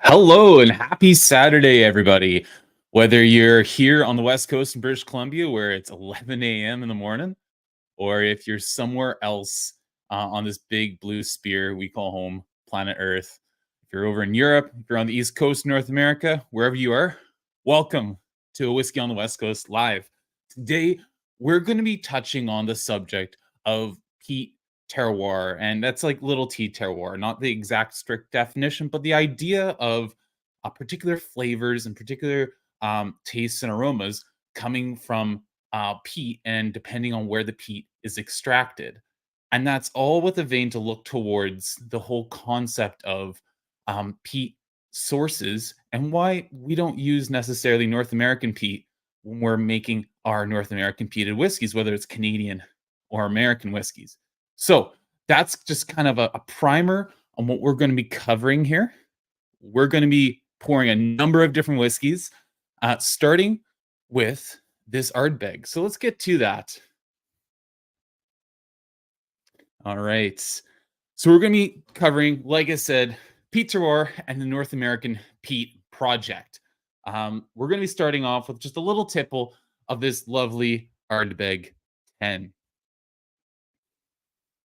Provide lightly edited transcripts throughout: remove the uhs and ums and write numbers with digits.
Hello and happy Saturday, everybody. Whether you're here on the West Coast in British Columbia, where it's 11 a.m. in the morning, or if you're somewhere else on this big blue sphere we call home, planet Earth. If you're over in Europe, if you're on the East Coast, North America, wherever you are, welcome to a Whiskey on the West Coast live. Today, we're going to be touching on the subject of peat terroir, and that's like little t terroir, not the exact strict definition, but the idea of particular flavors and particular tastes and aromas coming from peat, and depending on where the peat is extracted. And that's all with a vein to look towards the whole concept of peat sources and why we don't use necessarily North American peat when we're making our North American peated whiskeys, whether it's Canadian or American whiskeys. So that's just kind of a primer on what we're going to be covering here. We're going to be pouring a number of different whiskeys, starting with this Ardbeg. So let's get to that. All right. So we're going to be covering, like I said, Peat Terroir and the North American Peat Project. We're going to be starting off with just a little tipple of this lovely Ardbeg 10.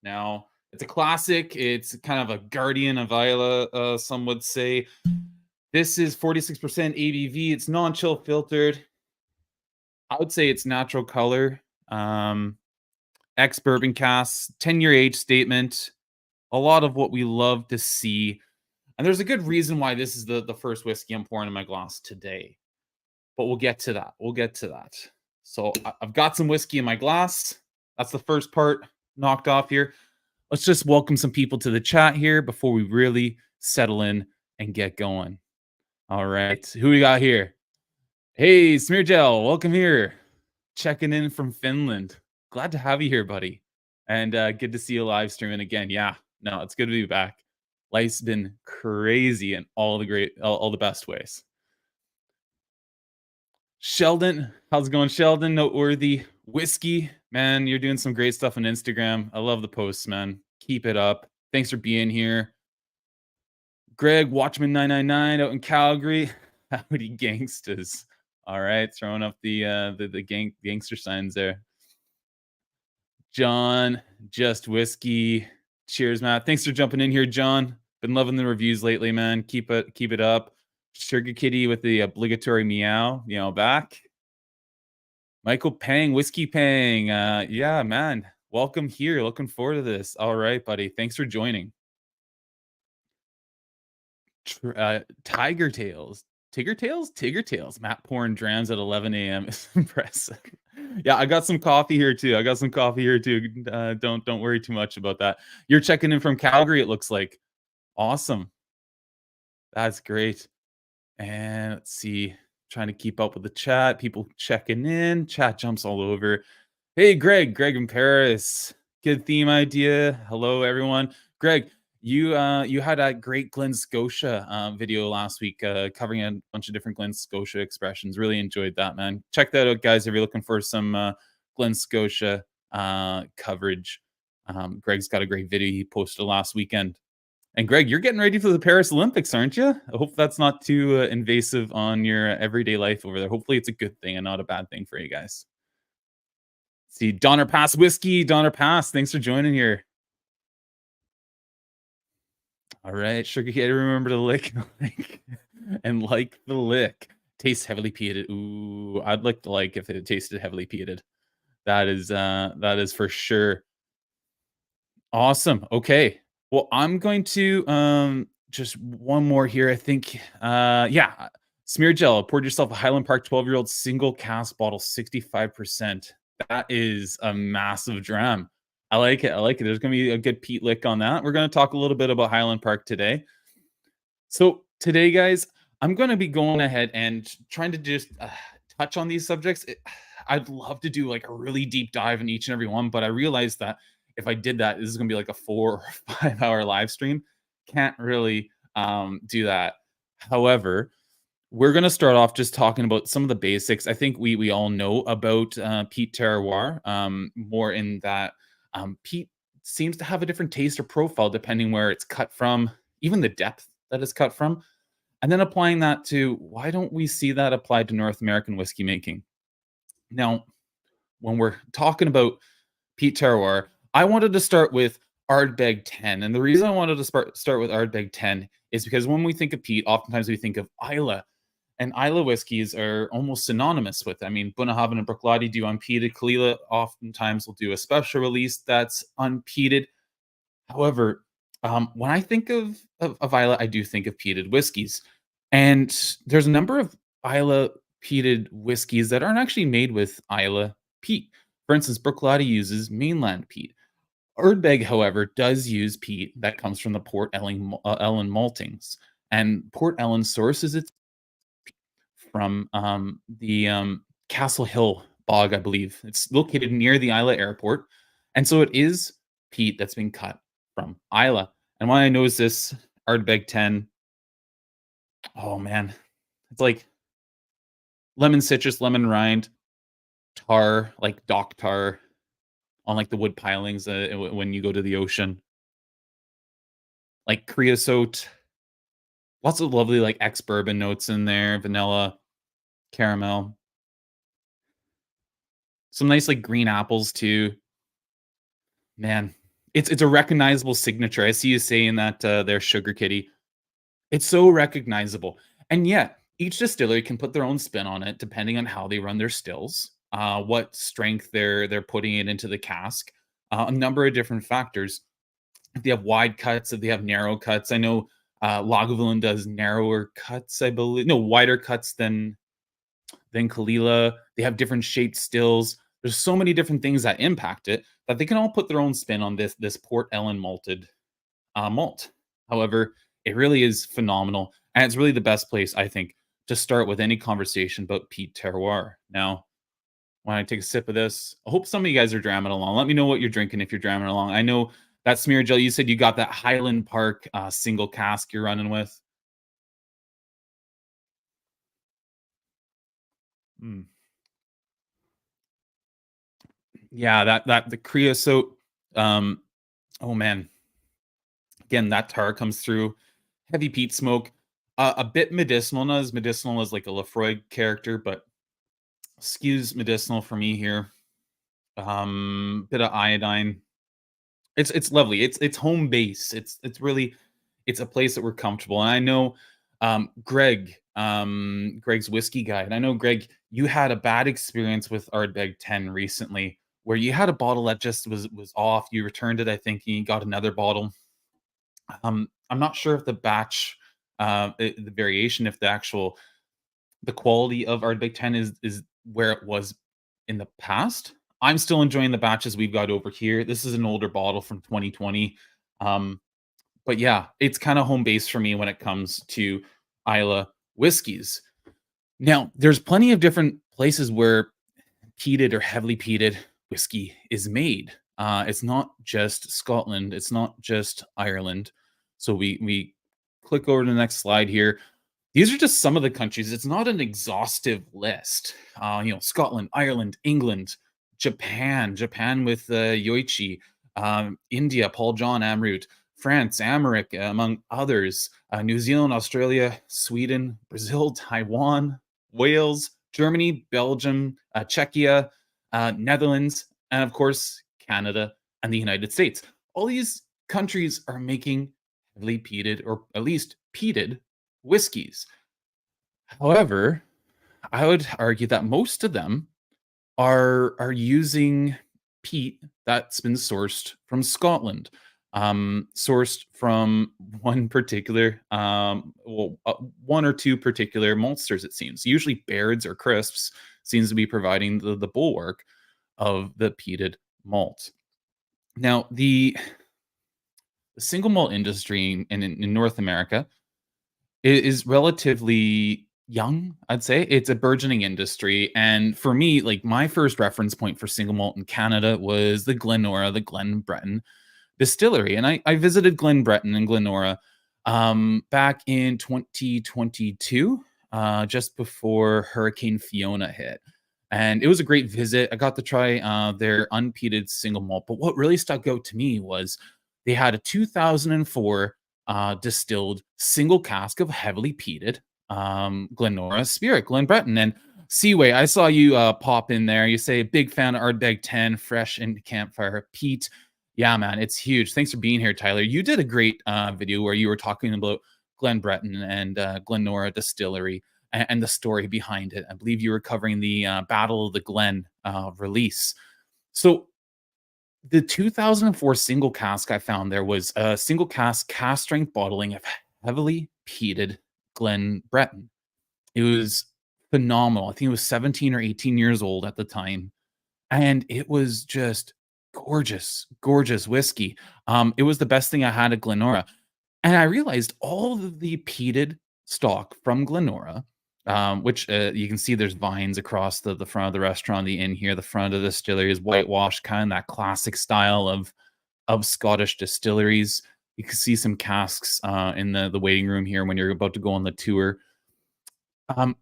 Now, it's a classic. It's kind of a guardian of Islay, some would say. This is 46% ABV. It's non-chill filtered. I would say it's natural color. Ex-bourbon casks, 10-year age statement. A lot of what we love to see. And there's a good reason why this is the first whiskey I'm pouring in my glass today. But we'll get to that. We'll get to that. So I've got some whiskey in my glass. That's the first part knocked off here. Let's just welcome some people to the chat here before we really settle in and get going. All right. Who we got here? Hey, Smeargel, welcome here. Checking in from Finland. Glad to have you here, buddy. And good to see you live streaming again. Yeah, no, it's good to be back. Life's been crazy in all the best ways. Sheldon, how's it going, Sheldon? Noteworthy whiskey, man. You're doing some great stuff on Instagram. I love the posts, man. Keep it up. Thanks for being here. Greg, Watchman 999 out in Calgary. Howdy, gangsters. All right, throwing up the gangster signs there. John, just whiskey. Cheers, Matt. Thanks for jumping in here, John. Been loving the reviews lately, man. Keep it up. Sugar Kitty with the obligatory meow back. Michael Pang, Whiskey Pang. Yeah, man. Welcome here. Looking forward to this. All right, buddy. Thanks for joining. Tiger Tails. Tigger Tails. Matt pouring drams at 11 a.m. is impressive. Yeah, I got some coffee here too. Don't worry too much about that. You're checking in from Calgary, it looks like. Awesome. That's great. And let's see. Trying to keep up with the chat. People checking in. Chat jumps all over. Hey, Greg in Paris. Good theme idea. Hello, everyone. Greg, you had a great Glen Scotia video last week covering a bunch of different Glen Scotia expressions. Really enjoyed that, man. Check that out, guys, if you're looking for some Glen Scotia coverage. Greg's got a great video he posted last weekend. And Greg, you're getting ready for the Paris Olympics, aren't you? I hope that's not too invasive on your everyday life over there. Hopefully it's a good thing and not a bad thing for you guys. See, Donner Pass Whiskey, Donner Pass. Thanks for joining here. All right, Sugar Kid, remember to lick and like the lick. Tastes heavily peated. Ooh, I'd like if it tasted heavily peated. That is for sure. Awesome. Okay. Well, I'm going to just one more here. I think yeah. Smear gel. Poured yourself a Highland Park 12-year-old single cask bottle, 65%. That is a massive dram. I like it. There's going to be a good peat lick on that. We're going to talk a little bit about Highland Park today. So today, guys, I'm going to be going ahead and trying to just touch on these subjects. I'd love to do like a really deep dive in each and every one, but I realized that if I did that, this is going to be like a 4 or 5 hour live stream. Can't really do that. However, we're going to start off just talking about some of the basics. I think we all know about Peat Terroir, more in that peat seems to have a different taste or profile depending where it's cut from, even the depth that it's cut from. And then applying that to why don't we see that applied to North American whiskey making? Now, when we're talking about Peat Terroir, I wanted to start with Ardbeg 10. And the reason I wanted to start with Ardbeg 10 is because when we think of peat, oftentimes we think of Islay. And Islay whiskeys are almost synonymous with, I mean, Bunnahabhain and Bruichladdich do unpeated. Kalila oftentimes will do a special release that's unpeated. However, when I think of Islay, I do think of peated whiskeys. And there's a number of Islay peated whiskeys that aren't actually made with Islay peat. For instance, Bruichladdich uses mainland peat. Ardbeg, however, does use peat that comes from the Ellen maltings. And Port Ellen sources its from the Castle Hill bog, I believe. It's located near the Islay airport. And so it is peat that's been cut from Islay. And when I noticed this Ardbeg 10, oh man, it's like lemon citrus, lemon rind, tar, like dock tar on like the wood pilings when you go to the ocean, like creosote, lots of lovely like ex bourbon notes in there, vanilla, caramel, some nice like green apples too. Man, it's a recognizable signature. I see you saying that there, Sugar Kitty. It's so recognizable, and yet each distillery can put their own spin on it depending on how they run their stills, what strength they're putting it into the cask, a number of different factors. If they have wide cuts, if they have narrow cuts. I know Lagavulin does narrower cuts, I believe. No, wider cuts than Kalila. They have different shaped stills. There's so many different things that impact it that they can all put their own spin on this Port Ellen malted malt. However, it really is phenomenal, and it's really the best place I think to start with any conversation about Peat Terroir. Now, when I take a sip of this, I hope some of you guys are dramming along. Let me know what you're drinking if you're dramming along. I know that smear gel. You said you got that Highland Park single cask you're running with. Mm. Yeah, that the creosote. Um, oh man, again that tar comes through. Heavy peat smoke. A bit medicinal, not as medicinal as like a Lafroy character, but skews medicinal for me here. Bit of iodine. It's lovely. It's home base. It's really it's a place that we're comfortable. And I know Greg's whiskey guy. And I know Greg, you had a bad experience with Ardbeg 10 recently where you had a bottle that just was off. You returned it, I think, and you got another bottle. I'm not sure if the batch the variation, if the quality of Ardbeg 10 is where it was in the past. I'm still enjoying the batches we've got over here. This is an older bottle from 2020. Um, but yeah, it's kind of home base for me when it comes to Islay whiskeys. Now, there's plenty of different places where peated or heavily peated whiskey is made. It's not just Scotland. It's not just Ireland. So we click over to the next slide here. These are just some of the countries. It's not an exhaustive list. Scotland, Ireland, England, Japan with Yoichi, India, Paul John Amrut, France, Amaric, among others, New Zealand, Australia, Sweden, Brazil, Taiwan, Wales, Germany, Belgium, Czechia, Netherlands, and of course, Canada and the United States. All these countries are making heavily peated, or at least peated, whiskeys. However, I would argue that most of them are using peat that's been sourced from Scotland, sourced from one or two particular maltsters. It seems usually Baird's or Crisps seems to be providing the bulwark of the peated malt. Now, the single malt industry in North America is relatively young, I'd say. It's a burgeoning industry, and for me, like, my first reference point for single malt in Canada was the Glenora, the Glen Breton distillery, and I visited Glen Breton and Glenora, back in 2022, just before Hurricane Fiona hit, and it was a great visit. I got to try, their unpeated single malt, but what really stuck out to me was they had a 2004 distilled single cask of heavily peated Glenora Spirit, Glenbretton. And Seaway, I saw you pop in there. You say big fan of Ardbeg 10, fresh and campfire peat. Yeah, man, it's huge. Thanks for being here, Tyler. You did a great video where you were talking about Glenbretton and Glenora Distillery and the story behind it. I believe you were covering the Battle of the Glen release. So the 2004 single cask I found there was a single cask strength bottling of heavily peated Glenbretton. It was phenomenal. I think it was 17 or 18 years old at the time, and it was just gorgeous, gorgeous whiskey. It was the best thing I had at Glenora. And I realized all of the peated stock from Glenora, which you can see there's vines across the front of the restaurant, the inn here. The front of the distillery is whitewashed, kind of that classic style of Scottish distilleries. You can see some casks in the waiting room here when you're about to go on the tour. Um,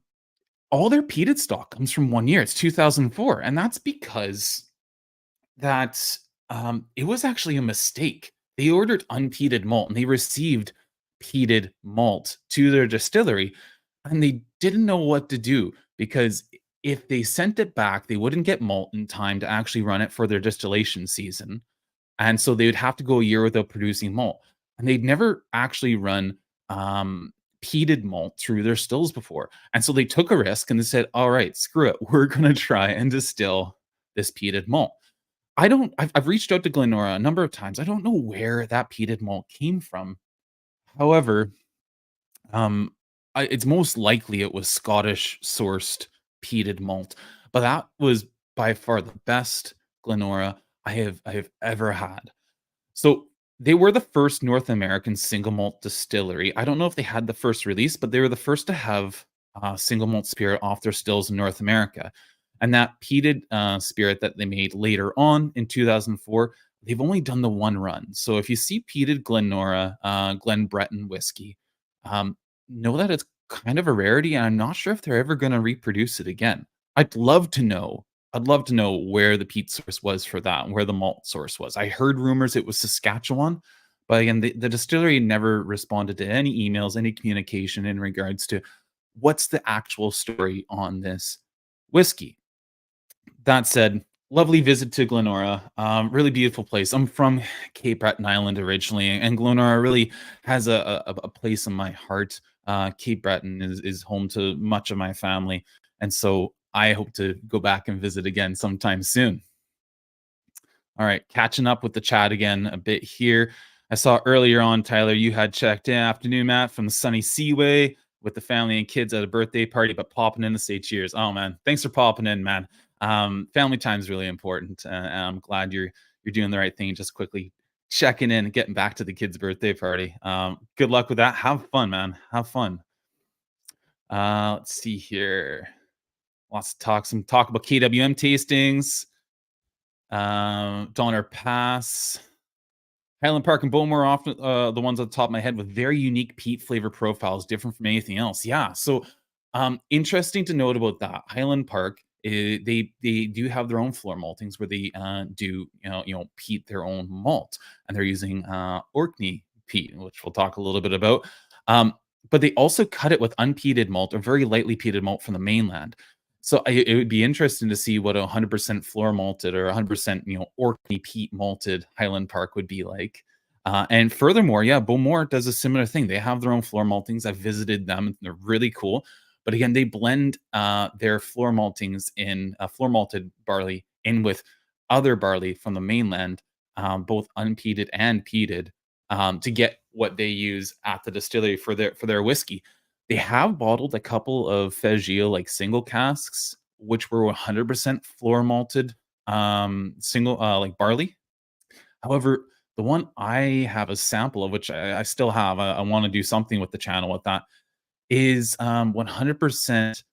all their peated stock comes from 1 year. It's 2004, and that's because that it was actually a mistake. They ordered unpeated malt and they received peated malt to their distillery, and they didn't know what to do because if they sent it back, they wouldn't get malt in time to actually run it for their distillation season. And so they would have to go a year without producing malt. And they'd never actually run peated malt through their stills before. And so they took a risk and they said, all right, screw it. We're going to try and distill this peated malt. I've reached out to Glenora a number of times. I don't know where that peated malt came from. However, um, it's most likely it was Scottish sourced peated malt, but that was by far the best Glenora I have ever had. So they were the first North American single malt distillery. I don't know if they had the first release, but they were the first to have single malt spirit off their stills in North America. And that peated spirit that they made later on in 2004, they've only done the one run. So if you see peated Glenora, Glenbretton whiskey, know that it's kind of a rarity, and I'm not sure if they're ever going to reproduce it again. I'd love to know. I'd love to know where the peat source was for that and where the malt source was. I heard rumors it was Saskatchewan, but again, the distillery never responded to any emails, any communication in regards to what's the actual story on this whiskey. That said, lovely visit to Glenora. Really beautiful place. I'm from Cape Breton Island originally, and Glenora really has a place in my heart. Cape Breton is home to much of my family, and so I hope to go back and visit again sometime soon. All right, catching up with the chat again a bit here. I saw earlier on, Tyler, you had checked in. Afternoon, Matt, from the sunny Seaway with the family and kids at a birthday party, but popping in to say cheers. Oh man, thanks for popping in, man. Family time is really important, and I'm glad you're doing the right thing. Just quickly checking in and getting back to the kids' birthday party. Good luck with that. Have fun, man. Have fun. Let's see here. Lots of talk. Some talk about KWM tastings. Donner Pass. Highland Park and Bowmore are often the ones on the top of my head with very unique peat flavor profiles, different from anything else. Yeah. So interesting to note about that. Highland Park, they do have their own floor maltings where they do peat their own malt, and they're using Orkney peat, which we'll talk a little bit about. But they also cut it with unpeated malt or very lightly peated malt from the mainland. So it would be interesting to see what a 100% floor malted or 100% Orkney peat malted Highland Park would be like. And furthermore, yeah, Bowmore does a similar thing. They have their own floor maltings. I've visited them, and they're really cool. But again, they blend their floor maltings in floor malted barley in with other barley from the mainland, both unpeated and peated, to get what they use at the distillery for their whiskey. They have bottled a couple of Fegio like single casks, which were 100% floor malted single like barley. However, the one I have a sample of, which I still have, I want to do something with the channel with that, is 100%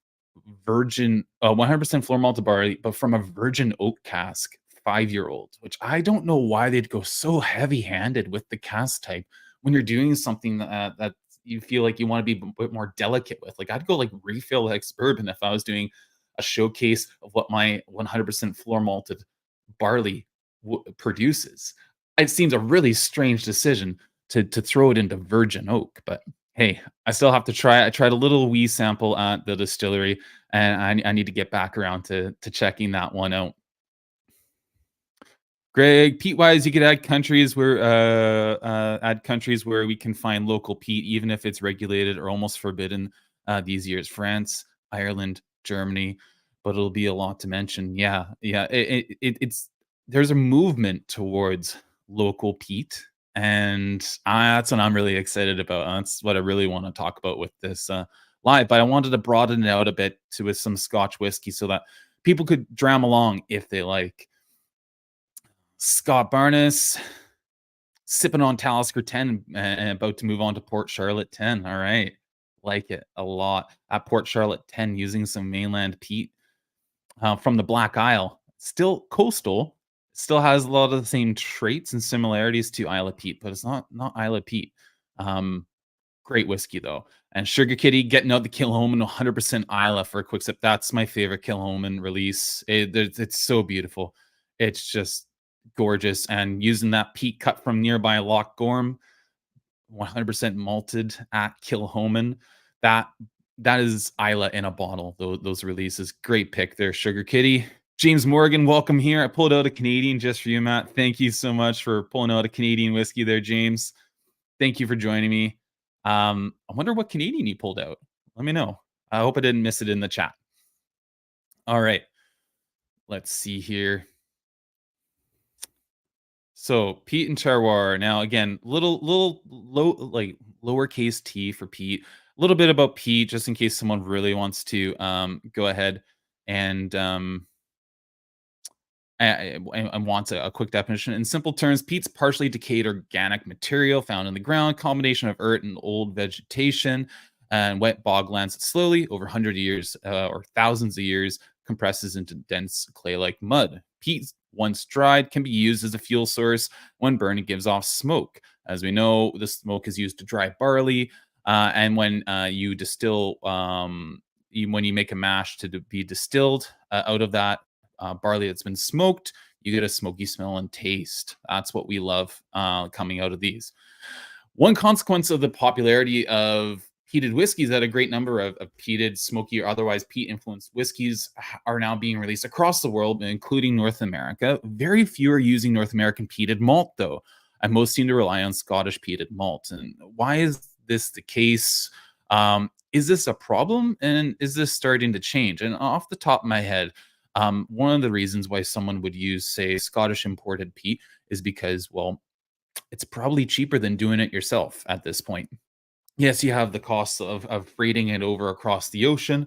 virgin, 100% floor malted barley, but from a virgin oak cask, 5-year-old, which I don't know why they'd go so heavy-handed with the cask type when you're doing something that you feel like you want to be a bit more delicate with. Like I'd go like refill ex bourbon if I was doing a showcase of what my 100% floor malted barley produces. It seems a really strange decision to throw it into virgin oak. But hey, I still have to try. I tried a little wee sample at the distillery, and I need to get back around to checking that one out. Greg, peat wise, you could add countries where we can find local peat, even if it's regulated or almost forbidden these years. France, Ireland, Germany, but it'll be a lot to mention. Yeah, yeah. It's there's a movement towards local peat, and that's what I'm really excited about. That's what I really want to talk about with this live. But I wanted to broaden it out a bit to with some Scotch whiskey so that people could dram along if they like. Scott Barnes, sipping on Talisker 10 and about to move on to Port Charlotte 10. All right. Like it a lot. At Port Charlotte 10, using some mainland peat from the Black Isle. Still coastal. Still has a lot of the same traits and similarities to Isle of Peat, but it's not Isle of Peat. Um, Great whiskey though. And Sugar Kitty getting out the Kilhoman 100% Isla for a quick sip. That's my favorite Kilhoman release. It's so beautiful. It's just gorgeous. And using that peat cut from nearby Loch Gorm, 100% malted at Kilhoman. That that is Isla in a bottle. Those releases. Great pick there, Sugar Kitty. James Morgan, welcome here. I pulled out a Canadian just for you, Matt. Thank you so much for pulling out a Canadian whiskey there, James. Thank you for joining me. I wonder what Canadian you pulled out. Let me know. I hope I didn't miss it in the chat. All right. Let's see here. So peat and terroir. Now again, little low like lowercase t for peat. A little bit about peat, just in case someone really wants to go ahead and and wants a quick definition. In simple terms, peat's partially decayed organic material found in the ground, combination of earth and old vegetation and wet boglands that slowly, over 100 years or thousands of years, compresses into dense clay-like mud. Peat, once dried, can be used as a fuel source. When burned, it gives off smoke. As we know, the smoke is used to dry barley, and when you distill, when you make a mash to be distilled out of that barley that's been smoked, you get a smoky smell and taste. That's what we love coming out of these. One consequence of the popularity of peated whiskeys that a great number of peated, smoky, or otherwise peat-influenced whiskeys are now being released across the world, including North America. Very few are using North American peated malt, though, and most seem to rely on Scottish peated malt. And why is this the case? Is this a problem, and is this starting to change? And off the top of my head, one of the reasons why someone would use, say, Scottish imported peat is because, well, it's probably cheaper than doing it yourself at this point. Yes, you have the costs of freighting it over across the ocean,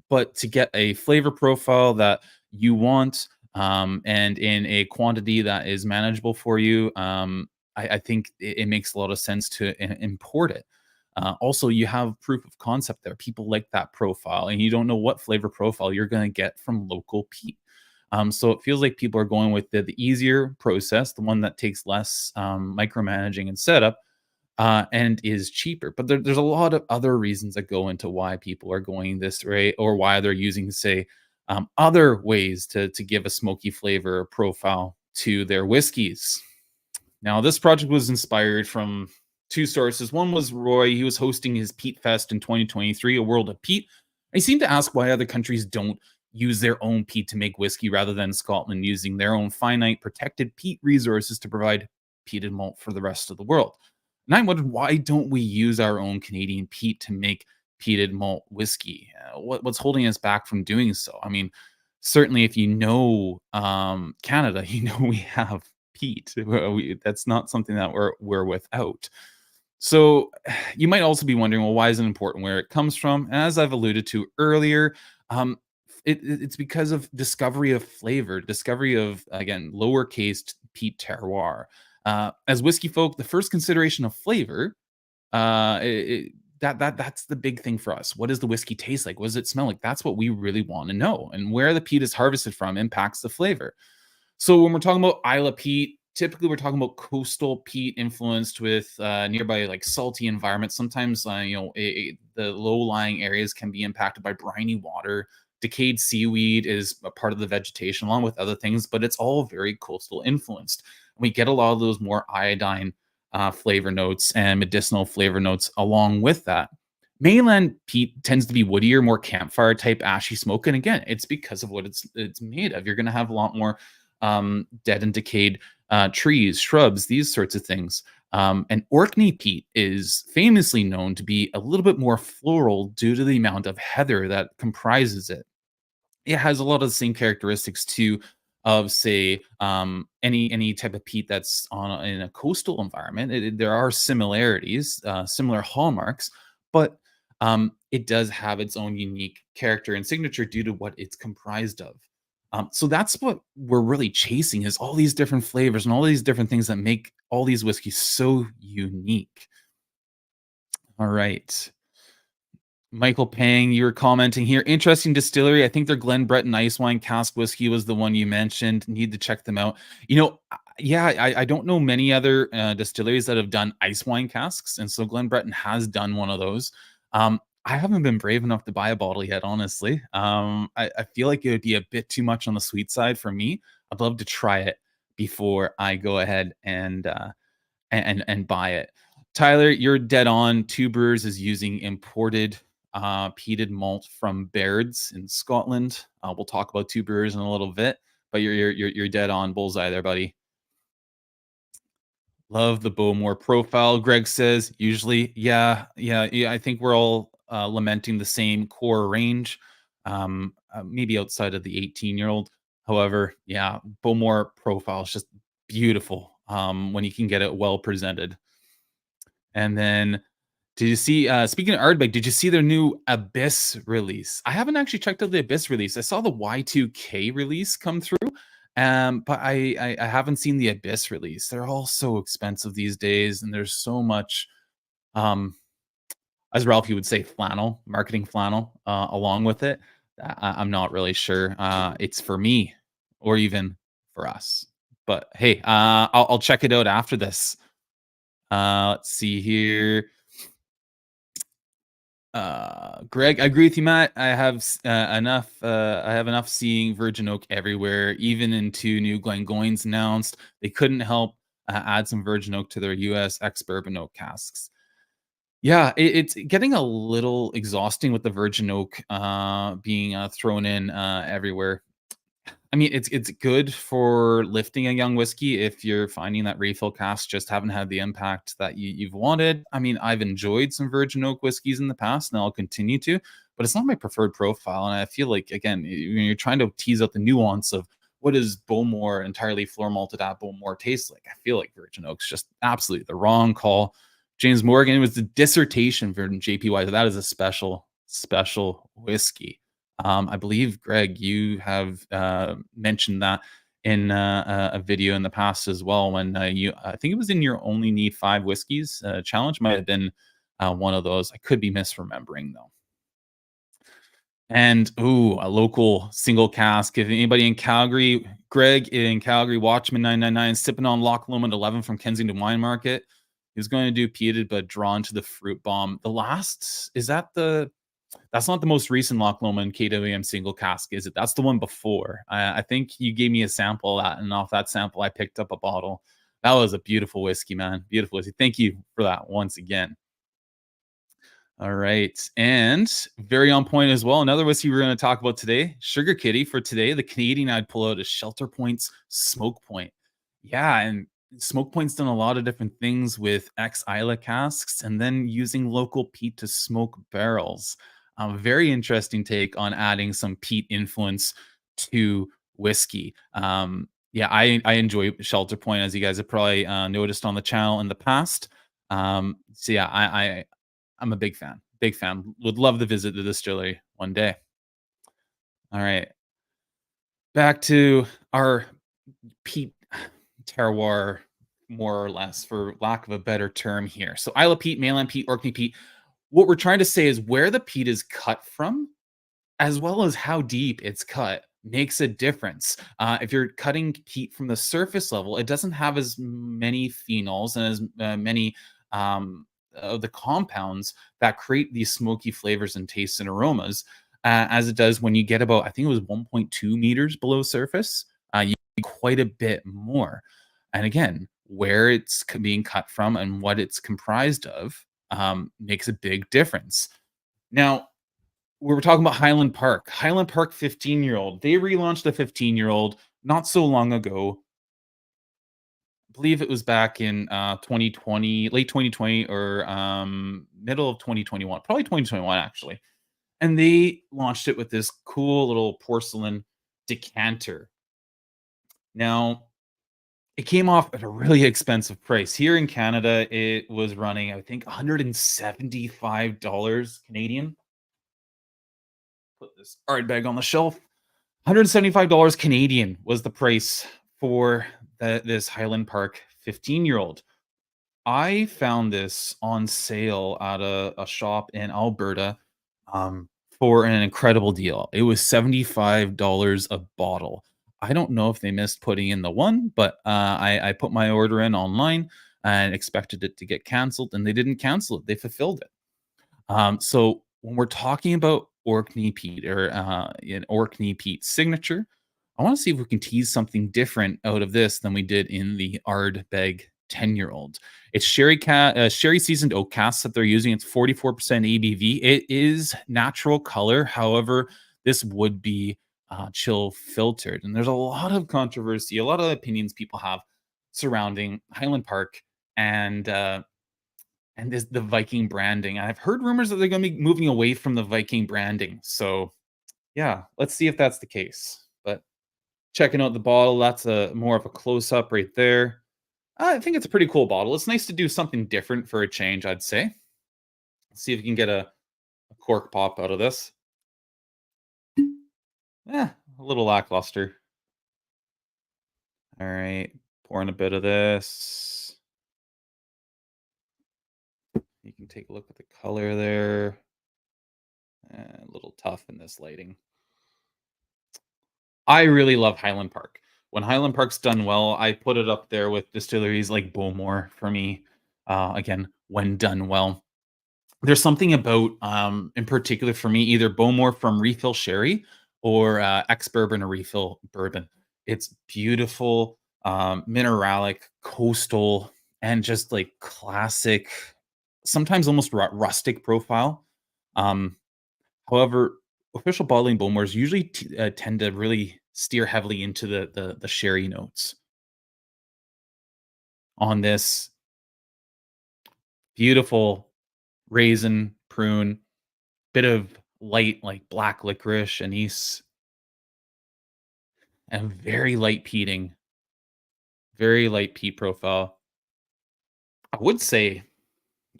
but to get a flavor profile that you want, and in a quantity that is manageable for you, I think it makes a lot of sense to import it. Also, you have proof of concept there. People like that profile, and you don't know what flavor profile you're going to get from local peat. So it feels like people are going with the easier process, the one that takes less micromanaging and setup, and is cheaper. But there's a lot of other reasons that go into why people are going this way, or why they're using, say, other ways to give a smoky flavor profile to their whiskeys. Now, this project was inspired from two sources. One was Roy. He was hosting his Peat Fest in 2023, A World of Peat. He seemed to ask why other countries don't use their own peat to make whiskey rather than Scotland using their own finite protected peat resources to provide peated malt for the rest of the world. And I wondered, why don't we use our own Canadian peat to make peated malt whiskey? What's holding us back from doing so? I mean, certainly if you know Canada, you know we have peat. That's not something that we're without. So you might also be wondering, well, why is it important where it comes from? As I've alluded to earlier, it's because of discovery of flavor, discovery of, again, lowercase peat terroir. As whiskey folk, the first consideration of flavor, that's the big thing for us. What does the whiskey taste like? What does it smell like? That's what we really want to know. And where the peat is harvested from impacts the flavor. So when we're talking about Isla peat, typically we're talking about coastal peat influenced with nearby like salty environments. Sometimes the low-lying areas can be impacted by briny water. Decayed seaweed is a part of the vegetation along with other things, but it's all very coastal influenced. We get a lot of those more iodine flavor notes and medicinal flavor notes along with that. Mainland peat tends to be woodier, more campfire type ashy smoke, and again, it's because of what it's made of. You're going to have a lot more dead and decayed trees, shrubs, these sorts of things. And Orkney peat is famously known to be a little bit more floral due to the amount of heather that comprises it. It has a lot of the same characteristics too of say any type of peat that's in a coastal environment. There are similarities, similar hallmarks, but it does have its own unique character and signature due to what it's comprised of. So that's what we're really chasing is all these different flavors and all these different things that make all these whiskeys so unique. All right. Michael Pang, you were commenting here. Interesting distillery. I think their Glenbretton Ice Wine Cask Whiskey was the one you mentioned. Need to check them out. Yeah, I don't know many other distilleries that have done ice wine casks, and so Glenbretton has done one of those. I haven't been brave enough to buy a bottle yet, honestly. I feel like it would be a bit too much on the sweet side for me. I'd love to try it before I go ahead and buy it. Tyler, you're dead on. Two Brewers is using imported peated malt from Baird's in Scotland. We'll talk about Two Brewers in a little bit, but you're dead on bullseye there, buddy. Love the Bowmore profile. Greg says usually, yeah. I think we're all lamenting the same core range, maybe outside of the 18-year-old. However, yeah, Bowmore profile is just beautiful when you can get it well presented. And then did you see, speaking of Ardbeg, did you see their new Abyss release? I haven't actually checked out the Abyss release. I saw the Y2K release come through, but I haven't seen the Abyss release. They're all so expensive these days, and there's so much, as Ralphie would say, marketing flannel, along with it. I'm not really sure it's for me or even for us. But hey, I'll check it out after this. Let's see here. Greg, I agree with you, Matt. I have enough. I have enough seeing Virgin Oak everywhere, even in two new Glengoynes announced. They couldn't help add some Virgin Oak to their U.S. ex-bourbon oak casks. Yeah, it's getting a little exhausting with the Virgin Oak being thrown in everywhere. I mean, it's good for lifting a young whiskey if you're finding that refill casks just haven't had the impact that you've wanted. I mean, I've enjoyed some Virgin Oak whiskeys in the past, and I'll continue to, but it's not my preferred profile. And I feel like, again, when you're trying to tease out the nuance of what does Bowmore entirely floor malted at Bowmore taste like, I feel like Virgin Oak's just absolutely the wrong call. James Morgan, it was the dissertation for JPY. So that is a special whiskey. I believe, Greg, you have mentioned that in a video in the past as well. When I think it was in your Only Need 5 Whiskeys challenge, might have been one of those. I could be misremembering though. And a local single cask. If anybody in Calgary, Greg in Calgary, Watchman 999, sipping on Loch Lomond 11 from Kensington Wine Market. He was going to do peated, but drawn to the fruit bomb. The last, that's not the most recent Loch Lomond KWM single cask, is it? That's the one before. I think you gave me a sample of that, and off that sample, I picked up a bottle. That was a beautiful whiskey, man. Beautiful whiskey. Thank you for that once again. All right. And very on point as well. Another whiskey we're going to talk about today, Sugar Kitty for today. The Canadian I'd pull out is Shelter Point's Smoke Point. Yeah, and Smoke Point's done a lot of different things with ex-Islay casks and then using local peat to smoke barrels. Very interesting take on adding some peat influence to whiskey. Yeah, I enjoy Shelter Point, as you guys have probably noticed on the channel in the past. So yeah, I'm a big fan. Big fan. Would love to visit the distillery one day. All right. Back to our peat terroir, more or less, for lack of a better term here. So Islay peat, mainland peat, Orkney peat. What we're trying to say is where the peat is cut from, as well as how deep it's cut, makes a difference. If you're cutting peat from the surface level, it doesn't have as many phenols and as many of the compounds that create these smoky flavors and tastes and aromas as it does when you get about, I think it was 1.2 meters below surface. You get quite a bit more. And again, where it's being cut from and what it's comprised of makes a big difference. Now, we were talking about Highland Park. Highland Park 15-year-old. They relaunched a 15-year-old not so long ago. I believe it was back in 2020, late 2020 or middle of 2021, probably 2021 actually. And they launched it with this cool little porcelain decanter. Now, it came off at a really expensive price. Here in Canada, it was running, I think, $175 Canadian. Put this Ardbeg on the shelf. $175 Canadian was the price for this Highland Park 15-year-old. I found this on sale at a shop in Alberta for an incredible deal. It was $75 a bottle. I don't know if they missed putting in the one, but I put my order in online and expected it to get canceled, and they didn't cancel it. They fulfilled it. So when we're talking about Orkney Peat or in Orkney Peat signature, I want to see if we can tease something different out of this than we did in the Ardbeg 10-year-old. It's sherry seasoned oak casks that they're using. It's 44% ABV. It is natural color. However, this would be chill filtered. And there's a lot of controversy, a lot of opinions people have surrounding Highland Park and this the Viking branding. I've heard rumors that they're going to be moving away from the Viking branding. So yeah, let's see if that's the case. But checking out the bottle, that's a more of a close up right there. I think it's a pretty cool bottle. It's nice to do something different for a change, I'd say. Let's see if we can get a cork pop out of this. Yeah, a little lackluster. All right, pouring a bit of this. You can take a look at the color there. A little tough in this lighting. I really love Highland Park. When Highland Park's done well, I put it up there with distilleries like Bowmore for me. Again, when done well. There's something about, in particular for me, either Bowmore from Refill Sherry or ex bourbon or Refill bourbon. It's beautiful, mineralic, coastal, and just like classic, sometimes almost rustic profile. Um, However, official bottling Bowmores usually tend to really steer heavily into the sherry notes. On this beautiful raisin, prune, bit of light like black licorice, anise, and very light peating, very light peat profile. I would say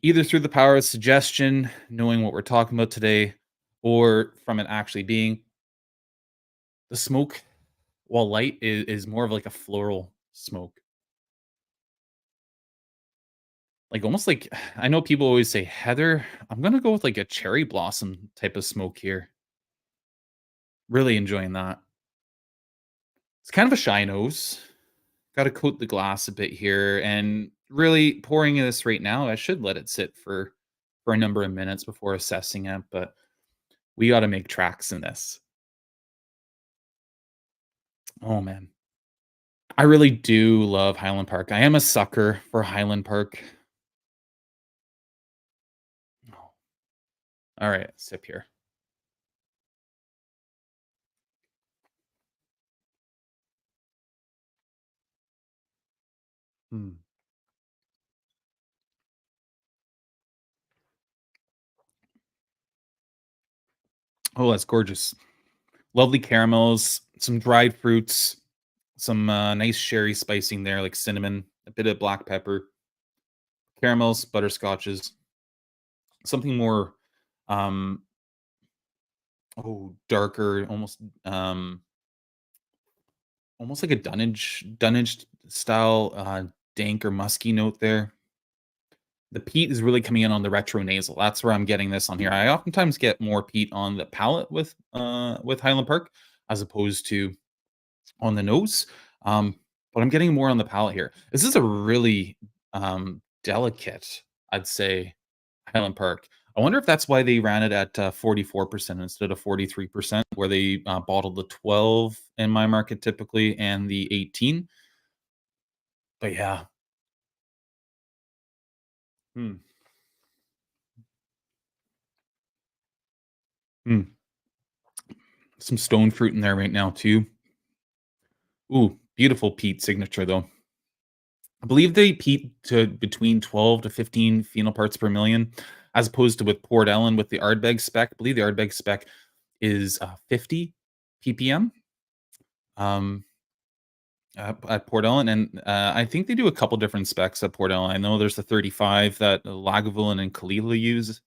either through the power of suggestion, knowing what we're talking about today, or from it actually being the smoke, while light is more of like a floral smoke. Like, almost like I know people always say heather. I'm gonna go with, like, a cherry blossom type of smoke here. Really enjoying that. It's kind of a shy nose. Gotta coat the glass a bit here, and really pouring this right now, I should let it sit for a number of minutes before assessing it, but we gotta make tracks in this. Oh, man. I really do love Highland Park. I am a sucker for Highland Park. Oh, alright, sip here. Mm. Oh, that's gorgeous. Lovely caramels, some dried fruits, some nice sherry spicing there, like cinnamon, a bit of black pepper, caramels, butterscotches, something more, um, darker, almost like a Dunnage style, dank or musky note there. The peat is really coming in on the retro nasal. That's where I'm getting this on here. I oftentimes get more peat on the palate with Highland Park as opposed to on the nose. But I'm getting more on the palate here. This is a really delicate, I'd say, Highland Park. I wonder if that's why they ran it at 44% instead of 43%, where they bottled the 12 in my market typically and the 18. But yeah, Mm, mm. Some stone fruit in there right now too. Ooh, beautiful peat signature though. I believe they peat to between 12 to 15 phenol parts per million, as opposed to with Port Ellen with the Ardbeg spec. I believe the Ardbeg spec is 50 ppm. Um, at Port Ellen, and I think they do a couple different specs at Port Ellen. I know there's the 35 that Lagavulin and Kalila use,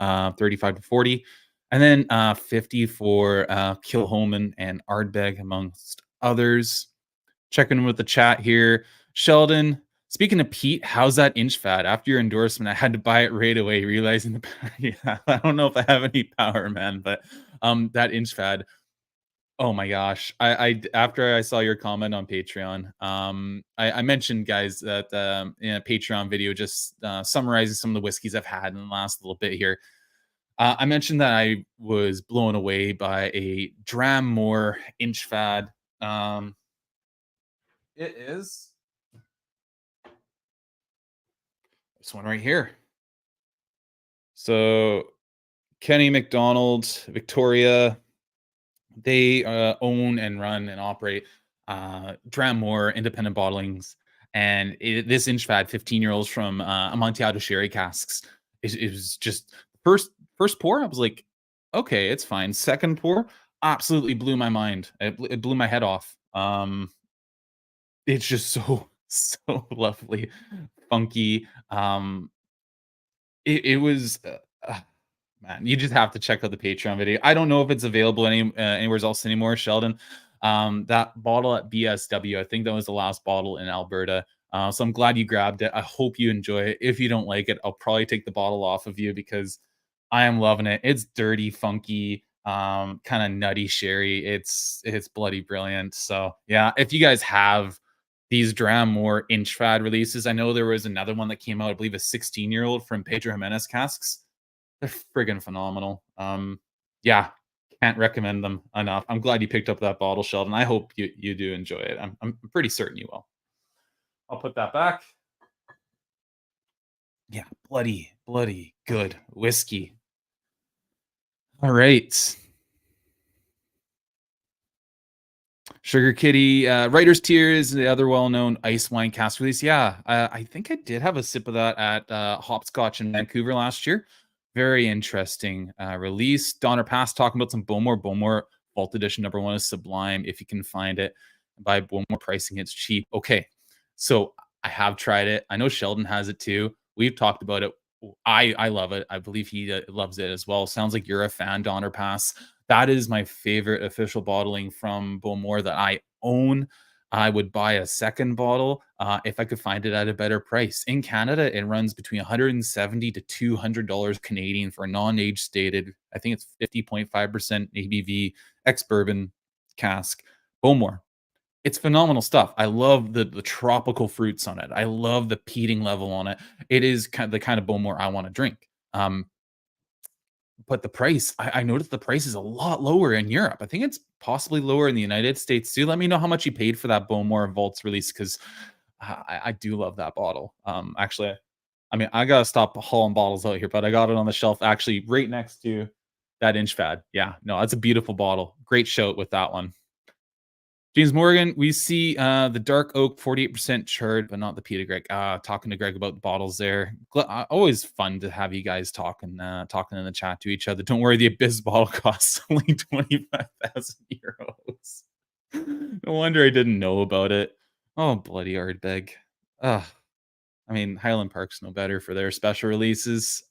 35 to 40, and then 50 for Kilhoman and Ardbeg, amongst others. Checking in with the chat here. Sheldon, speaking of Pete, how's that inch fat? After your endorsement, I had to buy it right away, realizing the yeah, I don't know if I have any power, man, but that inch fat. Oh my gosh. After I saw your comment on Patreon, I mentioned, guys, that in a Patreon video just summarizing some of the whiskeys I've had in the last little bit here. I mentioned that I was blown away by a Dramore Inchfad. Um, it is this one right here. So Kenny McDonald, Victoria, they own and run and operate Dramore independent bottlings, and this Inchfad 15-year-olds from Amontillado sherry casks. It was just first pour. I was like, okay, it's fine. Second pour, absolutely blew my mind. It blew my head off. It's just so so lovely, funky. It was. Man, you just have to check out the Patreon video. I don't know if it's available anywhere else anymore, Sheldon. That bottle at BSW, I think that was the last bottle in Alberta. So I'm glad you grabbed it. I hope you enjoy it. If you don't like it, I'll probably take the bottle off of you because I am loving it. It's dirty, funky, kind of nutty sherry. It's bloody brilliant. So yeah, if you guys have these Dramore Inchfad releases, I know there was another one that came out, I believe a 16-year-old from Pedro Jimenez casks. They're friggin' phenomenal. Yeah, can't recommend them enough. I'm glad you picked up that bottle, Sheldon. I hope you do enjoy it. I'm pretty certain you will. I'll put that back. Yeah, bloody good whiskey. All right. Sugar Kitty, Writer's Tears, the other well-known ice wine cask release. Yeah, I think I did have a sip of that at Hopscotch in Vancouver last year. Very interesting release. Donner Pass talking about some Bowmore. Bowmore Vault Edition #1 is sublime. If you can find it, buy Bowmore. Pricing it's cheap. Okay, so I have tried it. I know Sheldon has it too. We've talked about it. I love it. I believe he loves it as well. Sounds like you're a fan, Donner Pass. That is my favorite official bottling from Bowmore that I own. I would buy a second bottle if I could find it at a better price. In Canada, it runs between 170 to $200 Canadian for a non-age stated. I think it's 50.5% ABV ex bourbon cask. Bowmore. It's phenomenal stuff. I love the tropical fruits on it. I love the peating level on it. It is the kind of Bowmore I want to drink. But the price, I noticed the price is a lot lower in Europe. I think it's possibly lower in the United States too. Let me know how much you paid for that Bowmore Vaults release because I do love that bottle. Actually, I mean, I gotta stop hauling bottles out here, but I got it on the shelf actually right next to that Inchfad. Yeah, no, that's a beautiful bottle. Great shout with that one. James Morgan, we see the dark oak 48% charred, but not the peated Greg. Talking to Greg about the bottles there. Always fun to have you guys talking in the chat to each other. Don't worry, the Abyss bottle costs only 25,000 euros. No wonder I didn't know about it. Oh, bloody Ardbeg. Ugh. I mean, Highland Park's no better for their special releases.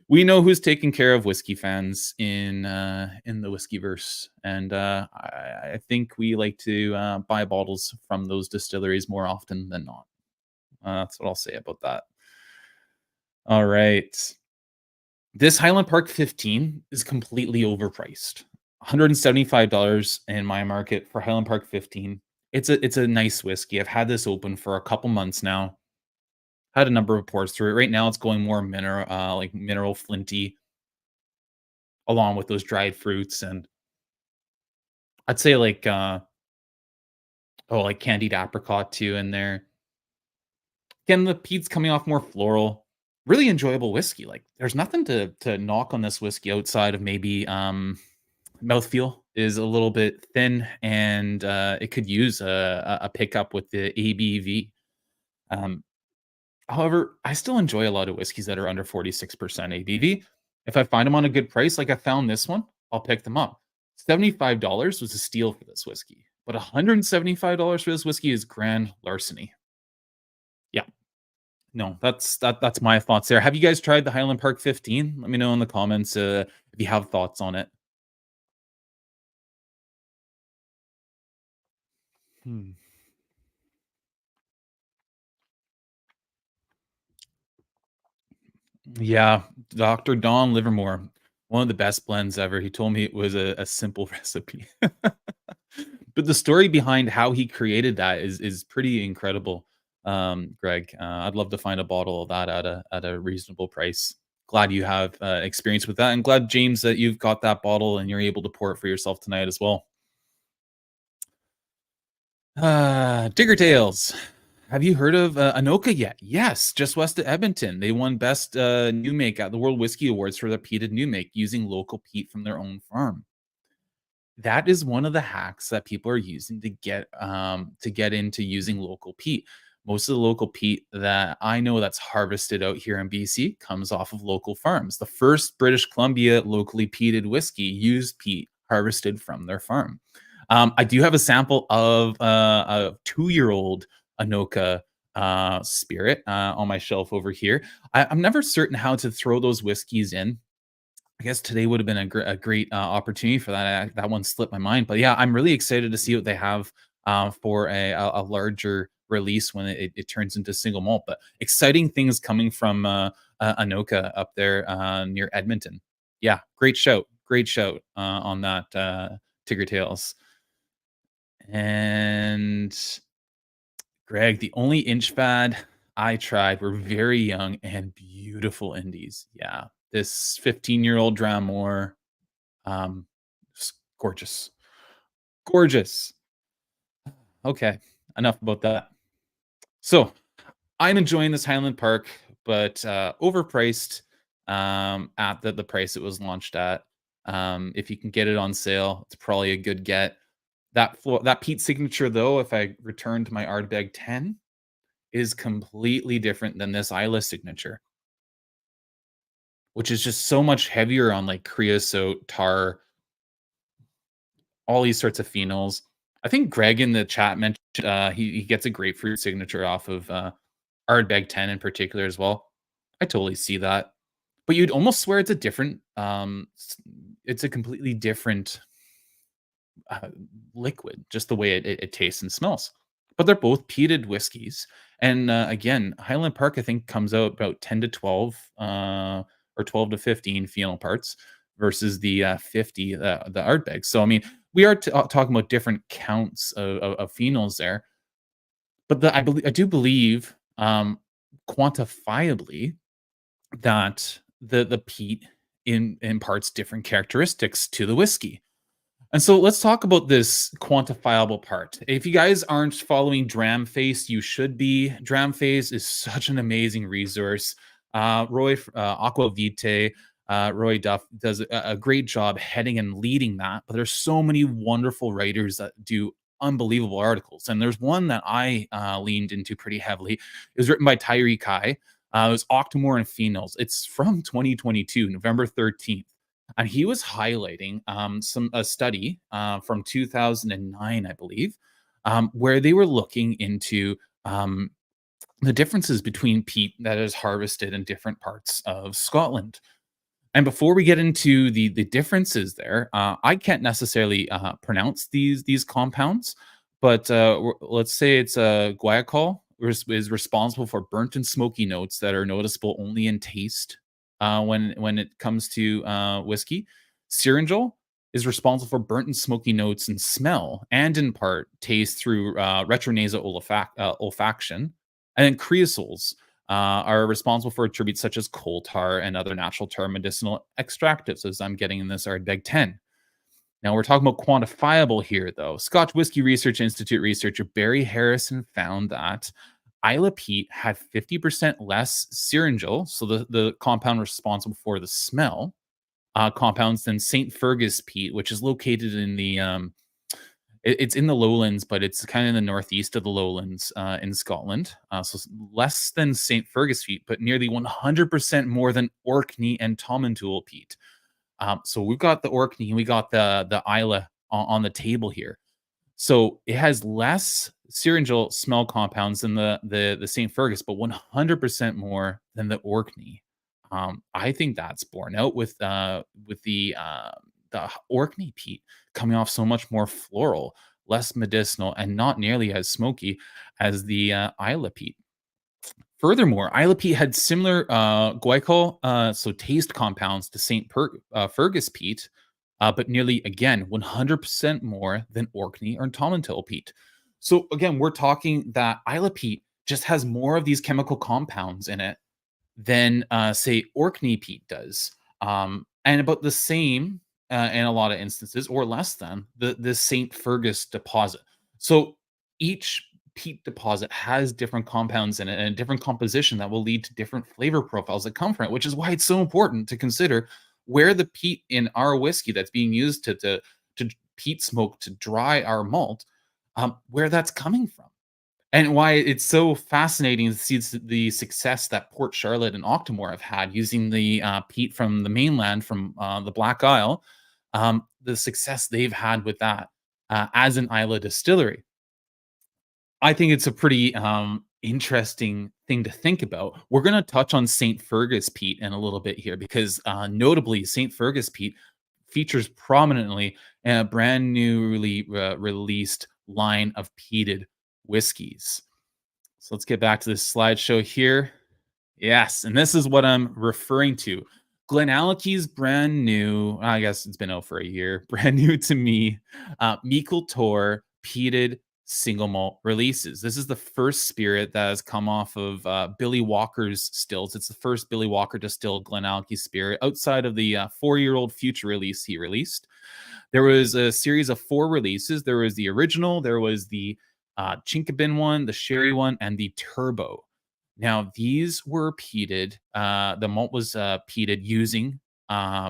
We know who's taking care of whiskey fans in the whiskey verse, and I think we like to buy bottles from those distilleries more often than not. That's what I'll say about that. All right, this Highland Park 15 is completely overpriced. $175 in my market for Highland Park 15. It's a nice whiskey. I've had this open for a couple months now. Had a number of pours through it. Right now, it's going more mineral, like mineral flinty, along with those dried fruits, and I'd say like like candied apricot too in there. Again, the peat's coming off more floral. really enjoyable whiskey. Like, there's nothing to knock on this whiskey outside of maybe mouthfeel is a little bit thin, and it could use a pickup with the ABV. Um, However, I still enjoy a lot of whiskeys that are under 46% ABV. If I find them on a good price, like I found this one, I'll pick them up. $75 was a steal for this whiskey, but $175 for this whiskey is grand larceny. Yeah, no, that's my thoughts there. Have you guys tried the Highland Park 15? Let me know in the comments if you have thoughts on it. Hmm. Yeah, Dr. Don Livermore, one of the best blends ever. He told me it was a simple recipe. But the story behind how he created that is pretty incredible, Greg. I'd love to find a bottle of that at a reasonable price. Glad you have experience with that, and glad James that you've got that bottle and you're able to pour it for yourself tonight as well. Digger Tales. Have you heard of Anoka yet? Yes, just west of Edmonton. They won best new make at the World Whiskey Awards for their peated new make using local peat from their own farm. That is one of the hacks that people are using to get into using local peat. Most of the local peat that I know that's harvested out here in BC comes off of local farms. The first British Columbia locally peated whiskey used peat harvested from their farm. I do have a sample of a 2-year-old Anoka spirit on my shelf over here. I'm never certain how to throw those whiskeys in. I guess today would have been a great opportunity for that. That one slipped my mind, but yeah, I'm really excited to see what they have for a larger release when it turns into single malt. But exciting things coming from Anoka up there near Edmonton. Yeah, great shout on that Tigger Tales. And Greg, the only inch fad I tried were very young and beautiful indies. Yeah, this 15-year-old Dramore, gorgeous, gorgeous. Okay, enough about that. So I'm enjoying this Highland Park, but overpriced at the price it was launched at. If you can get it on sale, it's probably a good get. That Peat signature though, if I return to my Ardbeg 10, is completely different than this Islay signature, which is just so much heavier on like creosote, tar, all these sorts of phenols. I think Greg in the chat mentioned he gets a grapefruit signature off of Ardbeg 10 in particular as well. I totally see that. But you'd almost swear it's a different it's a completely different uh, liquid, just the way it tastes and smells. But they're both peated whiskeys. And again, Highland Park, I think, comes out about 10 to 12 or 12 to 15 phenol parts versus the 50, the Ardbeg. So, I mean, we are talking about different counts of phenols there. But I do believe quantifiably that the peat imparts different characteristics to the whiskey. And so let's talk about this quantifiable part. If you guys aren't following Dramface, you should be. Dramface is such an amazing resource. Aqua Vitae, Roy Duff does a great job heading and leading that. But there's so many wonderful writers that do unbelievable articles. And there's one that I leaned into pretty heavily. It was written by Tyree Kai. It was Octomore and Phenols. It's from 2022, November 13th, and he was highlighting a study from 2009, I believe, where they were looking into the differences between peat that is harvested in different parts of Scotland. And before we get into the differences there, I can't necessarily pronounce these compounds, but let's say it's guaiacol is responsible for burnt and smoky notes that are noticeable only in taste when it comes to whiskey. Syringal is responsible for burnt and smoky notes and smell, and in part taste through retronasal olfaction. And then creosoles are responsible for attributes such as coal tar and other natural tar medicinal extractives, as I'm getting in this Ardbeg 10. Now we're talking about quantifiable here, though. Scotch Whisky Research Institute researcher Barry Harrison found that Islay peat had 50% less syringil, so the compound responsible for the smell, compounds than St. Fergus peat, which is located in the it's in the lowlands, but it's kind of in the northeast of the lowlands in Scotland. So less than St. Fergus peat, but nearly 100% more than Orkney and Tomintoul peat. So we've got the Orkney and we got the Islay on the table here. So it has less syringil smell compounds than the St. Fergus, but 100% more than the Orkney. I think that's borne out with the Orkney peat coming off so much more floral, less medicinal, and not nearly as smoky as the Islay peat. Furthermore, Islay peat had similar glycol, so taste compounds to Fergus peat, but nearly again 100% more than Orkney or Tomintoul peat. So again, we're talking that Islay peat just has more of these chemical compounds in it than say Orkney peat does, and about the same in a lot of instances, or less than the St. Fergus deposit. So each peat deposit has different compounds in it and a different composition that will lead to different flavor profiles that come from it, which is why it's so important to consider where the peat in our whiskey that's being used to peat smoke to dry our malt, where that's coming from. And why it's so fascinating to see the success that Port Charlotte and Octomore have had using the peat from the mainland, from the Black Isle, the success they've had with that as an Islay distillery. I think it's a pretty interesting thing to think about. We're going to touch on St. Fergus peat in a little bit here because notably, St. Fergus peat features prominently in a brand newly released line of peated whiskeys. So let's get back to this slideshow here. Yes, and this is what I'm referring to. Glenallachie's brand new, I guess it's been out for a year, brand new to me, Meikle Toir peated single malt releases. This is the first spirit that has come off of Billy Walker's stills. It's the first Billy Walker distilled Glenallachie spirit outside of the 4-year-old future release he released. There was a series of 4 releases. There was the original, there was the Chinkabin one, the Sherry one, and the Turbo. Now, these were peated. The malt was peated using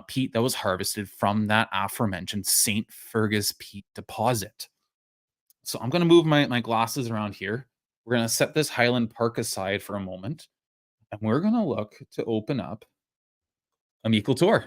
peat that was harvested from that aforementioned St. Fergus peat deposit. So I'm going to move my glasses around here. We're going to set this Highland Park aside for a moment, and we're going to look to open up a Meikle Toir.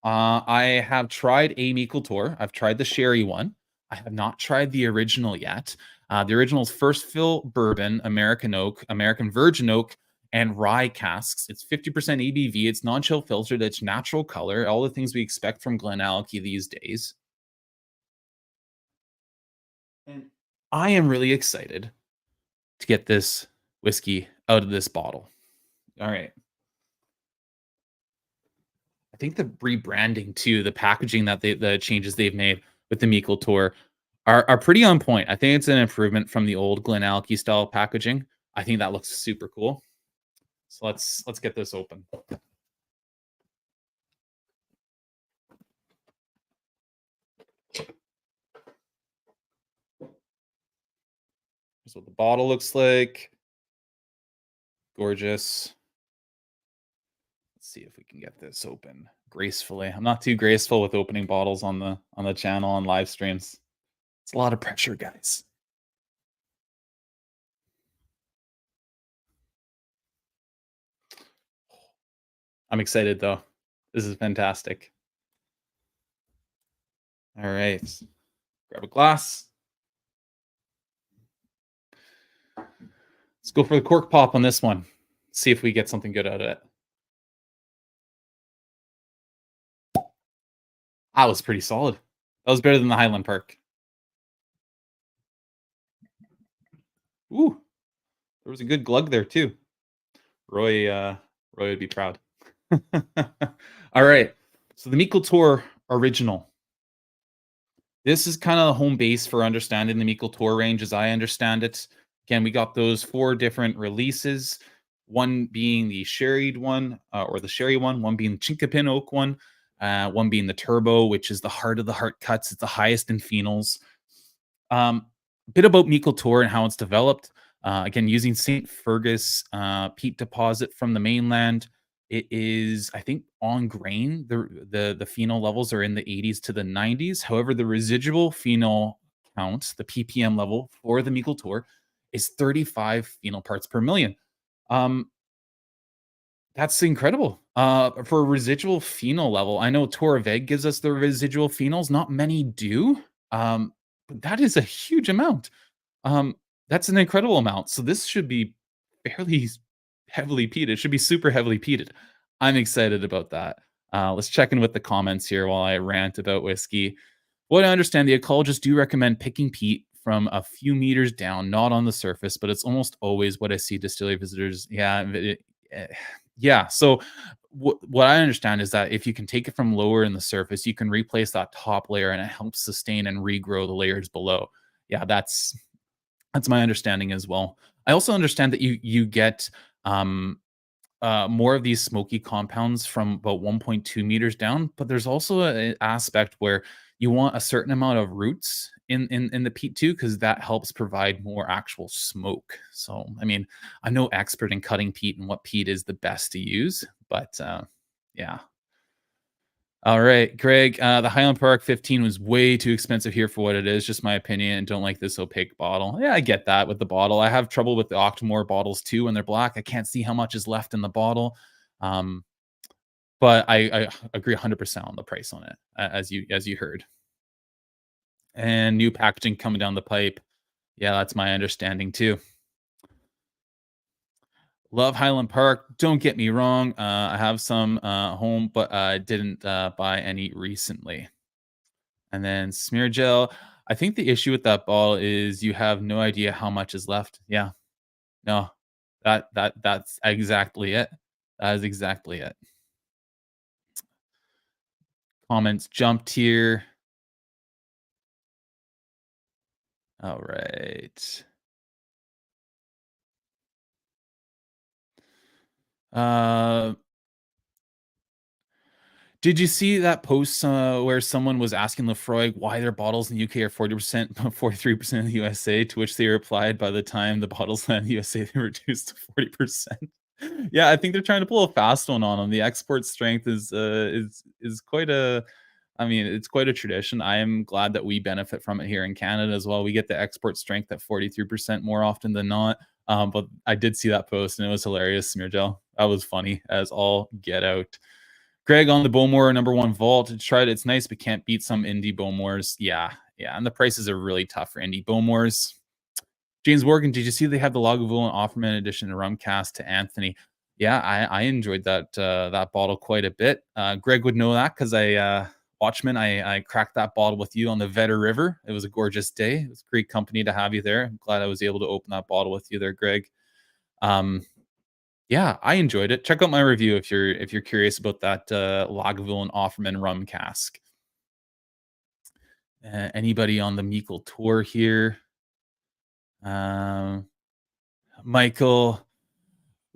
I have tried a Meikle Toir. I've tried the sherry one. I have not tried the original yet. The original is first fill bourbon, American oak, American virgin oak, and rye casks. It's 50% ABV. It's non-chill filtered. It's natural color. All the things we expect from Glenallachie these days. And I am really excited to get this whiskey out of this bottle. All right. I think the rebranding too, the packaging that the changes they've made with the Meikle Toir are pretty on point. I think it's an improvement from the old Glenallachie style packaging. I think that looks super cool. So let's get this open. Here's what the bottle looks like. Gorgeous. Let's see if we can get this open gracefully. I'm not too graceful with opening bottles on the channel on live streams. It's a lot of pressure, guys. I'm excited though. This is fantastic. All right. Grab a glass. Let's go for the cork pop on this one. See if we get something good out of it. That was pretty solid. That was better than the Highland Park. Ooh, there was a good glug there too. Roy would be proud. All right. So the Meikle Toir original. This is kind of the home base for understanding the Meikle Toir range as I understand it. Again, we got those 4 different releases. One being the sherried one, or the sherry one being the Chinkapin oak one being the Turbo, which is the heart of the heart cuts. It's the highest in phenols. A bit about Meikle Toir and how it's developed. Again, using St. Fergus peat deposit from the mainland. It is, I think, on grain. The phenol levels are in the 80s to the 90s. However, the residual phenol count, the ppm level for the Meikle Toir, is 35 phenol parts per million. Um, that's incredible. For a residual phenol level, I know Toir gives us the residual phenols. Not many do. But that is a huge amount. Um, that's an incredible amount. So this should be fairly heavily peated. It should be super heavily peated. I'm excited about that. Let's check in with the comments here while I rant about whiskey. What I understand, the ecologists do recommend picking peat from a few meters down, not on the surface, but it's almost always what I see distillery visitors. Eh, yeah. So what I understand is that if you can take it from lower in the surface, you can replace that top layer, and it helps sustain and regrow the layers below. Yeah, that's my understanding as well. I also understand that you get um, more of these smoky compounds from about 1.2 meters down, but there's also an aspect where you want a certain amount of roots in the peat too, because that helps provide more actual smoke. So, I mean, I'm no expert in cutting peat and what peat is the best to use, but yeah. All right, Greg. The Highland Park 15 was way too expensive here for what it is. Just my opinion. Don't like this opaque bottle. Yeah, I get that with the bottle. I have trouble with the Octomore bottles too when they're black. I can't see how much is left in the bottle. Um, but I agree 100% on the price on it, as you heard. And new packaging coming down the pipe. Yeah, that's my understanding too. Love Highland Park. Don't get me wrong. I have some home, but I didn't buy any recently. And then smear gel. I think the issue with that ball is you have no idea how much is left. Yeah. No. That's exactly it. That is exactly it. Comments jumped here. All right. Uh Did you see that post, where someone was asking Lefroy why their bottles in the UK are 40%, 43% in the USA, to which they replied, "By the time the bottles land in the USA, they reduced to 40%." Yeah, I think they're trying to pull a fast one on them. The export strength is quite a, I mean, it's quite a tradition. I am glad that we benefit from it here in Canada as well. We get the export strength at 43% more often than not. But I did see that post, and it was hilarious, Smear Gel. That was funny as all get out. Greg on the Bowmore number one vault. It's tried. It's nice, but can't beat some indie Bowmores. Yeah, yeah, and the prices are really tough for indie Bowmores. James Morgan, did you see they have the Lagavulin Offerman edition rum cast to Anthony? Yeah, I enjoyed that bottle quite a bit. Greg would know that because Watchman, I cracked that bottle with you on the Vetter River. It was a gorgeous day. It was great company to have you there. I'm glad I was able to open that bottle with you there, Greg. Um, yeah, I enjoyed it. Check out my review if you're curious about that Lagavulin Offerman rum cask. Anybody on the Meikle tour here? Um, Michael,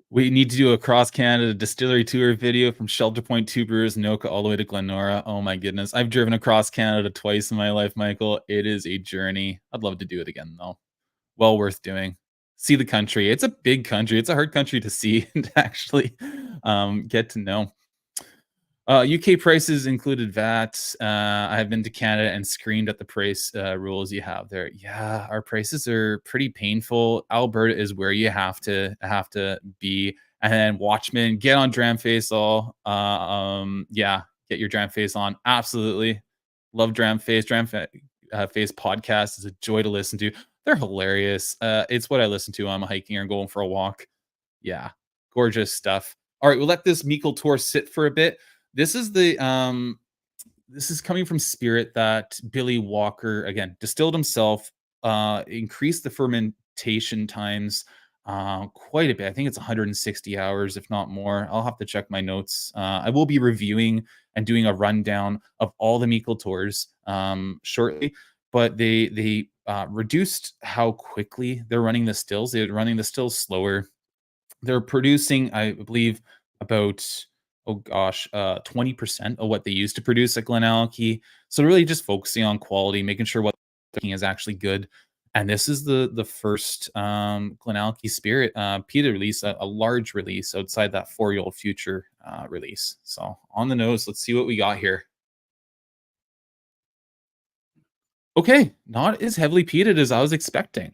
we need to do a cross Canada distillery tour video from Shelter Point Two Brewers, Noka, all the way to Glendronach. Oh my goodness, I've driven across Canada twice in my life, Michael. It is a journey. I'd love to do it again though. Well worth doing. See the country. It's a big country. It's a hard country to see and to actually get to know. UK prices included VAT. I have been to Canada and screamed at the price rules you have there. Yeah, our prices are pretty painful. Alberta is where you have to be. And then Watchmen, get on Dram Face all. Yeah, get your Dram Face on. Absolutely, love Dram Face. Face podcast is a joy to listen to. They're hilarious. It's what I listen to. I'm hiking or going for a walk. Yeah, gorgeous stuff. All right, we'll let this Meikle tour sit for a bit. This is this is coming from spirit that Billy Walker again distilled himself, increased the fermentation times quite a bit. I think it's 160 hours, if not more. I'll have to check my notes. I will be reviewing and doing a rundown of all the Meikle tours shortly, but they reduced how quickly they're running the stills. They're running the stills slower. They're producing, I believe, about, oh gosh, 20% of what they used to produce at Glenallachie. So really just focusing on quality, making sure what they're making is actually good. And this is the first Glenallachie Spirit peated release, a large release outside that 4-year-old future release. So on the nose, let's see what we got here. Okay, not as heavily peated as I was expecting.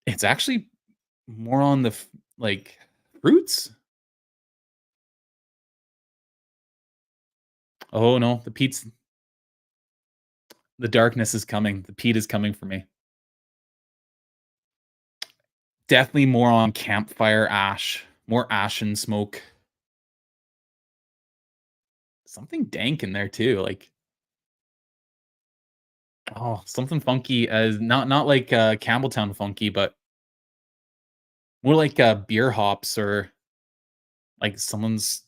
It's actually more on the like fruits. Oh no, the darkness is coming. The peat is coming for me. Definitely more on campfire ash, more ashen smoke. Something dank in there too, like oh, something funky as not like Campbelltown funky, but more like beer hops or like someone's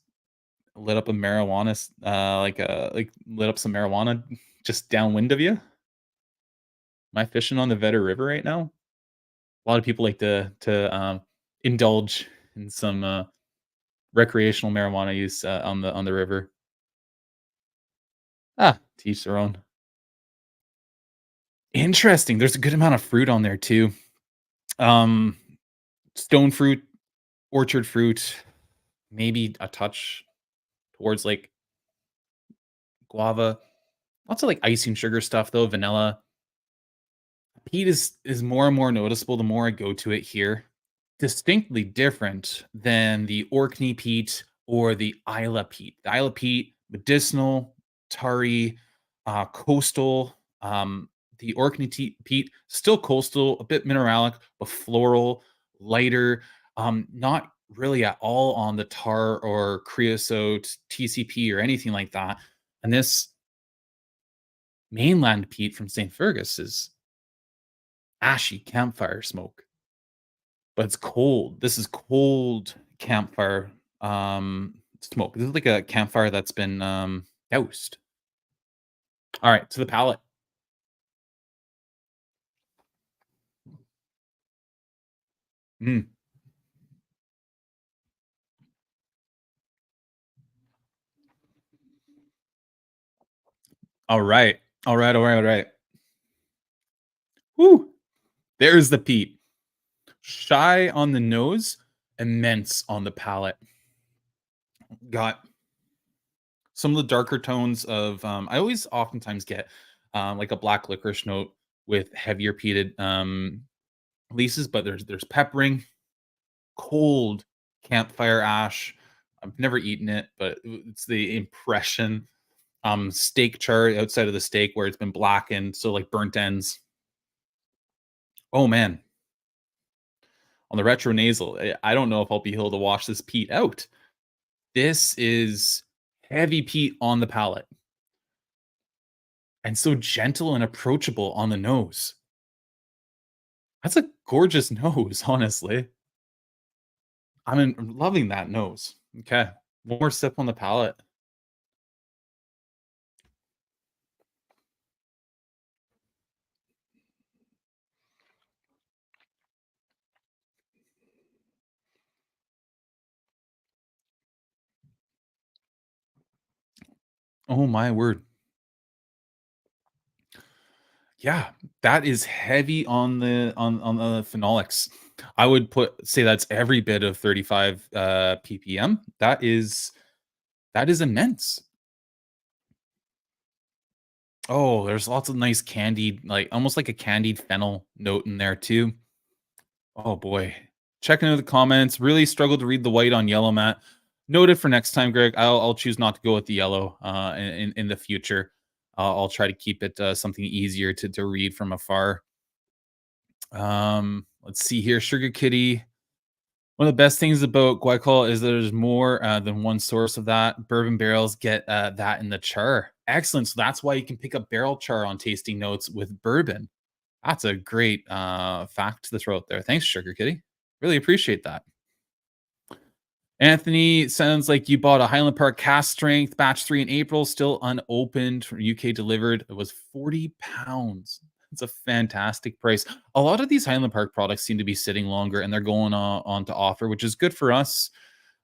lit up a marijuana, like lit up some marijuana just downwind of you. Am I fishing on the Vedder River right now? A lot of people like to indulge in some recreational marijuana use on the river. Ah, to each their own. Interesting. There's a good amount of fruit on there too. Um, stone fruit, orchard fruit, maybe a touch towards like guava. Lots of like icing sugar stuff though, vanilla. Peat is more and more noticeable the more I go to it here. Distinctly different than the Orkney peat or the Islay peat. The Islay peat, medicinal, tarry, coastal. The Orkney peat, still coastal, a bit mineralic, but floral, lighter. Not really at all on the tar or creosote, TCP, or anything like that. And this mainland peat from St. Fergus is ashy campfire smoke, but it's cold. This is cold campfire smoke. This is like a campfire that's been doused. All right, to the palate. Mm. All right. All right. All right. All right. Woo. There's the peat. Shy on the nose, immense on the palate. Got some of the darker tones of I always oftentimes get like a black licorice note with heavier peated leases, but there's peppering, cold campfire ash. I've never eaten it, but it's the impression. Steak char outside of the steak where it's been blackened, so like burnt ends. Oh man, on the retro nasal, I don't know if I'll be able to wash this peat out. This is heavy peat on the palate and so gentle and approachable on the nose. That's a gorgeous nose, honestly. I'm loving that nose. Okay, one more sip on the palate. Oh my word. Yeah, that is heavy on the phenolics. I would say that's every bit of 35 ppm. That is immense. Oh, there's lots of nice candied, like almost like a candied fennel note in there too. Oh boy. Checking out the comments. Really struggled to read the white on yellow, Matt. Noted for next time, Greg. I'll choose not to go with the yellow in the future. I'll try to keep it something easier to read from afar. Let's see here. Sugar Kitty. One of the best things about glycol is there's more than one source of that. Bourbon barrels get that in the char. Excellent. So that's why you can pick up barrel char on tasting notes with bourbon. That's a great fact to throw out there. Thanks, Sugar Kitty. Really appreciate that. Anthony, sounds like you bought a Highland Park cast strength batch 3 in April, still unopened, from UK delivered. It was 40 pounds. It's a fantastic price. A lot of these Highland Park products seem to be sitting longer and they're going on to offer, which is good for us.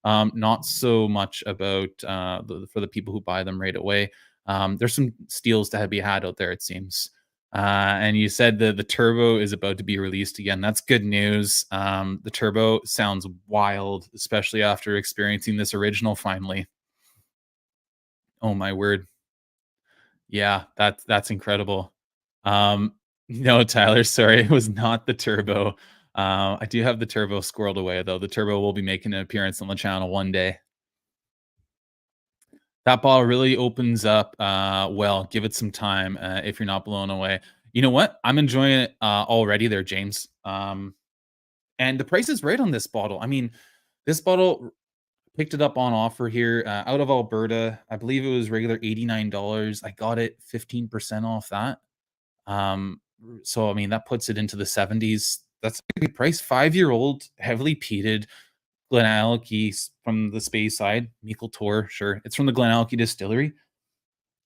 Not so much about for the people who buy them right away. There's some steals to be had out there, it seems. And you said the turbo is about to be released again. That's good news. The turbo sounds wild, especially after experiencing this original finally. Oh my word. Yeah, that's incredible. No, Tyler, sorry, it was not the turbo. I do have the turbo squirreled away though. The turbo will be making an appearance on the channel one day. That ball really opens up well. Give it some time if you're not blown away. You know what? I'm enjoying it already there, James. And the price is right on this bottle. I mean, this bottle picked it up on offer here out of Alberta. I believe it was regular $89. I got it 15% off that. So I mean that puts it into the 70s. That's a good price. 5-year-old, heavily peated Glenallachie from the Space side. Meikle Toir, sure. It's from the Glenallachie distillery.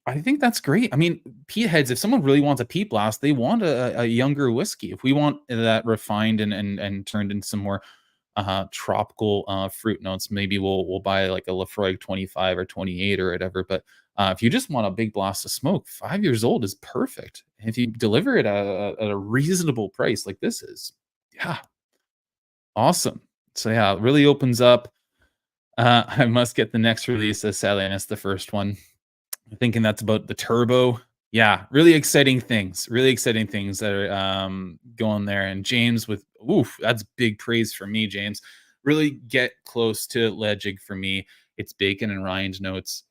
I think that's great. I mean, peat heads, if someone really wants a peat blast, they want a younger whiskey. If we want that refined and turned into some more tropical fruit notes, maybe we'll buy like a Lafroig 25 or 28 or whatever. But if you just want a big blast of smoke, 5 years old is perfect. And if you deliver it at a reasonable price like this is, yeah, awesome. So yeah, it really opens up. I must get the next release as sadly I missed the first one. I'm thinking that's about the turbo. Yeah, really exciting things that are going there. And James with oof, that's big praise for me, James. Really get close to Ledgig for me. It's bacon and rind notes.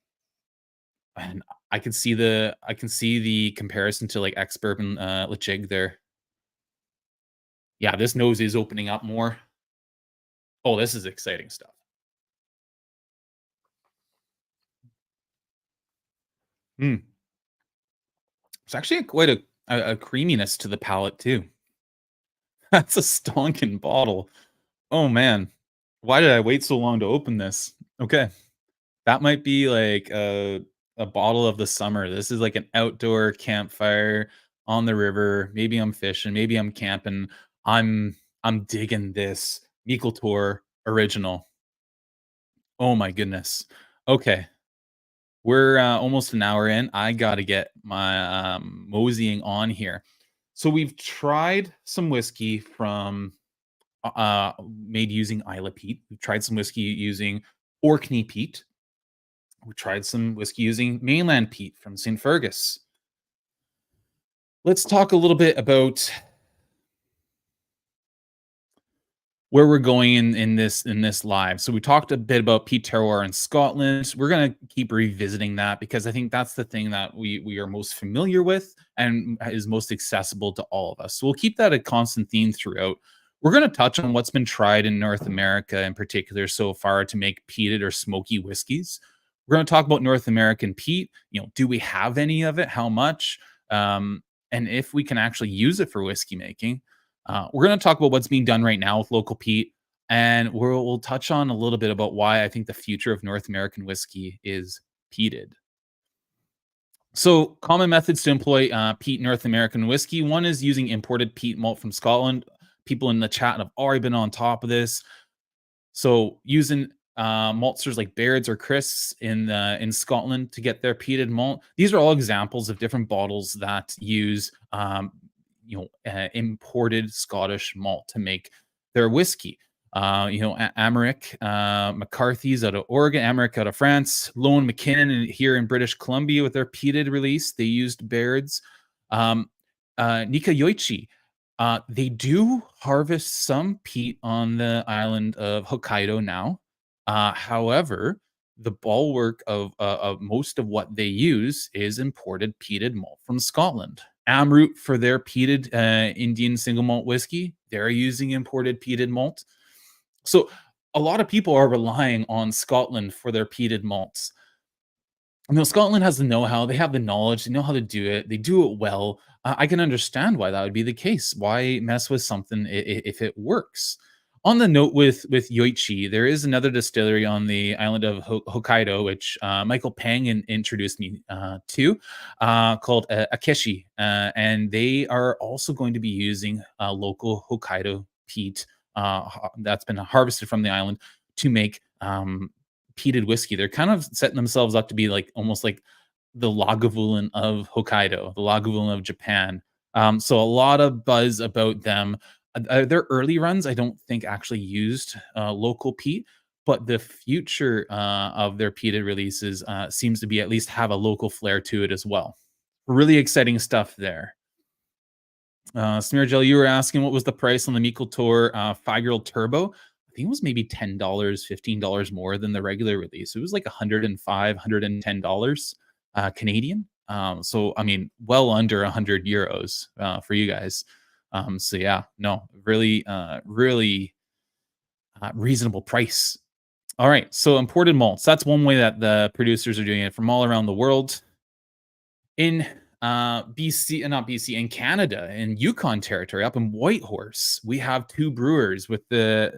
And I can see the comparison to like ex bourbon Ledgig there. Yeah, this nose is opening up more. Oh, this is exciting stuff. Mm. It's actually quite a creaminess to the palate too. That's a stonking bottle. Oh, man. Why did I wait so long to open this? Okay. That might be like a bottle of the summer. This is like an outdoor campfire on the river. Maybe I'm fishing, maybe I'm camping. I'm I'm digging this Meikle Tour original. Oh my goodness. Okay. We're almost an hour in. I got to get my moseying on here. So we've tried some whiskey from made using Isla peat. We've tried some whiskey using Orkney peat. We tried some whiskey using mainland peat from St. Fergus. Let's talk a little bit about where we're going in this live. So we talked a bit about Peat Terroir in Scotland. We're gonna keep revisiting that because I think that's the thing that we are most familiar with and is most accessible to all of us. So we'll keep that a constant theme throughout. We're gonna touch on what's been tried in North America in particular so far to make peated or smoky whiskeys. We're gonna talk about North American peat. Do we have any of it? How much? And if we can actually use it for whiskey making. We're going to talk about what's being done right now with local peat, and we'll touch on a little bit about why I think the future of North American whiskey is peated. So, common methods to employ peat North American whiskey. One is using imported peat malt from Scotland. People in the chat have already been on top of this. So, using maltsters like Baird's or Chris in Scotland to get their peated malt. These are all examples of different bottles that use imported Scottish malt to make their whiskey. Amaric, McCarthy's out of Oregon, Amaric out of France, Lone McKinnon here in British Columbia with their peated release. They used Baird's. Nika Yoichi, they do harvest some peat on the island of Hokkaido now. However, the bulwark of most of what they use is imported peated malt from Scotland. Amroot for their peated Indian single malt whiskey, they're using imported peated malt. So a lot of people are relying on Scotland for their peated malts. Scotland has the know-how, they have the knowledge, they know how to do it, they do it well. I can understand why that would be the case. Why mess with something if it works? On the note with Yoichi, there is another distillery on the island of Hokkaido, which Michael Pang introduced me to, called Akeshi, and they are also going to be using local Hokkaido peat that's been harvested from the island to make peated whiskey. They're kind of setting themselves up to be like almost like the Lagavulin of Hokkaido, the Lagavulin of Japan. So a lot of buzz about them. Their early runs, I don't think actually used local peat, but the future of their peated releases seems to be at least have a local flair to it as well. Really exciting stuff there. Smeargel, you were asking what was the price on the Meikle Toir 5-year-old turbo. I think it was maybe $10, $15 more than the regular release. It was like 105, $110 Canadian. So I mean, well under 100 euros for you guys. So yeah, no, really, really reasonable price. All right, so imported malts. That's one way that the producers are doing it from all around the world. In BC, not BC, in Canada, in Yukon territory, up in Whitehorse, we have two brewers with their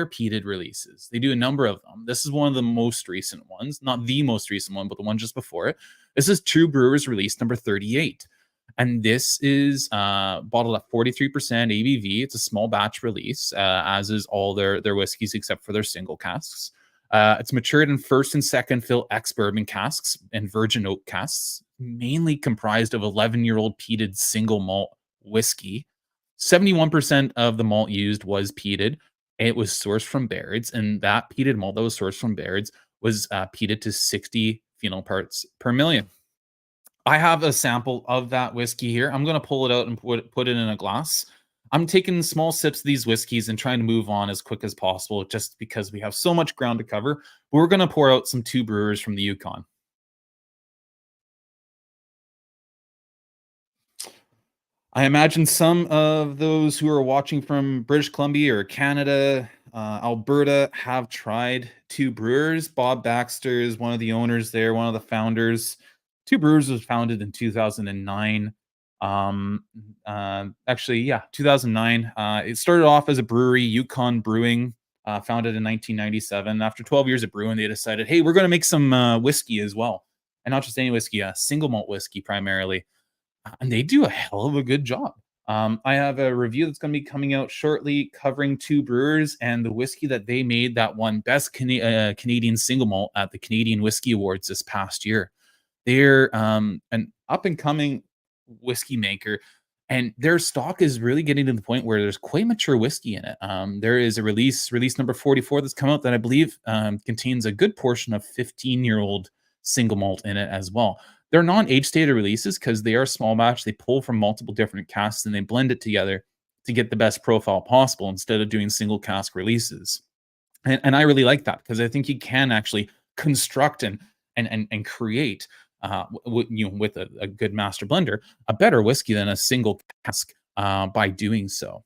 peated releases. They do a number of them. This is one of the most recent ones, not the most recent one, but the one just before it. This is Two Brewers release number 38. And this is bottled at 43% ABV. It's a small batch release, as is all their whiskeys except for their single casks. It's matured in first and second fill ex bourbon casks and virgin oak casks, mainly comprised of 11-year-old peated single malt whiskey. 71% of the malt used was peated. It was sourced from Baird's, and that peated malt that was sourced from Baird's was peated to 60 phenol parts per million. I have a sample of that whiskey here. I'm going to pull it out and put it in a glass. I'm taking small sips of these whiskeys and trying to move on as quick as possible just because we have so much ground to cover. But we're going to pour out some Two Brewers from the Yukon. I imagine some of those who are watching from British Columbia or Canada, Alberta, have tried Two Brewers. Bob Baxter is one of the owners there, one of the founders. Two Brewers was founded in 2009. Actually, yeah, 2009. It started off as a brewery, Yukon Brewing, founded in 1997. After 12 years of brewing, they decided, hey, we're going to make some whiskey as well. And not just any whiskey, single malt whiskey primarily, and they do a hell of a good job. I have a review that's going to be coming out shortly covering Two Brewers and the whiskey that they made that won Best Canadian Single Malt at the Canadian Whiskey Awards this past year. They're an up and coming whiskey maker, and their stock is really getting to the point where there's quite mature whiskey in it. There is a release number 44 that's come out that I believe contains a good portion of 15-year-old single malt in it as well. They're non-age stated releases because they are small batch. They pull from multiple different casks and they blend it together to get the best profile possible instead of doing single cask releases. And I really like that because I think you can actually construct and create with a good master blender a better whiskey than a single cask by doing so.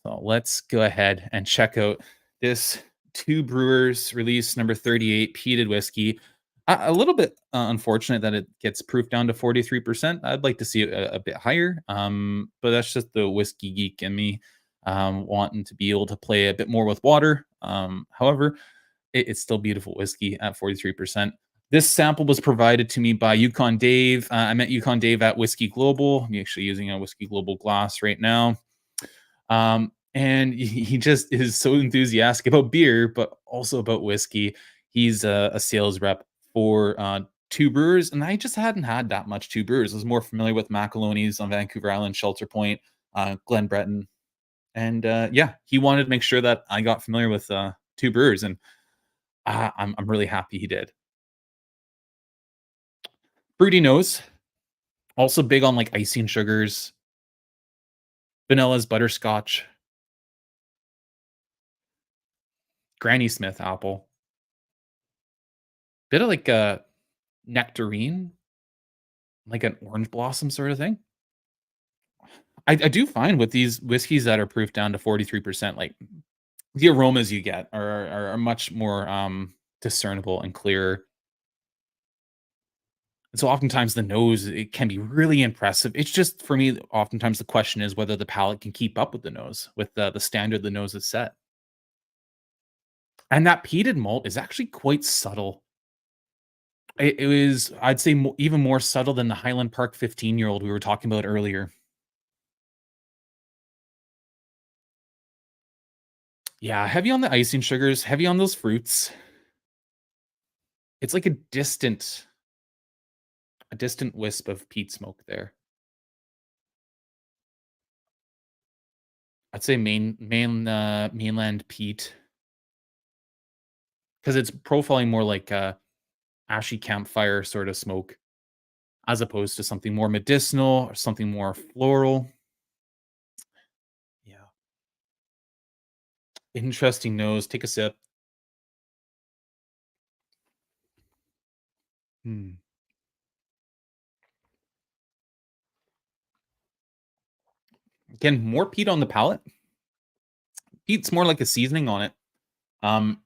So let's go ahead and check out this Two Brewers release number 38 peated whiskey. A little bit unfortunate that it gets proof down to 43%. I'd like to see it a bit higher, but that's just the whiskey geek in me wanting to be able to play a bit more with water. However, it's still beautiful whiskey at 43%. This sample was provided to me by Yukon Dave. I met Yukon Dave at Whiskey Global. I'm actually using a Whiskey Global glass right now. And he just is so enthusiastic about beer, but also about whiskey. He's a sales rep for Two Brewers, and I just hadn't had that much Two Brewers. I was more familiar with Macaloney's on Vancouver Island, Shelter Point, Glen Breton, and yeah, he wanted to make sure that I got familiar with Two Brewers, and I'm really happy he did. Fruity nose, also big on like icing sugars, vanillas, butterscotch, Granny Smith apple, bit of like a nectarine, like an orange blossom sort of thing. I do find with these whiskeys that are proof down to 43%, like the aromas you get are much more discernible and clearer. And so oftentimes the nose, it can be really impressive. It's just for me, oftentimes the question is whether the palate can keep up with the nose, with the standard the nose is set. And that peated malt is actually quite subtle. It was, I'd say, even more subtle than the Highland Park 15-year-old we were talking about earlier. Yeah, heavy on the icing sugars, heavy on those fruits. It's like a distant wisp of peat smoke there. I'd say mainland peat because it's profiling more like a ashy campfire sort of smoke as opposed to something more medicinal or something more floral. Yeah. Interesting nose. Take a sip. Hmm. Again, more peat on the palate. Peat's more like a seasoning on it. Um,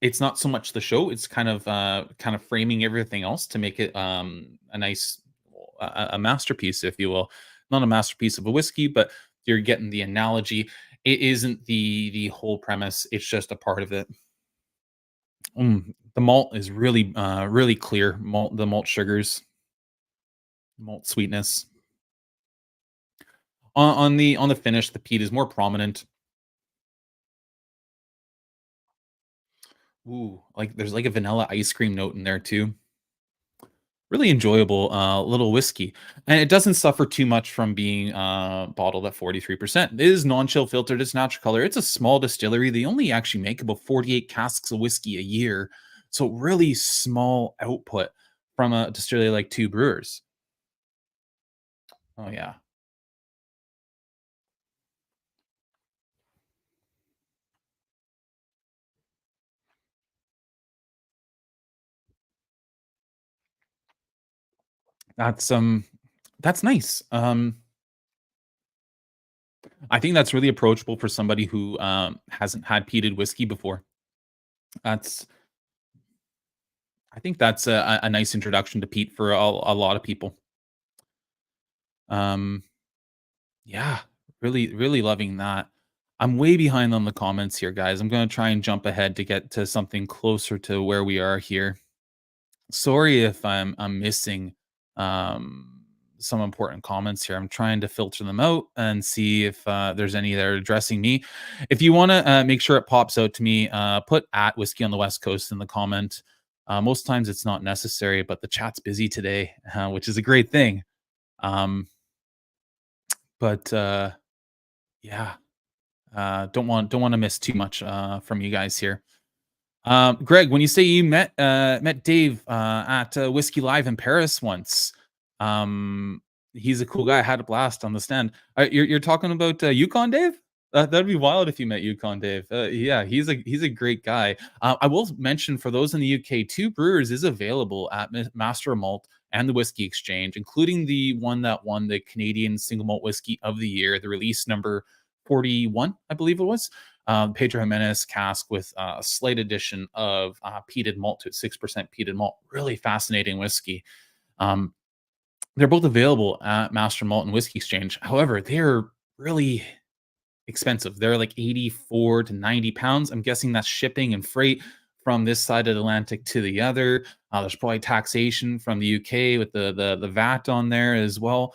it's not so much the show, it's kind of framing everything else to make it, a nice a masterpiece, if you will. Not a masterpiece of a whiskey, but you're getting the analogy. It isn't the whole premise, it's just a part of it. The malt is really clear. Malt sugars, malt sweetness. On the finish, the peat is more prominent. Ooh, like, there's, like, a vanilla ice cream note in there too. Really enjoyable, little whiskey, and it doesn't suffer too much from being, bottled at 43%. It is non-chill filtered, it's natural color, it's a small distillery, they only actually make about 48 casks of whiskey a year, so really small output from a distillery like 2 Brewers. Oh, yeah. That's, um that's nice. I think that's really approachable for somebody who, hasn't had peated whiskey before. That's I think that's a nice introduction to peat for a lot of people. Um Yeah, really loving that. I'm way behind on the comments here, guys. I'm gonna try and jump ahead to get to something closer to where we are here. Sorry if I'm missing some important comments here. I'm trying to filter them out and see if there's any that are addressing me. If you want to make sure it pops out to me, put at whiskey on the west coast in the comment. Most times it's not necessary, but the chat's busy today, which is a great thing. Um, but yeah, don't want to miss too much from you guys here. Greg, when you say you met Dave at Whiskey Live in Paris once, um, he's a cool guy. I had a blast on the stand. You're talking about Yukon Dave? That'd be wild if you met Yukon Dave. Yeah, he's a great guy. I will mention for those in the UK, Two Brewers is available at Master of Malt and the Whiskey Exchange, including the one that won the Canadian Single Malt Whiskey of the Year, the release number 41, I believe it was. Pedro Jimenez cask with a slight addition of peated malt to it, 6% peated malt. Really fascinating whiskey. Um, they're both available at Master Malt and Whiskey Exchange. However, they're really expensive. They're like 84 to 90 pounds. I'm guessing that's shipping and freight from this side of the Atlantic to the other. There's probably taxation from the UK with the VAT on there as well.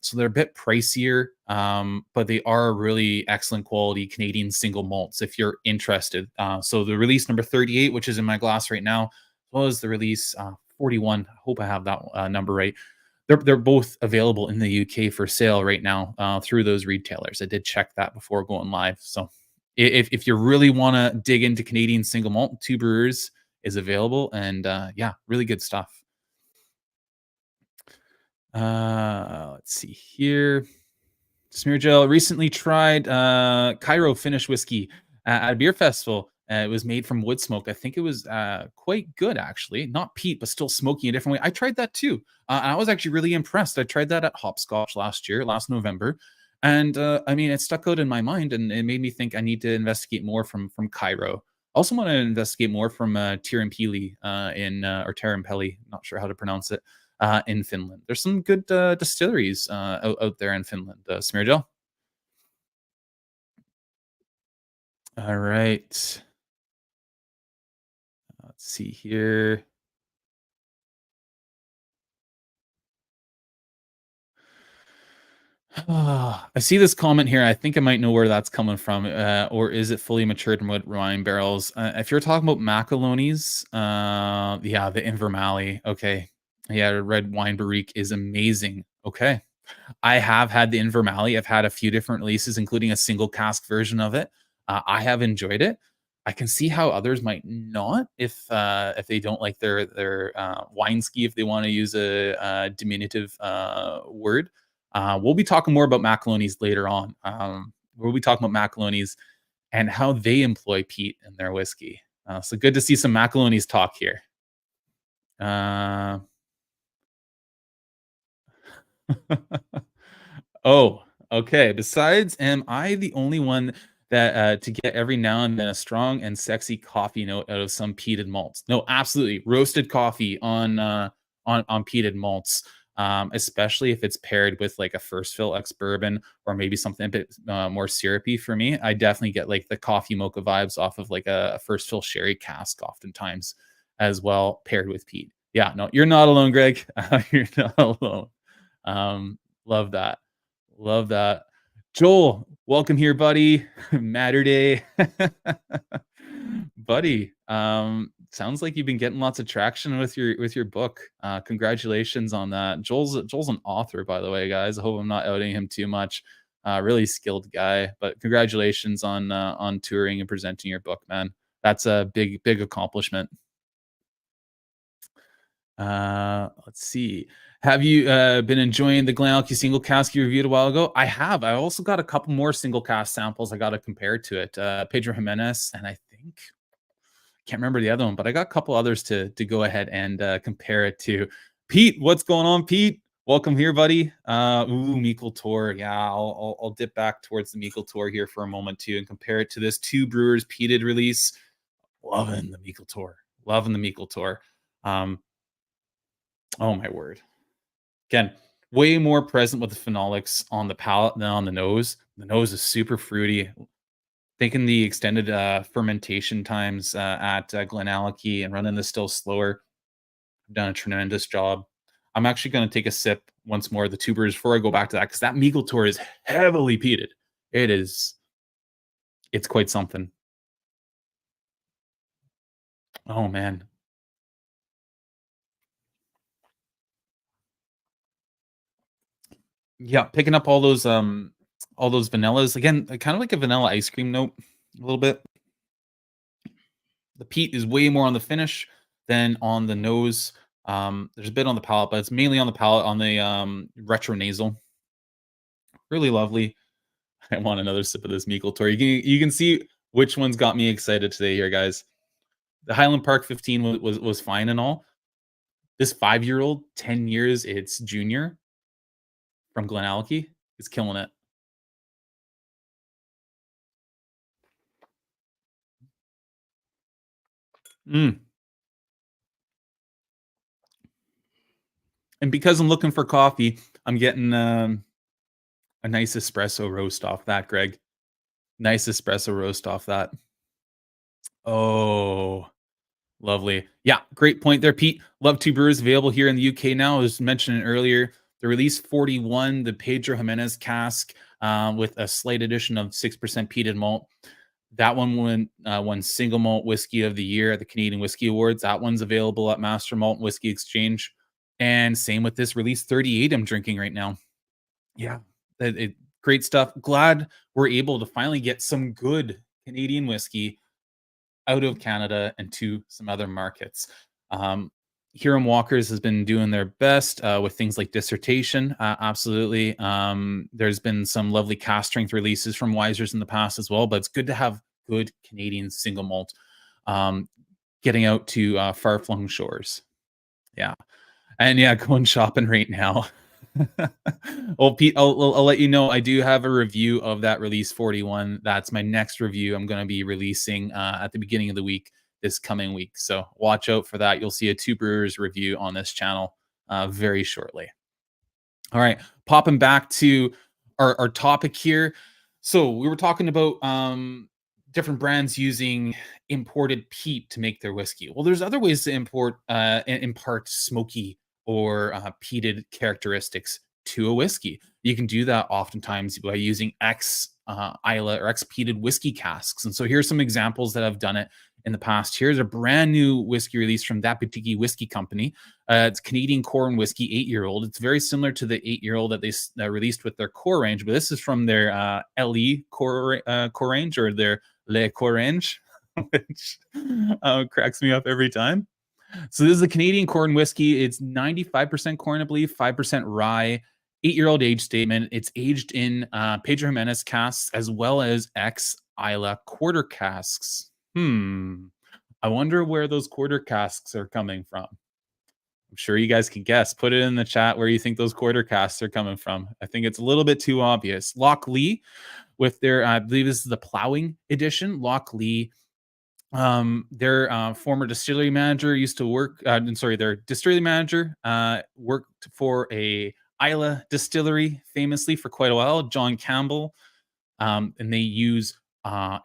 So they're a bit pricier, but they are really excellent quality Canadian single malts if you're interested. So the release number 38, which is in my glass right now, as well as the release 41. I hope I have that number right. They're both available in the UK for sale right now through those retailers. I did check that before going live. So if you really want to dig into Canadian single malt, Two Brewers is available, and yeah, really good stuff. Let's see here. Smear Gel recently tried Cairo Finnish whiskey at a beer festival. It was made from wood smoke. I think it was quite good, actually. Not peat, but still smoky in a different way. I tried that too. I was actually really impressed. I tried that at Hopscotch last November. And I mean, it stuck out in my mind and it made me think I need to investigate more from Cairo. Also want to investigate more from Tirampeli or Tarampeli, not sure how to pronounce it, in Finland. There's some good distilleries out there in Finland. Smeargel. All right. Let's see here. I see this comment here. I think I might know where that's coming from. Or is it fully matured in wood wine barrels? If you're talking about Macaloney's, yeah, the Invermally. Okay. Yeah, red wine barrique is amazing. Okay. I have had the Invermally. I've had a few different releases, including a single cask version of it. I have enjoyed it. I can see how others might not if they don't like their wine ski, if they want to use a diminutive word. We'll be talking more about Macaloney's later on. We'll be talking about Macaloney's and how they employ peat in their whiskey. So good to see some Macaloney's talk here. Uh, Oh, okay. Besides, am I the only one that to get every now and then a strong and sexy coffee note out of some peated malts? No, absolutely. Roasted coffee on peated malts. Especially if it's paired with like a first fill ex bourbon or maybe something a bit more syrupy for me. I definitely get like the coffee mocha vibes off of like a first fill sherry cask, oftentimes as well, paired with peat. Yeah, no, you're not alone, Greg. You're not alone. Love that. Love that. Joel, welcome here, buddy. Matter Day. Buddy, sounds like you've been getting lots of traction with your book. Congratulations on that. Joel's an author, by the way, guys. I hope I'm not outing him too much. Really skilled guy, but congratulations on touring and presenting your book, man. That's a big accomplishment. Let's see. Have you been enjoying the Glenalky single cask you reviewed a while ago? I have. I also got a couple more single cask samples I got to compare to it. Pedro Jimenez, and I think can't remember the other one, but I got a couple others to go ahead and compare it to. Pete, what's going on, Pete? Welcome here, buddy. Meikle Toir. Yeah, I'll dip back towards the Meikle Toir here for a moment too, and compare it to this two Brewers peated release. Loving the Meikle Toir. Loving the Meikle Toir. Oh my word. Again, way more present with the phenolics on the palate than on the nose. The nose is super fruity. Thinking the extended fermentation times at Glenalky and running this still slower, I've done a tremendous job. I'm actually going to take a sip once more of the tubers before I go back to that because that Meikle Toir is heavily peated. It's quite something. Oh man. Yeah, picking up all those vanillas. Again, kind of like a vanilla ice cream note a little bit. The peat is way more on the finish than on the nose. There's a bit on the palate, but it's mainly on the palate on the retronasal. Really lovely. I want another sip of this Meikle Toir. You can see which one's got me excited today here, guys. The Highland Park 15 was fine and all. This 5-year-old, 10 years, it's junior from Glenalky is killing it. Mm. And because I'm looking for coffee, I'm getting a nice espresso roast off that, Greg. Nice espresso roast off that. Oh, lovely. Yeah, great point there, Pete. Love Two Brewers available here in the UK now. I was mentioning earlier, the release 41, the Pedro Jimenez cask with a slight addition of 6% peated malt. That one won Single Malt Whiskey of the Year at the Canadian Whiskey Awards. That one's available at Master Malt and Whiskey Exchange. And same with this release 38 I'm drinking right now. Yeah, great stuff. Glad we're able to finally get some good Canadian whiskey out of Canada and to some other markets. Hiram Walker's has been doing their best with things like Dissertation. Absolutely. There's been some lovely cast strength releases from Wiser's in the past as well, but it's good to have good Canadian single malt getting out to far-flung shores. Yeah. And yeah, going shopping right now. Well, Pete, I'll let you know I do have a review of that release 41. That's my next review. I'm going to be releasing at the beginning of the week this coming week. So watch out for that. You'll see a Two Brewers review on this channel very shortly. All right, popping back to our topic here. So we were talking about different brands using imported peat to make their whiskey. Well, there's other ways to impart smoky or peated characteristics to a whiskey. You can do that oftentimes by using ex Islay or ex peated whiskey casks. And so here's some examples that I've done it in the past. Here's a brand new whiskey release from that boutique whiskey company. It's Canadian Corn Whiskey 8-year-old. It's very similar to the 8-year-old that they released with their core range, but this is from their LE core range, or their Le core range, which cracks me up every time. So this is a Canadian corn whiskey. It's 95% corn, I believe, 5% rye, 8-year-old age statement. It's aged in Pedro Jimenez casks as well as ex Islay quarter casks. I wonder where those quarter casks are coming from. I'm sure you guys can guess. Put it in the chat where you think those quarter casks are coming from. I think it's a little bit too obvious. Loch Lee with their, I believe this is the plowing edition. Loch Lee, their former distillery manager used to work, their distillery manager worked for a Islay distillery famously for quite a while, John Campbell. And they use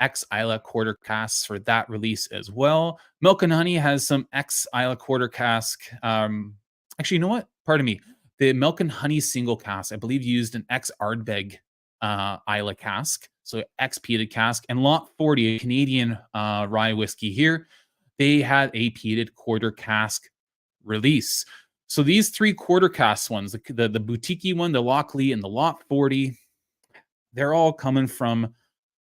ex Islay quarter casks for that release as well. Milk and Honey has some ex Islay quarter cask. Actually, you know what? Pardon me. The Milk and Honey single cask, I believe, used an ex Ardbeg Islay cask, so ex peated cask. And Lot 40, a Canadian rye whiskey here, they had a peated quarter cask release. So these 3 quarter cask ones, the boutique one, the Loch Lee, and the Lot 40, they're all coming from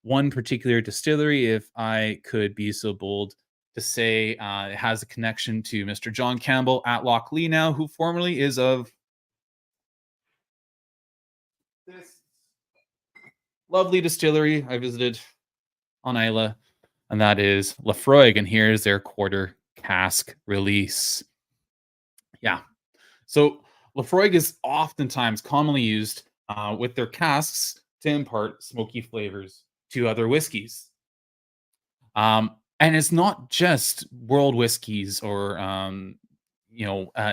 one particular distillery. If I could be so bold to say, it has a connection to Mr. John Campbell at Loch Lee now, who formerly is of this lovely distillery I visited on Islay, and that is Laphroaig. And here's their quarter cask release. Yeah. So Laphroaig is oftentimes commonly used with their casks to impart smoky flavors to other whiskeys. And it's not just world whiskeys or,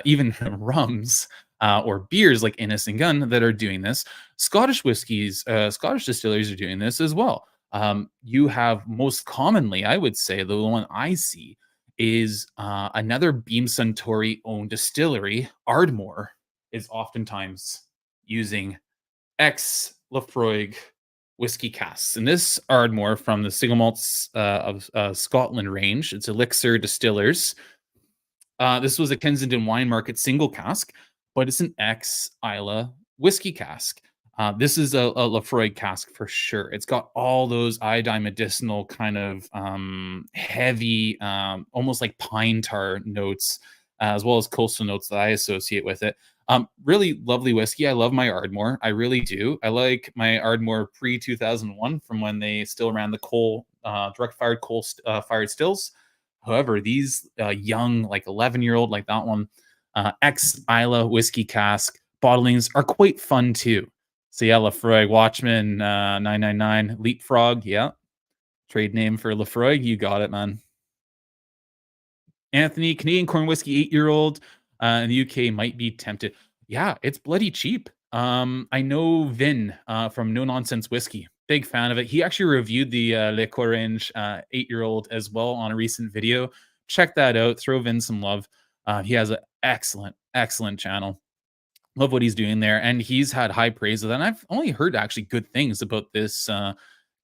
even rums or beers like Innis and Gunn that are doing this. Scottish whiskeys, Scottish distilleries are doing this as well. You have most commonly, I would say, the one I see is another Beam Suntory owned distillery, Ardmore, is oftentimes using ex Laphroaig whiskey casks. And this Ardmore from the Single Malts of Scotland range, it's Elixir Distillers. This was a Kensington Wine Market single cask, but it's an ex Islay whiskey cask. This is a Laphroaig cask for sure. It's got all those iodine medicinal kind of heavy, almost like pine tar notes, as well as coastal notes that I associate with it. Really lovely whiskey. I love my Ardmore. I really do. I like my Ardmore pre-2001 from when they still ran the coal, direct-fired coal-fired stills. However, these young, like 11-year-old, like that one, ex-Islay whiskey cask bottlings are quite fun too. So yeah, Laphroaig, Watchman 999, Leapfrog, yeah. Trade name for Laphroaig, you got it, man. Anthony, Canadian corn whiskey 8-year-old in the UK might be tempted. Yeah, it's bloody cheap. I know Vin from No Nonsense Whiskey. Big fan of it. He actually reviewed the Le Corange 8-year-old as well on a recent video. Check that out. Throw Vin some love. He has an excellent channel. Love what he's doing there. And he's had high praise of that. And I've only heard actually good things about this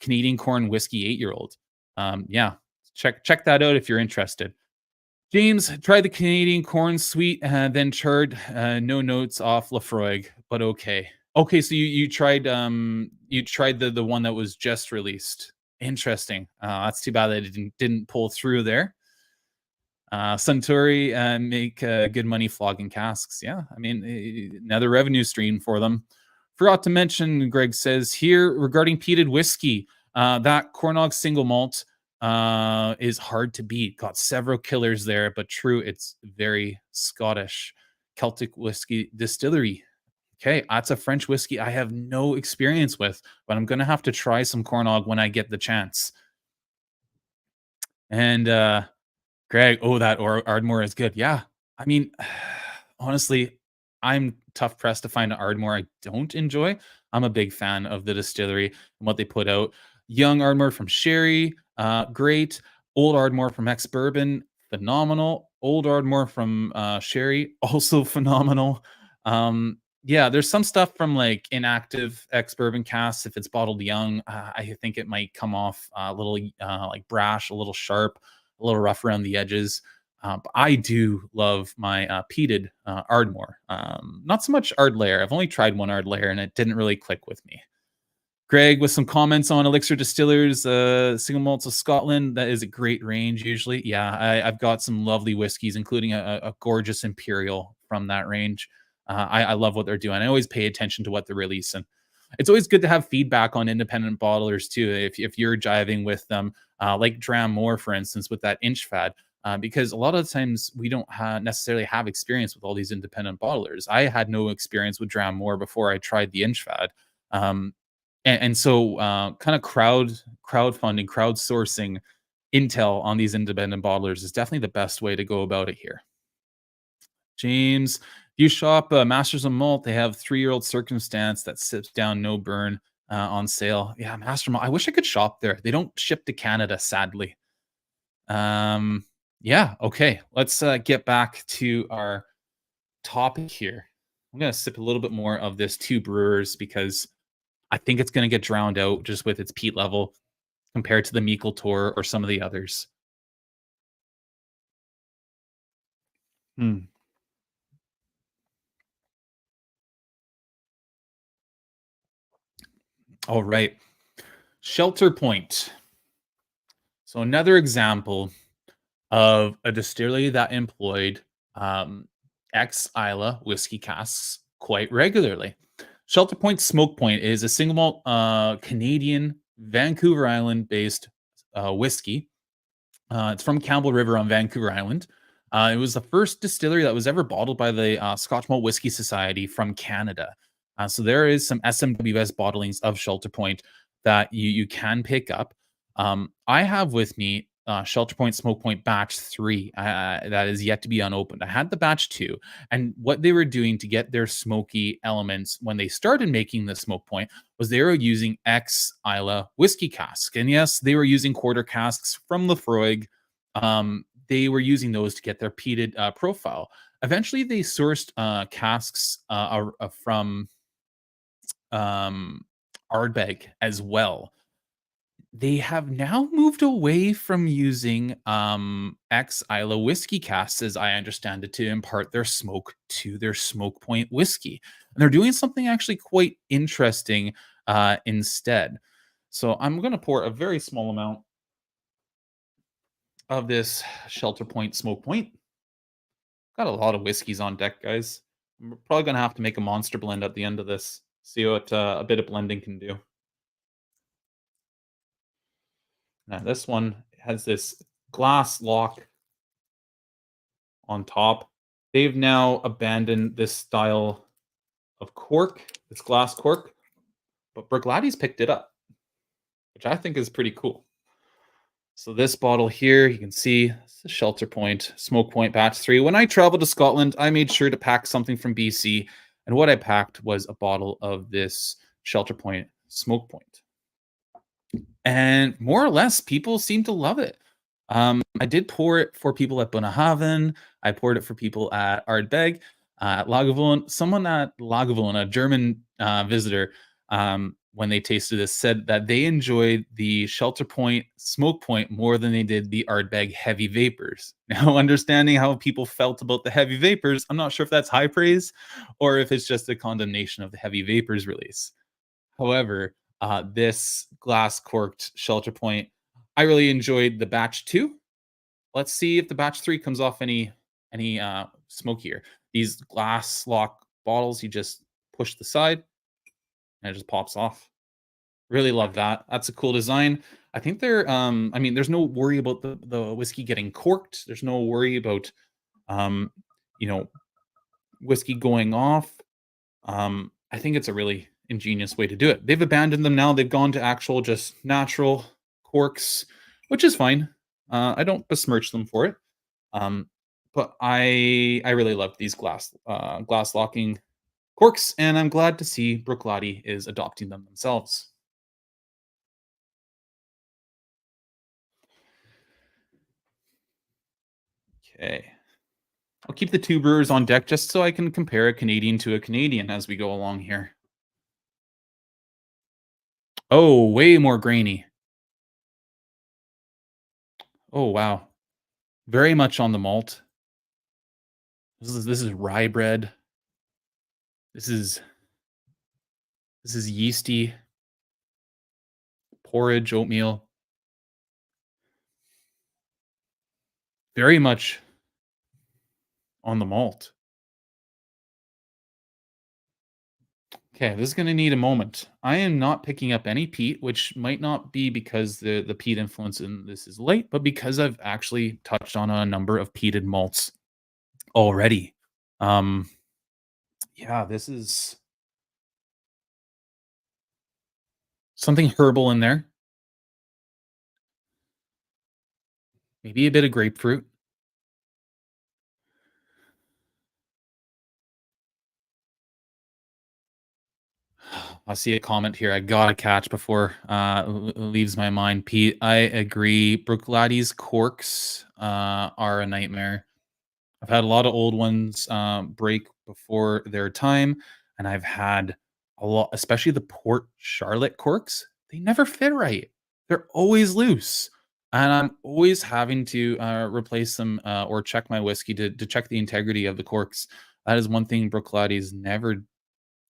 Canadian corn whiskey 8-year-old. Yeah, check that out if you're interested. James tried the Canadian corn sweet and then charred. No notes off Laphroaig, but okay. Okay, so you tried the one that was just released. Interesting. That's too bad that it didn't pull through there. Suntory make good money flogging casks. Yeah, I mean, another revenue stream for them. Forgot to mention, Greg says here regarding peated whiskey, that Cornog single malt is hard to beat. Got several killers there, but true, it's very Scottish. Celtic whiskey distillery. Okay, that's a French whiskey I have no experience with, but I'm gonna have to try some Cornog when I get the chance. And Greg, oh, that Ardmore is good. Yeah, I mean, honestly, I'm tough pressed to find an Ardmore I don't enjoy. I'm a big fan of the distillery and what they put out. Young Ardmore from Sherry, great. Old Ardmore from Ex Bourbon, phenomenal. Old Ardmore from Sherry, also phenomenal. Yeah, there's some stuff from like inactive Ex Bourbon casks. If it's bottled young, I think it might come off a little like brash, a little sharp, a a little rough around the edges. But I do love my peated Ardmore. Not so much Ardlayer. I've only tried one Ardlayer and it didn't really click with me. Greg with some comments on Elixir Distillers, Single Malts of Scotland. That is a great range usually. Yeah, I've got some lovely whiskeys, including a gorgeous Imperial from that range. I love what they're doing. I always pay attention to what they're releasing. It's always good to have feedback on independent bottlers too. If you're jiving with them, like Dram Moore, for instance, with that inch fad, because a lot of the times we don't necessarily have experience with all these independent bottlers. I had no experience with Dram Moore before I tried the inch fad. And so kind of crowdfunding, crowdsourcing intel on these independent bottlers is definitely the best way to go about it here. James, you shop Masters of Malt. They have 3-year-old Circumstance that sips down no burn on sale. Yeah, Master Malt. I wish I could shop there. They don't ship to Canada, sadly. Um, yeah, okay. Let's get back to our topic here. I'm gonna sip a little bit more of this Two Brewers because I think it's gonna get drowned out just with its peat level compared to the Meikle Toir or some of the others. Hmm. All right. Shelter Point. So another example of a distillery that employed ex Isla whiskey casks quite regularly. Shelter Point Smoke Point is a single malt Canadian Vancouver Island based whiskey. It's from Campbell River on Vancouver Island. It was the first distillery that was ever bottled by the Scotch Malt Whisky Society from Canada. So there is some SMWS bottlings of Shelter Point that you can pick up. I have with me Shelter Point Smoke Point Batch 3 that is yet to be unopened. I had the Batch 2, and what they were doing to get their smoky elements when they started making the Smoke Point was they were using ex Isla whiskey cask. And yes, they were using quarter casks from Lefroy. They were using those to get their peated profile. Eventually, they sourced casks from Ardbeg as well. They have now moved away from using ex Isla whiskey casks, as I understand it, to impart their smoke to their smoke point whiskey. And they're doing something actually quite interesting instead. So I'm going to pour a very small amount of this Shelter Point Smoke Point. Got a lot of whiskeys on deck, guys. I'm probably going to have to make a monster blend at the end of this. See what a bit of blending can do. Now, this one has this glass lock on top. They've now abandoned this style of cork, this glass cork, but Bruichladdich picked it up, which I think is pretty cool. So this bottle here, you can see it's a Shelter Point, Smoke Point Batch 3. When I traveled to Scotland, I made sure to pack something from BC, and what I packed was a bottle of this Shelter Point Smoke Point. And more or less, people seem to love it. I did pour it for people at Bunnahabhain. I poured it for people at Ardbeg, at Lagavulin. Someone at Lagavulin, a German visitor, when they tasted this, said that they enjoyed the Shelter Point Smoke Point more than they did the Ardbeg Heavy Vapors. Now, understanding how people felt about the Heavy Vapors, I'm not sure if that's high praise or if it's just a condemnation of the Heavy Vapors release. However, this glass corked Shelter Point, I really enjoyed the batch 2. Let's see if the batch 3 comes off any smokier. These glass lock bottles, you just push the side and it just pops off. Really love that. That's a cool design. I think they're I mean, there's no worry about the whiskey getting corked. There's no worry about um, you know, whiskey going off. I think it's a really ingenious way to do it. They've abandoned them now. They've gone to actual just natural corks, which is fine. I don't besmirch them for it. Um, but I really love these glass locking corks, and I'm glad to see Bruichladdich is adopting them themselves. Okay. I'll keep the two brewers on deck just so I can compare a Canadian to a Canadian as we go along here. Oh, way more grainy. Oh, wow. Very much on the malt. This is rye bread. This is this is yeasty porridge, oatmeal. Very much on the malt. Okay, this is gonna need a moment. I am not picking up any peat, which might not be because the peat influence in this is light, but because I've actually touched on a number of peated malts already. Um, yeah, this is something herbal in there, maybe a bit of grapefruit. I see a comment here. I gotta catch before leaves my mind. Pete, I agree. Brookladdy's corks are a nightmare. I've had a lot of old ones break before their time, and I've had a lot, especially the Port Charlotte corks. They never fit right. They're always loose, and I'm always having to replace them or check my whiskey to check the integrity of the corks. That is one thing Brookladdy's never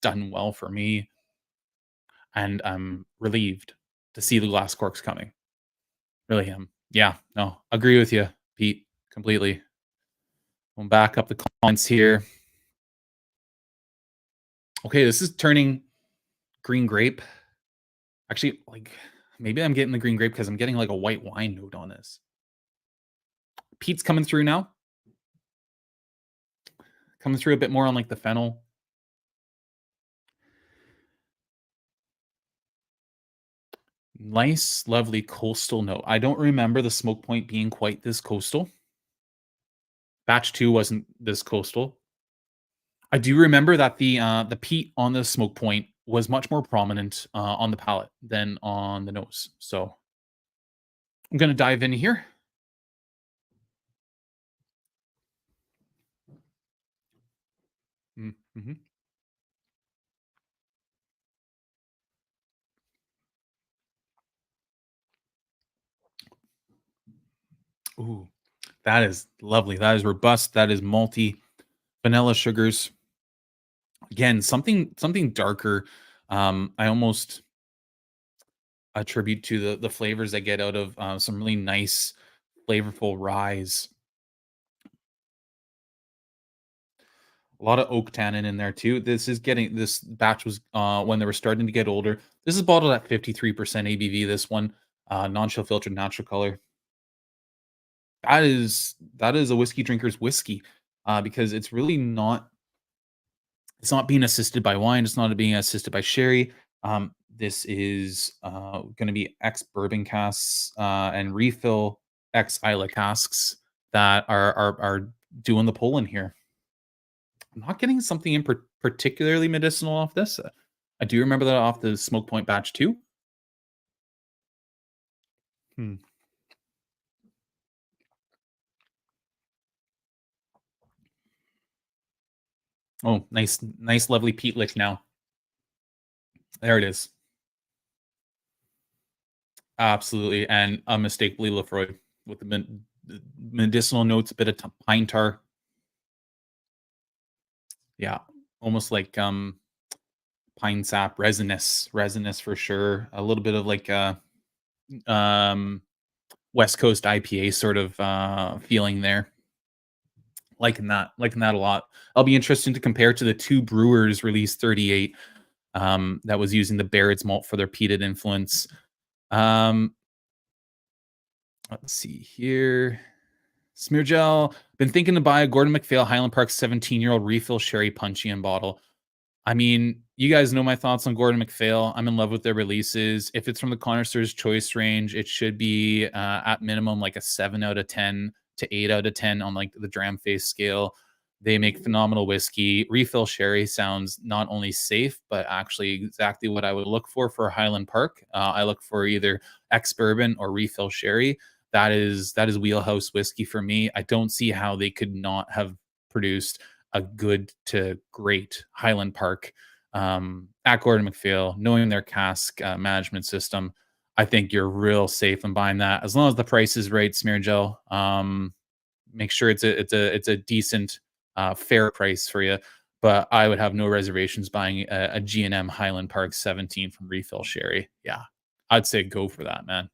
done well for me, and I'm relieved to see the glass corks coming. Really am. Yeah, no, agree with you, Pete, completely. We'll back up the comments here. Okay, this is turning green grape. Actually, like maybe I'm getting the green grape because I'm getting like a white wine note on this. Pete's coming through now. Coming through a bit more on like the fennel. Nice, lovely coastal note. I don't remember the smoke point being quite this coastal. Batch two wasn't this coastal. I do remember that the peat on the smoke point was much more prominent on the palate than on the nose. So I'm gonna dive in here. Mm-hmm. Ooh, that is lovely. That is robust. That is malty. Vanilla sugars. Again, something darker. I almost attribute to the flavors I get out of some really nice, flavorful ryes. A lot of oak tannin in there too. This batch was when they were starting to get older. This is bottled at 53% ABV. This one, non-chill filtered natural color. That is a whiskey drinker's whiskey, because it's not being assisted by wine. It's not being assisted by sherry. This is going to be ex bourbon casks and refill ex Isla casks that are doing the pull in here. I'm not getting something in particularly medicinal off this. I do remember that off the Smoke Point batch too. Hmm. Oh, nice, lovely peat lick now. There it is. Absolutely, and unmistakably Lefroy with the medicinal notes, a bit of pine tar. Yeah, almost like pine sap, resinous for sure. A little bit of like um West Coast IPA sort of feeling there. Liking that a lot. I'll be interested to compare to the two Brewers released 38 that was using the Barrett's malt for their peated influence. Um, let's see here. Smear gel. Been thinking to buy a Gordon MacPhail Highland Park 17-year-old refill sherry puncheon bottle. I mean, you guys know my thoughts on Gordon MacPhail. I'm in love with their releases. If it's from the Connoisseur's Choice range, it should be at minimum like a 7 out of 10 to 8 out of 10 on like the dram face scale. They make phenomenal whiskey. Refill sherry sounds not only safe, but actually exactly what I would look for Highland Park. I look for either ex bourbon or refill sherry. That is wheelhouse whiskey for me. I don't see how they could not have produced a good to great Highland Park at Gordon MacPhail, knowing their cask management system. I think you're real safe in buying that as long as the price is right, Smear Gel. make sure it's a decent, fair price for you. But I would have no reservations buying a G&M Highland Park 17 from Refill Sherry. Yeah, I'd say go for that, man.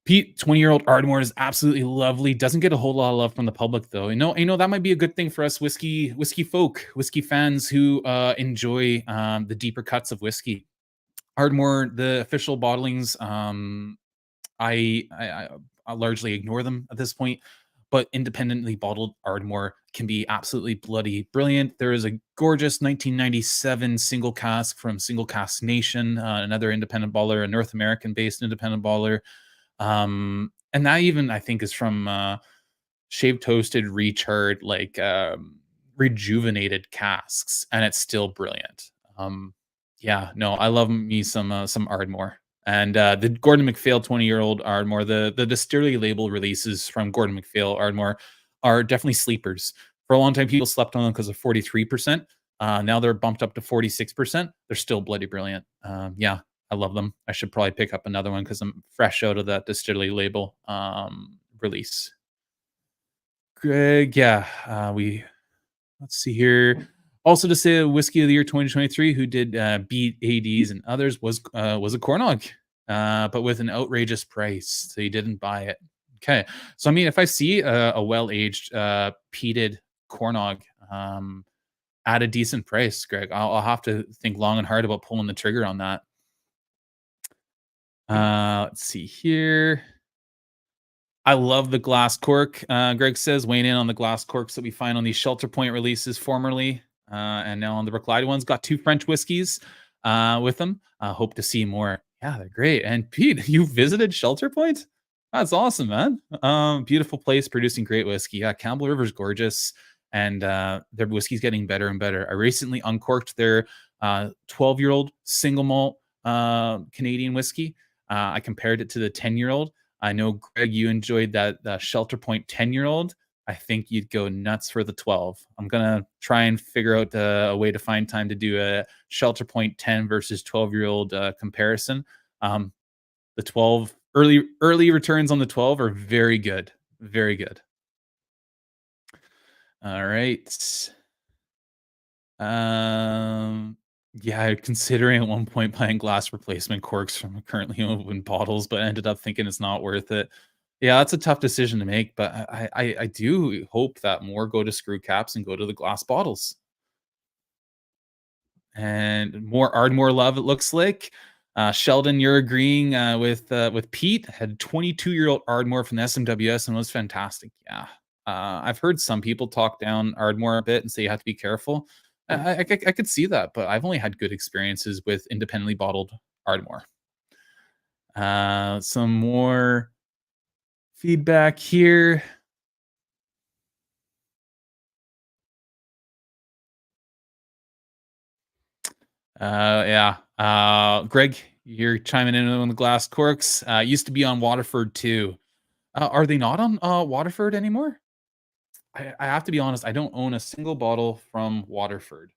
Pete, 20-year-old Ardmore is absolutely lovely. Doesn't get a whole lot of love from the public though. That might be a good thing for us whiskey folk, whiskey fans who enjoy the deeper cuts of whiskey. Ardmore, the official bottlings, I largely ignore them at this point, but independently bottled Ardmore can be absolutely bloody brilliant. There is a gorgeous 1997 single cask from Single Cask Nation, another independent baller, a North American based independent baller. And that even I think is from shaved toasted, recharred, like rejuvenated casks, and it's still brilliant. Yeah, no, I love me some Ardmore. And the Gordon MacPhail 20-year-old Ardmore, the distillery label releases from Gordon MacPhail Ardmore are definitely sleepers. For a long time, people slept on them because of 43%. Now they're bumped up to 46%. They're still bloody brilliant. Yeah, I love them. I should probably pick up another one because I'm fresh out of that distillery label release. Greg, yeah, we let's see here. Also, to say whiskey of the year 2023, who did beat ADs and others was a Cornog, but with an outrageous price, so you didn't buy it. Okay, so I mean, if I see a well-aged peated Cornog at a decent price, Greg, I'll have to think long and hard about pulling the trigger on that. Let's see here. I love the glass cork. Greg says, weighing in on the glass corks that we find on these Shelter Point releases formerly, and now on the Brooklidy ones. Got 2 French whiskeys with them. Hope to see more. Yeah, they're great. And Pete, you visited Shelter Point? That's awesome, man. Beautiful place producing great whiskey. Yeah, Campbell River's gorgeous, and their whiskey's getting better and better. I recently uncorked their 12-year-old single malt Canadian whiskey. I compared it to the 10-year-old. I know, Greg, you enjoyed that Shelter Point 10-year-old. I think you'd go nuts for the 12. I'm gonna try and figure out a way to find time to do a Shelter Point 10 versus 12-year-old comparison. The 12 early returns on the 12 are very good, very good. All right. Yeah, considering at one point buying glass replacement corks from currently open bottles, but ended up thinking it's not worth it. Yeah, that's a tough decision to make, but I do hope that more go to screw caps and go to the glass bottles. And more Ardmore love, it looks like. Sheldon, you're agreeing with Pete. Had 22-year-old Ardmore from the SMWS and was fantastic. Yeah. I've heard some people talk down Ardmore a bit and say you have to be careful. I could see that, but I've only had good experiences with independently bottled Ardmore. Some more feedback here. Yeah. Greg, you're chiming in on the glass corks. Used to be on Waterford too. Are they not on Waterford anymore? I have to be honest, I don't own a single bottle from Waterford.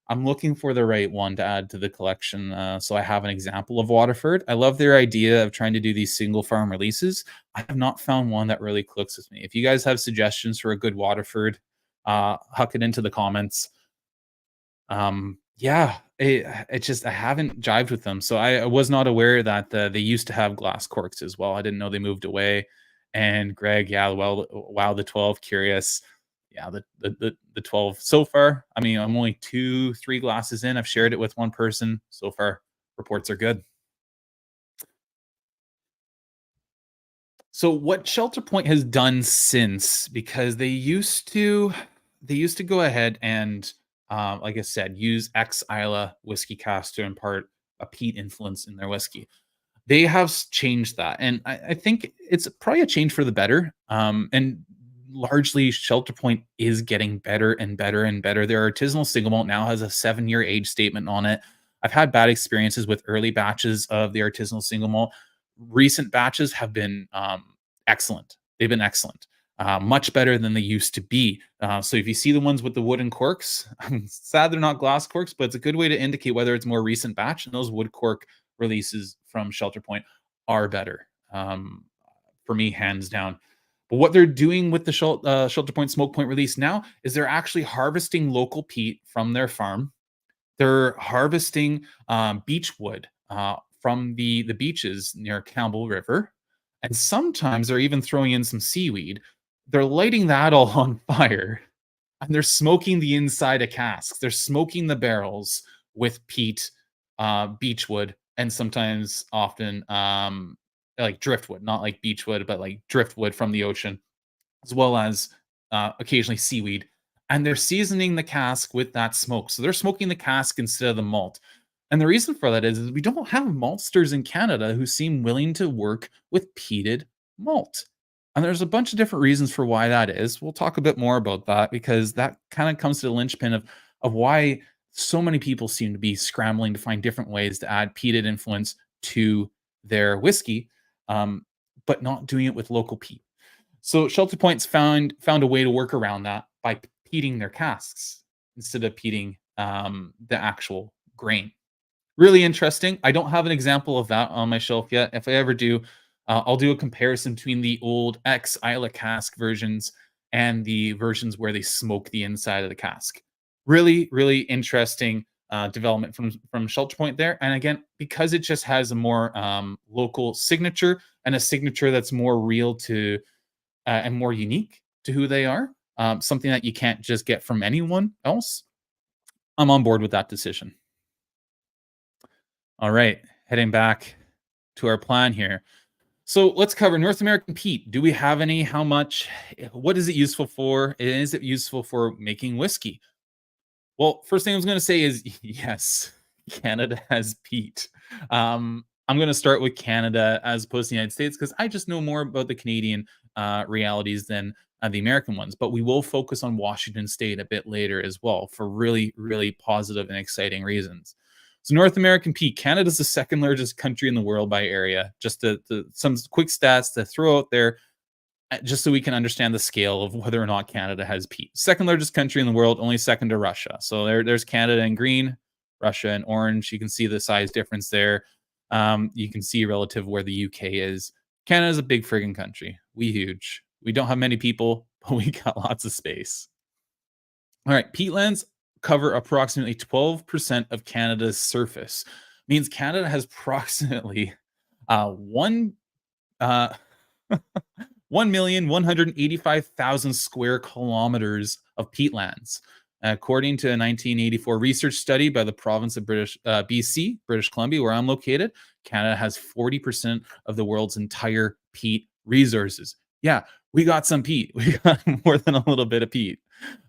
I'm looking for the right one to add to the collection, so I have an example of Waterford. I love their idea of trying to do these single farm releases. I have not found one that really clicks with me. If you guys have suggestions for a good Waterford, huck it into the comments. Yeah, it just I haven't jived with them, so I was not aware that they used to have glass corks as well. I didn't know they moved away. And Greg, yeah, well, wow, the 12, curious. Yeah, the 12 so far. I mean, I'm only 2-3 glasses in. I've shared it with one person so far. Reports are good. So what Shelter Point has done since, because they used to go ahead and like I said, use ex Isla whiskey cask to impart a peat influence in their whiskey. They have changed that, and I think it's probably a change for the better. And largely, Shelter Point is getting better and better and better. Their artisanal single malt now has a 7-year age statement on it. I've had bad experiences with early batches of the artisanal single malt. Recent batches have been excellent. They've been excellent. Much better than they used to be. So if you see the ones with the wooden corks, I'm sad they're not glass corks, but it's a good way to indicate whether it's more recent batch. And those wood cork releases from Shelter Point are better, for me, hands down. But what they're doing with the Shelter Point Smoke Point release now is they're actually harvesting local peat from their farm. They're harvesting beech wood from the beaches near Campbell River, and sometimes they're even throwing in some seaweed. They're lighting that all on fire, and they're smoking the inside of casks. They're smoking the barrels with peat, beech wood, and sometimes often like driftwood, not like beech wood, but like driftwood from the ocean, as well as occasionally seaweed. And they're seasoning the cask with that smoke. So they're smoking the cask instead of the malt. And the reason for that is we don't have maltsters in Canada who seem willing to work with peated malt. And there's a bunch of different reasons for why that is. We'll talk a bit more about that because that kind of comes to the linchpin of why so many people seem to be scrambling to find different ways to add peated influence to their whiskey, but not doing it with local peat. So Shelter Points found a way to work around that by peating their casks instead of peating the actual grain. Really interesting. I don't have an example of that on my shelf yet. If I ever do, I'll do a comparison between the old ex Islay cask versions and the versions where they smoke the inside of the cask. Really, really interesting development from Shelter Point there. And again, because it just has a more local signature and a signature that's more real to and more unique to who they are, something that you can't just get from anyone else. I'm on board with that decision. All right, heading back to our plan here. So let's cover North American peat. Do we have any? How much? What is it useful for? Is it useful for making whiskey? Well, first thing I was going to say is yes, Canada has peat. I'm going to start with Canada as opposed to the United States because I just know more about the Canadian realities than the American ones. But we will focus on Washington State a bit later as well for really, really positive and exciting reasons. So North American peat, Canada's the second largest country in the world by area. Just some quick stats to throw out there just so we can understand the scale of whether or not Canada has peat. Second largest country in the world, only second to Russia. So there's Canada in green, Russia in orange. You can see the size difference there. You can see relative where the UK is. Canada is a big friggin' country. We huge. We don't have many people, but we got lots of space. All right, peatlands cover approximately 12% of Canada's surface. Means Canada has approximately one uh, 1,185,000 square kilometers of peatlands. According to a 1984 research study by the province of BC, British Columbia, where I'm located, Canada has 40% of the world's entire peat resources. Yeah, we got some peat. We got more than a little bit of peat.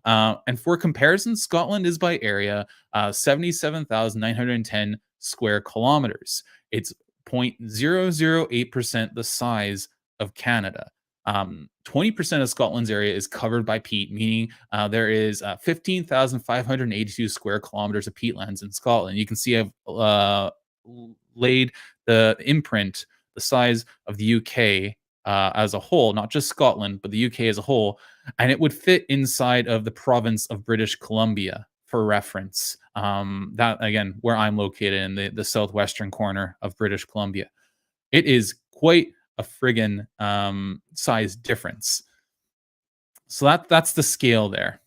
And for comparison, Scotland is by area 77,910 square kilometers. It's 0.008% the size of Canada. 20% of Scotland's area is covered by peat, meaning there is 15,582 square kilometers of peatlands in Scotland. You can see I've laid the imprint, the size of the UK as a whole, not just Scotland, but the UK as a whole, and it would fit inside of the province of British Columbia for reference. That, again, where I'm located in the southwestern corner of British Columbia. It is quite a friggin' size difference. So that's the scale there.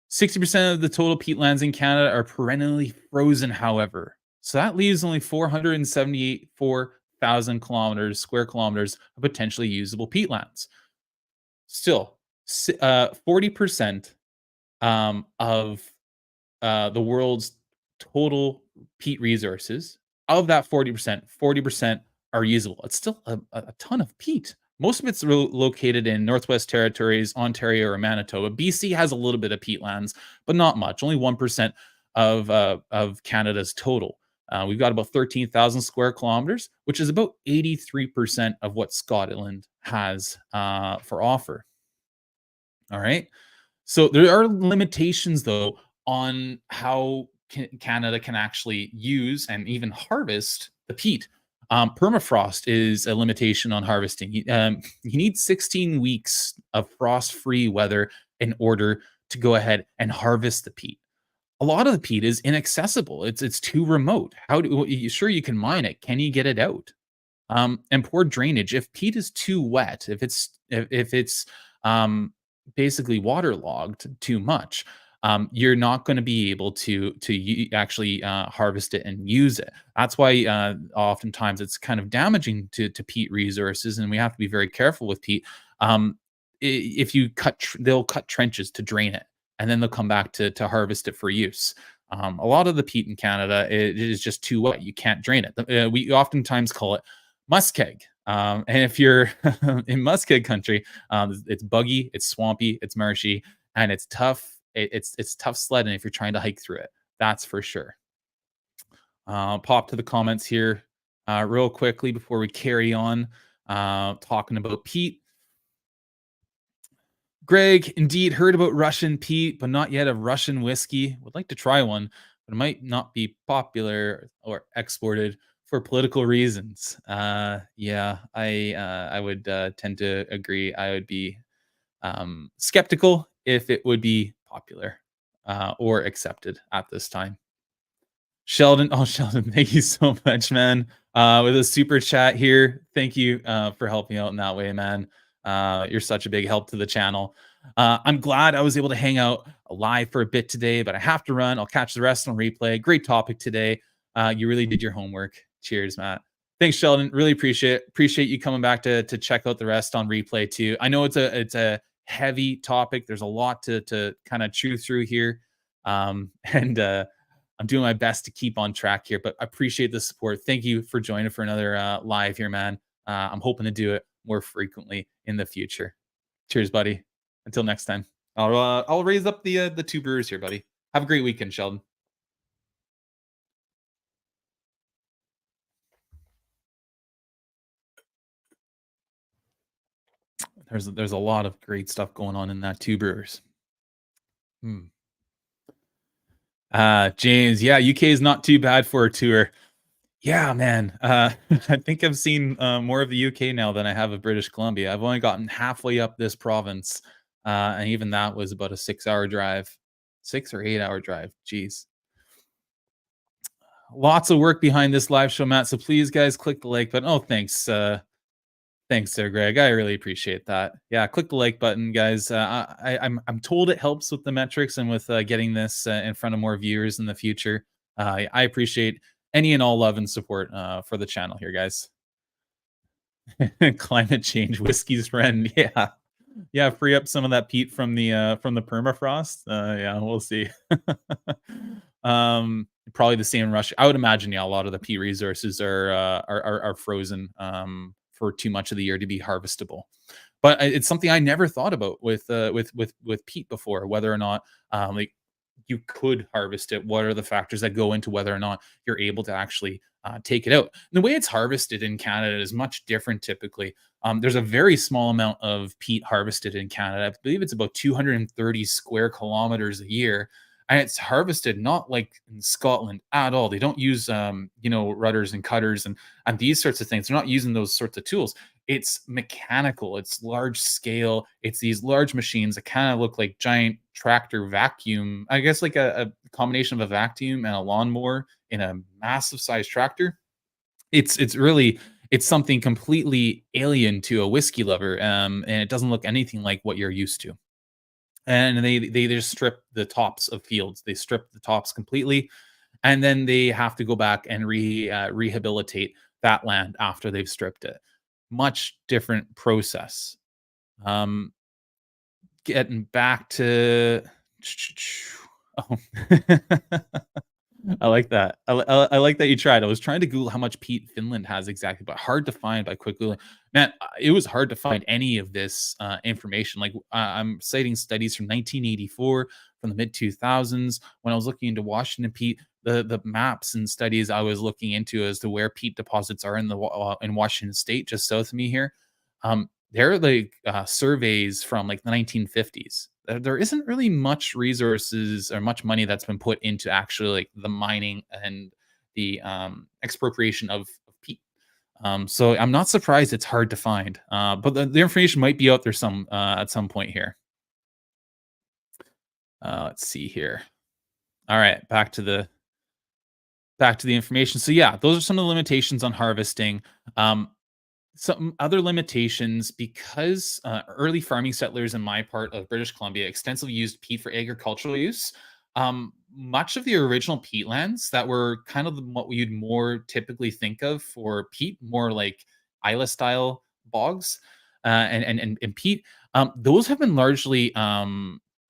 60% of the total peatlands in Canada are perennially frozen, however. So that leaves only 474,000 square kilometers of potentially usable peatlands. Still, 40% of the world's total peat resources, of that 40% are usable. It's still a ton of peat. Most of it's located in Northwest Territories, Ontario, or Manitoba. BC has a little bit of peatlands, but not much. Only 1% of Canada's total. We've got about 13,000 square kilometers, which is about 83% of what Scotland has for offer. All right. So there are limitations, though, on how Canada can actually use and even harvest the peat. Permafrost is a limitation on harvesting. You need 16 weeks of frost-free weather in order to go ahead and harvest the peat. A lot of the peat is inaccessible. It's too remote. Sure, you can mine it. Can you get it out? And poor drainage. If peat is too wet, if it's basically waterlogged too much, you're not going to be able to actually harvest it and use it. That's why oftentimes it's kind of damaging to peat resources, and we have to be very careful with peat. If you they'll cut trenches to drain it, and then they'll come back to harvest it for use. A lot of the peat in Canada, it is just too wet. You can't drain it. We oftentimes call it muskeg. And if you're in muskeg country, it's buggy, it's swampy, it's marshy, and it's tough. It's tough sledding if you're trying to hike through it. That's for sure. Pop to the comments here real quickly before we carry on talking about peat. Greg, indeed, heard about Russian peat, but not yet a Russian whiskey. Would like to try one, but it might not be popular or exported for political reasons. Yeah, I would tend to agree. I would be skeptical if it would be popular or accepted at this time. Sheldon, oh Sheldon, thank you so much, man. With a super chat here. Thank you for helping out in that way, man. You're such a big help to the channel. I'm glad I was able to hang out live for a bit today, but I have to run. I'll catch the rest on replay. Great topic today. You really did your homework. Cheers, Matt. Thanks, Sheldon. Really appreciate you coming back to check out the rest on replay too. I know it's a heavy topic. There's a lot to kind of chew through here. And I'm doing my best to keep on track here, but I appreciate the support. Thank you for joining for another live here, man. I'm hoping to do it more frequently in the future. Cheers, buddy. Until next time. I'll raise up the two brewers here, buddy. Have a great weekend, Sheldon. There's a lot of great stuff going on in that two brewers. James, yeah, UK is not too bad for a tour. Yeah, man. I think I've seen more of the UK now than I have of British Columbia. I've only gotten halfway up this province, and even that was about a 6-hour drive, 6 or 8 hour drive. Jeez. Lots of work behind this live show, Matt. So please, guys, click the like button. Oh, thanks. Thanks there, Greg. I really appreciate that. Yeah, click the like button, guys. I'm told it helps with the metrics and with getting this in front of more viewers in the future. I appreciate any and all love and support for the channel here, guys. Climate change, whiskey's friend. Yeah, yeah. Free up some of that peat from the permafrost. Yeah, we'll see. Probably the same in Russia. I would imagine. Yeah, a lot of the peat resources are frozen for too much of the year to be harvestable. But it's something I never thought about with peat before, whether or not like you could harvest it. What are the factors that go into whether or not you're able to actually take it out? And the way it's harvested in Canada is much different typically. There's a very small amount of peat harvested in Canada. I believe it's about 230 square kilometers a year. And it's harvested not like in Scotland at all. They don't use, rudders and cutters and these sorts of things. They're not using those sorts of tools. It's mechanical. It's large scale. It's these large machines that kind of look like giant tractor vacuum. I guess like a combination of a vacuum and a lawnmower in a massive size tractor. It's something completely alien to a whiskey lover, and it doesn't look anything like what you're used to. And they just strip the tops of fields. They strip the tops completely, and then they have to go back and rehabilitate that land after they've stripped it. Much different process. Getting back to oh. I like that. I like that you tried. I was trying to Google how much peat Finland has exactly, but hard to find by quick Googling. Man, it was hard to find any of this information. Like I'm citing studies from 1984, from the mid 2000s. When I was looking into Washington peat, the maps and studies I was looking into as to where peat deposits are in Washington State, just south of me here. They're like surveys from like the 1950s. There isn't really much resources or much money that's been put into actually like the mining and the expropriation of peat. So I'm not surprised it's hard to find, but the information might be out there some at some point here. Let's see here. All right, back to the information. So yeah, those are some of the limitations on harvesting. Some other limitations because early farming settlers in my part of British Columbia extensively used peat for agricultural use. Much of the original peatlands that were kind of what you'd more typically think of for peat, more like Isla style bogs and peat, those have been largely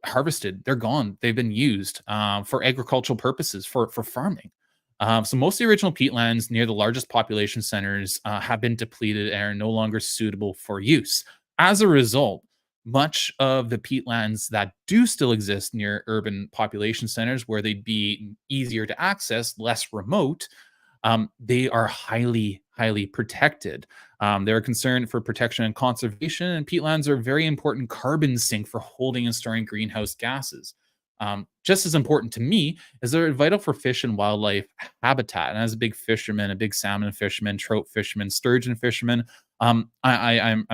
harvested. They're gone. They've been used for agricultural purposes for farming. So most of the original peatlands near the largest population centers have been depleted and are no longer suitable for use. As a result, much of the peatlands that do still exist near urban population centers, where they'd be easier to access, less remote, they are highly protected. They're concerned for protection and conservation, and peatlands are a very important carbon sink for holding and storing greenhouse gases. Just as important to me is they're vital for fish and wildlife habitat. And as a big fisherman, a big salmon fisherman, trout fisherman, sturgeon fisherman, I'm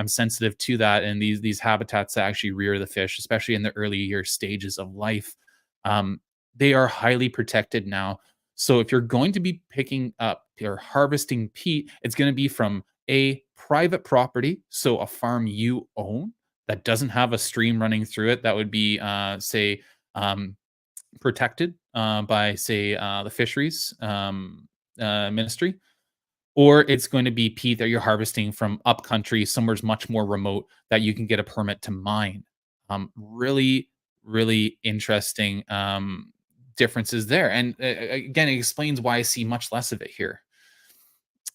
sensitive to that, and these habitats that actually rear the fish, especially in the early year stages of life. Um, they are highly protected now. So if you're going to be picking up or harvesting peat, it's going to be from a private property, so a farm you own that doesn't have a stream running through it. That would be, say, um, protected by, say, the fisheries ministry, or it's going to be peat that you're harvesting from upcountry, somewhere's much more remote that you can get a permit to mine. Really interesting differences there. And again, it explains why I see much less of it here.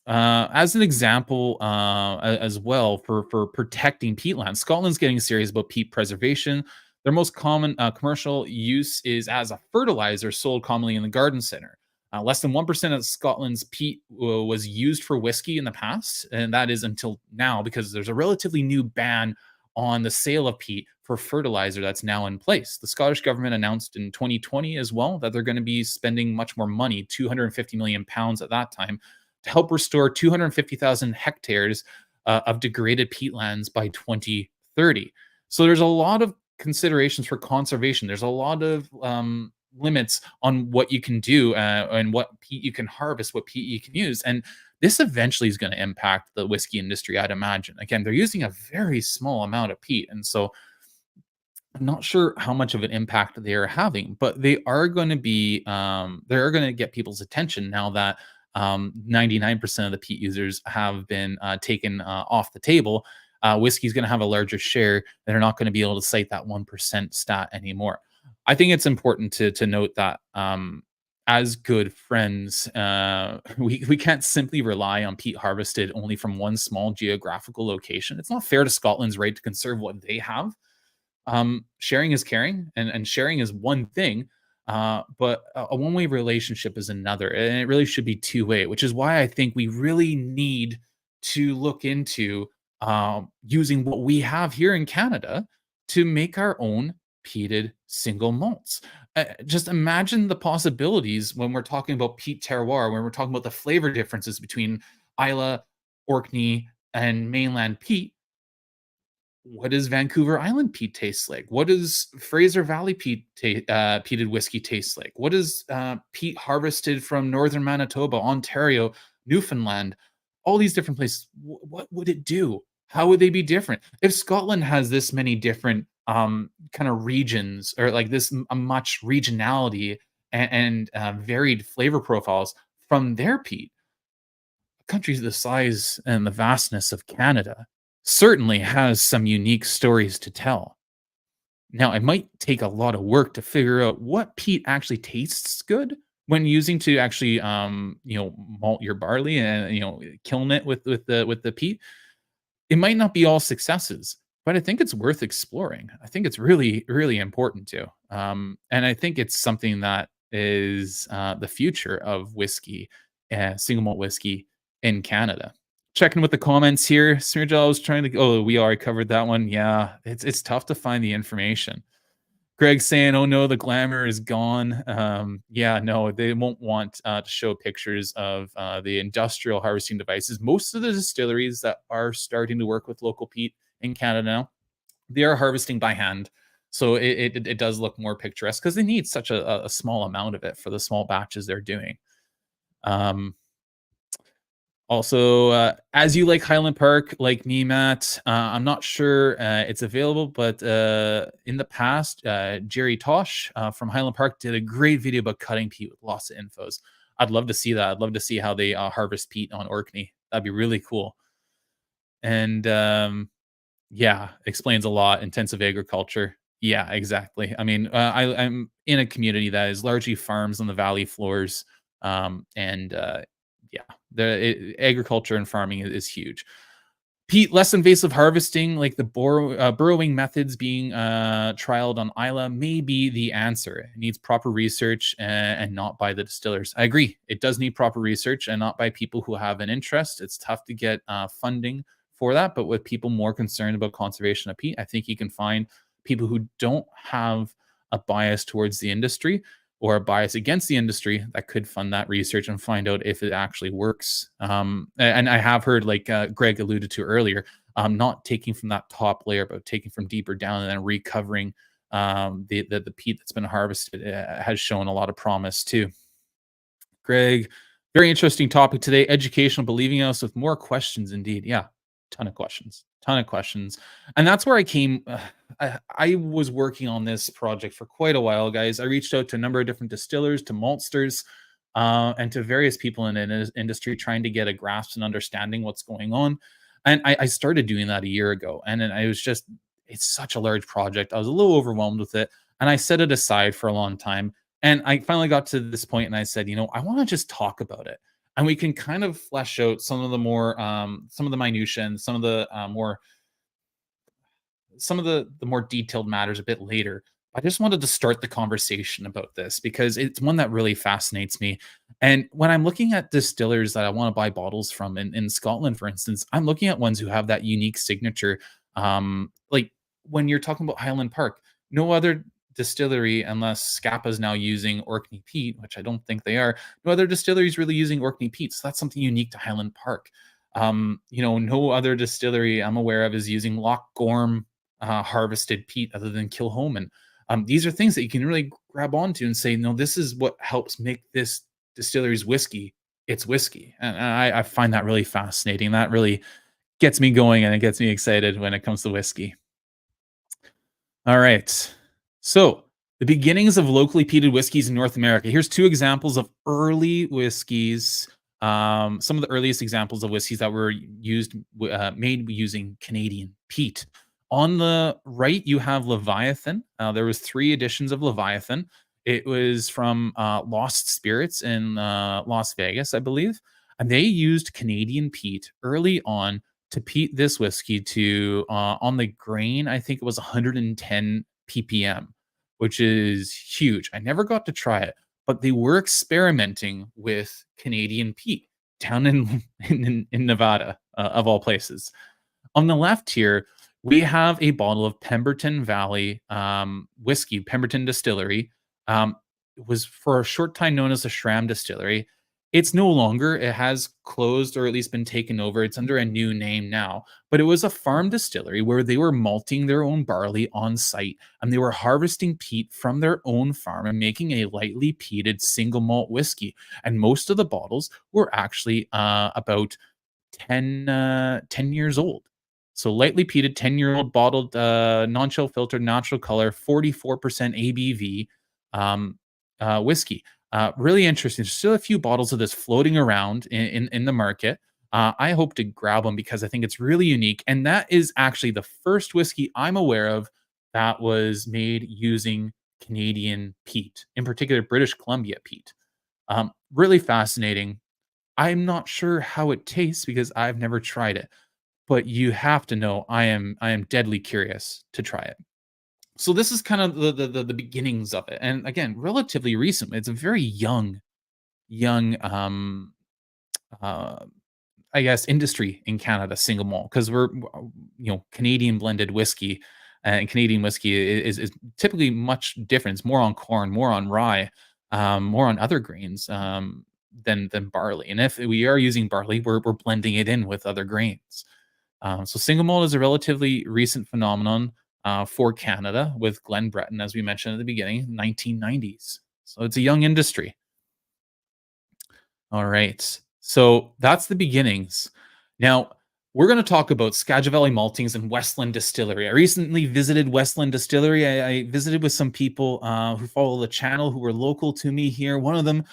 As an example, as well for protecting peatland, Scotland's getting serious about peat preservation. Their most common commercial use is as a fertilizer sold commonly in the garden center. Less than 1% of Scotland's peat was used for whiskey in the past, and that is until now because there's a relatively new ban on the sale of peat for fertilizer that's now in place. The Scottish government announced in 2020 as well that they're going to be spending much more money, 250 million pounds at that time, to help restore 250,000 hectares of degraded peatlands by 2030. So there's a lot of considerations for conservation. There's a lot of limits on what you can do and what peat you can harvest, what peat you can use. And this eventually is going to impact the whiskey industry, I'd imagine. Again, they're using a very small amount of peat. And so I'm not sure how much of an impact they are having, but they are going to be they are going to get people's attention now that 99% of the peat users have been taken off the table. Whiskey is going to have a larger share. They're not going to be able to cite that 1% stat anymore. I think it's important to note that as good friends, we can't simply rely on peat harvested only from one small geographical location. It's not fair to Scotland's right to conserve what they have. Sharing is caring, and sharing is one thing, but a one-way relationship is another, and it really should be two-way, which is why I think we really need to look into using what we have here in Canada to make our own peated single malts. Just imagine the possibilities when we're talking about peat terroir, when we're talking about the flavor differences between Islay, Orkney, and mainland peat. What does Vancouver Island peat taste like? What does Fraser Valley peated whiskey taste like? What does peat harvested from northern Manitoba, Ontario, Newfoundland, all these different places? What would it do? How would they be different? If Scotland has this many different kind of regions, or like this much regionality and varied flavor profiles from their peat, countries the size and the vastness of Canada certainly has some unique stories to tell. Now, it might take a lot of work to figure out what peat actually tastes good when using to actually, malt your barley and kiln it with the peat. It might not be all successes, but I think it's worth exploring. I think it's really important to, and I think it's something that is the future of whiskey, single malt whiskey in Canada. Checking with the comments here. Smirjal was trying to. Oh, we already covered that one. Yeah, it's tough to find the information. Greg saying, "Oh no, the glamour is gone." Yeah, no, they won't want to show pictures of the industrial harvesting devices. Most of the distilleries that are starting to work with local peat in Canada now, they are harvesting by hand. So it does look more picturesque because they need such a small amount of it for the small batches they're doing. Um, Also, as you like Highland Park, like me, Matt, I'm not sure it's available, but in the past, Jerry Tosh from Highland Park did a great video about cutting peat with lots of infos. I'd love to see that. I'd love to see how they harvest peat on Orkney. That'd be really cool. And yeah, explains a lot. Intensive agriculture. Yeah, exactly. I mean, I'm in a community that is largely farms on the valley floors, and yeah, agriculture and farming is huge. Peat, less invasive harvesting, like the burrowing methods being trialed on Isla, may be the answer. It needs proper research and not by the distillers. I agree. It does need proper research and not by people who have an interest. It's tough to get funding for that, but with people more concerned about conservation of peat, I think you can find people who don't have a bias towards the industry or a bias against the industry that could fund that research and find out if it actually works. And I have heard, like Greg alluded to earlier, not taking from that top layer, but taking from deeper down and then recovering the peat that's been harvested has shown a lot of promise too. Greg, very interesting topic today. Educational, believing us with more questions indeed. Yeah, ton of questions. And that's where I came. I was working on this project for quite a while, guys. I reached out to a number of different distillers, to maltsters, and to various people in the industry trying to get a grasp and understanding what's going on. And I started doing that a year ago. And then I was just, it's such a large project. I was a little overwhelmed with it. And I set it aside for a long time. And I finally got to this point and I said, I want to just talk about it. And we can kind of flesh out some of the more, some of the minutia and some of the more detailed matters a bit later. I just wanted to start the conversation about this because it's one that really fascinates me. And when I'm looking at distillers that I want to buy bottles from in Scotland, for instance, I'm looking at ones who have that unique signature. Like when you're talking about Highland Park, no other distillery, unless Scapa is now using Orkney peat, which I don't think they are, no other distillery is really using Orkney peat. So that's something unique to Highland Park. No other distillery I'm aware of is using Loch Gorm harvested peat other than Kilhoman. These are things that you can really grab onto and say, no, this is what helps make this distillery's whiskey its whiskey. And I find that really fascinating. That really gets me going and it gets me excited when it comes to whiskey. All right. So, the beginnings of locally peated whiskeys in North America. Here's two examples of early whiskeys. Some of the earliest examples of whiskeys that were made using Canadian peat. On the right, you have Leviathan. There was three editions of Leviathan. It was from Lost Spirits in Las Vegas, I believe, and they used Canadian peat early on to peat this whiskey to on the grain. I think it was 110 ppm, which is huge. I never got to try it, but they were experimenting with Canadian peat down in in Nevada, of all places. On the left here, we have a bottle of Pemberton Valley whiskey, Pemberton Distillery. It was for a short time known as the Shram Distillery. It's no longer. It has closed or at least been taken over. It's under a new name now, but it was a farm distillery where they were malting their own barley on site and they were harvesting peat from their own farm and making a lightly peated single malt whiskey. And most of the bottles were actually about 10 years old. So lightly peated, 10-year-old bottled, non-chill filtered, natural color, 44% ABV whiskey. Really interesting. There's still a few bottles of this floating around in the market. I hope to grab them because I think it's really unique. And that is actually the first whiskey I'm aware of that was made using Canadian peat, in particular British Columbia peat. Really fascinating. I'm not sure how it tastes because I've never tried it, but you have to know I am deadly curious to try it. So this is kind of the beginnings of it, and again, relatively recent. It's a very young uh, I guess industry in Canada, single malt, because Canadian blended whiskey, and Canadian whiskey is typically much different. It's more on corn, more on rye, more on other grains than barley. And if we are using barley, we're blending it in with other grains. So single malt is a relatively recent phenomenon for Canada with Glenbretton, as we mentioned at the beginning, 1990s. So it's a young industry. All right. So that's the beginnings. Now, we're going to talk about Skagit Valley Maltings and Westland Distillery. I recently visited Westland Distillery. I visited with some people who follow the channel who were local to me here. One of them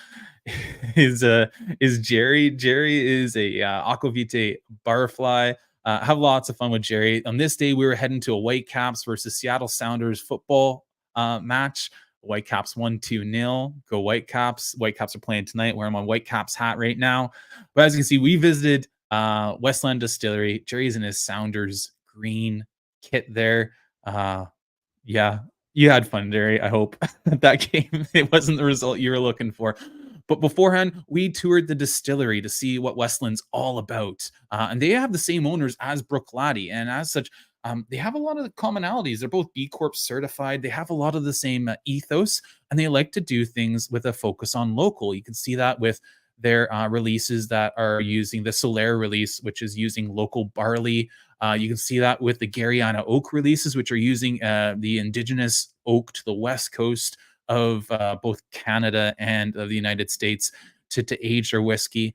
is uh is Jerry. Jerry is a aquavite barfly. Have lots of fun with Jerry. On this day, we were heading to a Whitecaps versus Seattle Sounders football match. Whitecaps won 2-0. Go Whitecaps. Whitecaps are playing tonight. Wearing my Whitecaps hat right now. But as you can see, we visited Westland Distillery. Jerry's in his Sounders green kit there. Yeah, you had fun, Jerry. I hope that game it wasn't the result you were looking for. But beforehand, we toured the distillery to see what Westland's all about. And they have the same owners as Brook-Laddie. And as such, they have a lot of commonalities. They're both B Corp certified. They have a lot of the same ethos, and they like to do things with a focus on local. You can see that with their releases that are using the Solaire release, which is using local barley. You can see that with the Gariana oak releases, which are using the indigenous oak to the west coast of both Canada and of the United States to age their whiskey.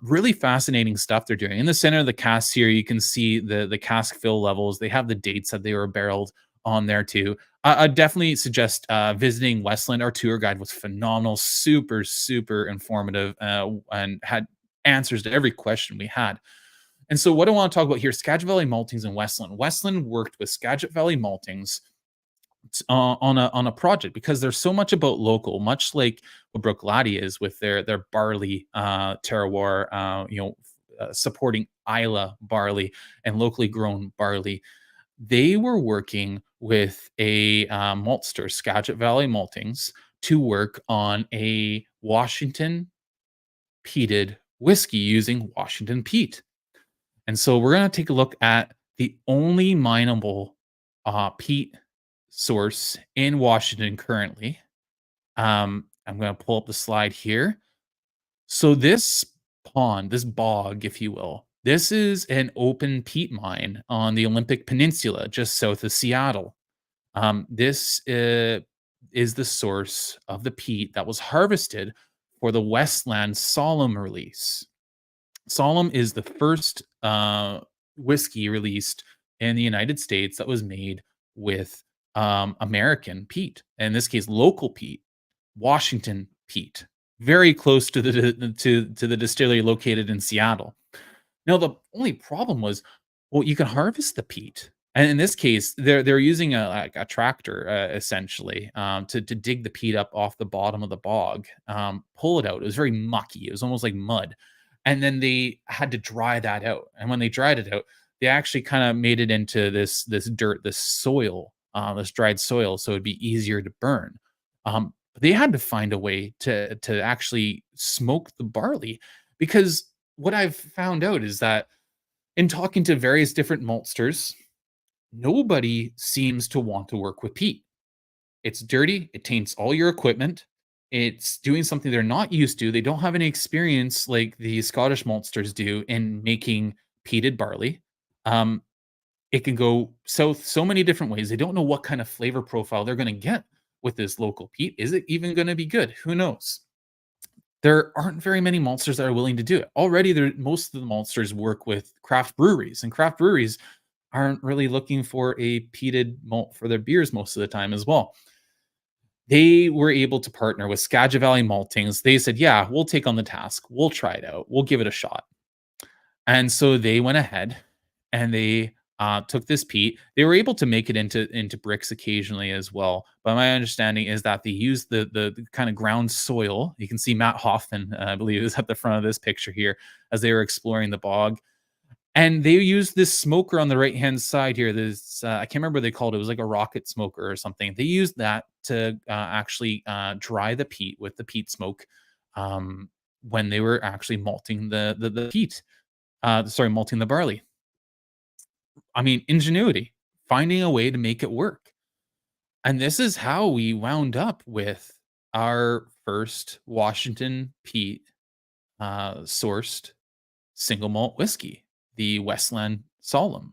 Really fascinating stuff they're doing. In the center of the cask here, you can see the cask fill levels. They have the dates that they were barreled on there too. I definitely suggest visiting Westland. Our tour guide was phenomenal, super, super informative, and had answers to every question we had. And so, what I want to talk about here, Skagit Valley Maltings and Westland. Westland worked with Skagit Valley Maltings on a project because there's so much about local, much like what Brook-Laddie is with their barley terroir, supporting Islay barley and locally grown barley. They were working with a maltster, Skagit Valley Maltings, to work on a Washington peated whiskey using Washington peat. And so we're going to take a look at the only mineable peat source in Washington currently. I'm going to pull up the slide here. So this pond, this bog, if you will, this is an open peat mine on the Olympic Peninsula, just south of Seattle. This is the source of the peat that was harvested for the Westland Solemn release. Solemn is the first whiskey released in the United States that was made with American peat, in this case, local peat, Washington peat, very close to the distillery located in Seattle. Now, the only problem was, well, you can harvest the peat, and in this case, they're using a tractor essentially to dig the peat up off the bottom of the bog, pull it out. It was very mucky. It was almost like mud, and then they had to dry that out. And when they dried it out, they actually kind of made it into this dirt, this soil, this dried soil, so it'd be easier to burn. But they had to find a way to actually smoke the barley, because what I've found out is that in talking to various different maltsters, nobody seems to want to work with peat. It's dirty, it taints all your equipment. It's doing something they're not used to. They don't have any experience like the Scottish maltsters do in making peated barley. Um, it can go so many different ways. They don't know what kind of flavor profile they're going to get with this local peat. Is it even going to be good? Who knows? There aren't very many maltsters that are willing to do it. Already, most of the maltsters work with craft breweries, and craft breweries aren't really looking for a peated malt for their beers most of the time as well. They were able to partner with Skagit Valley Maltings. They said, "Yeah, we'll take on the task. We'll try it out. We'll give it a shot." And so they went ahead and they took this peat. They were able to make it into bricks occasionally as well. But my understanding is that they used the kind of ground soil. You can see Matt Hoffman, I believe, is at the front of this picture here as they were exploring the bog. And they used this smoker on the right hand side here. This I can't remember what they called it. It was like a rocket smoker or something. They used that to actually dry the peat with the peat smoke when they were actually malting the peat. Malting the barley. I mean, ingenuity, finding a way to make it work. And this is how we wound up with our first Washington peat sourced single malt whiskey, the Westland Solemn.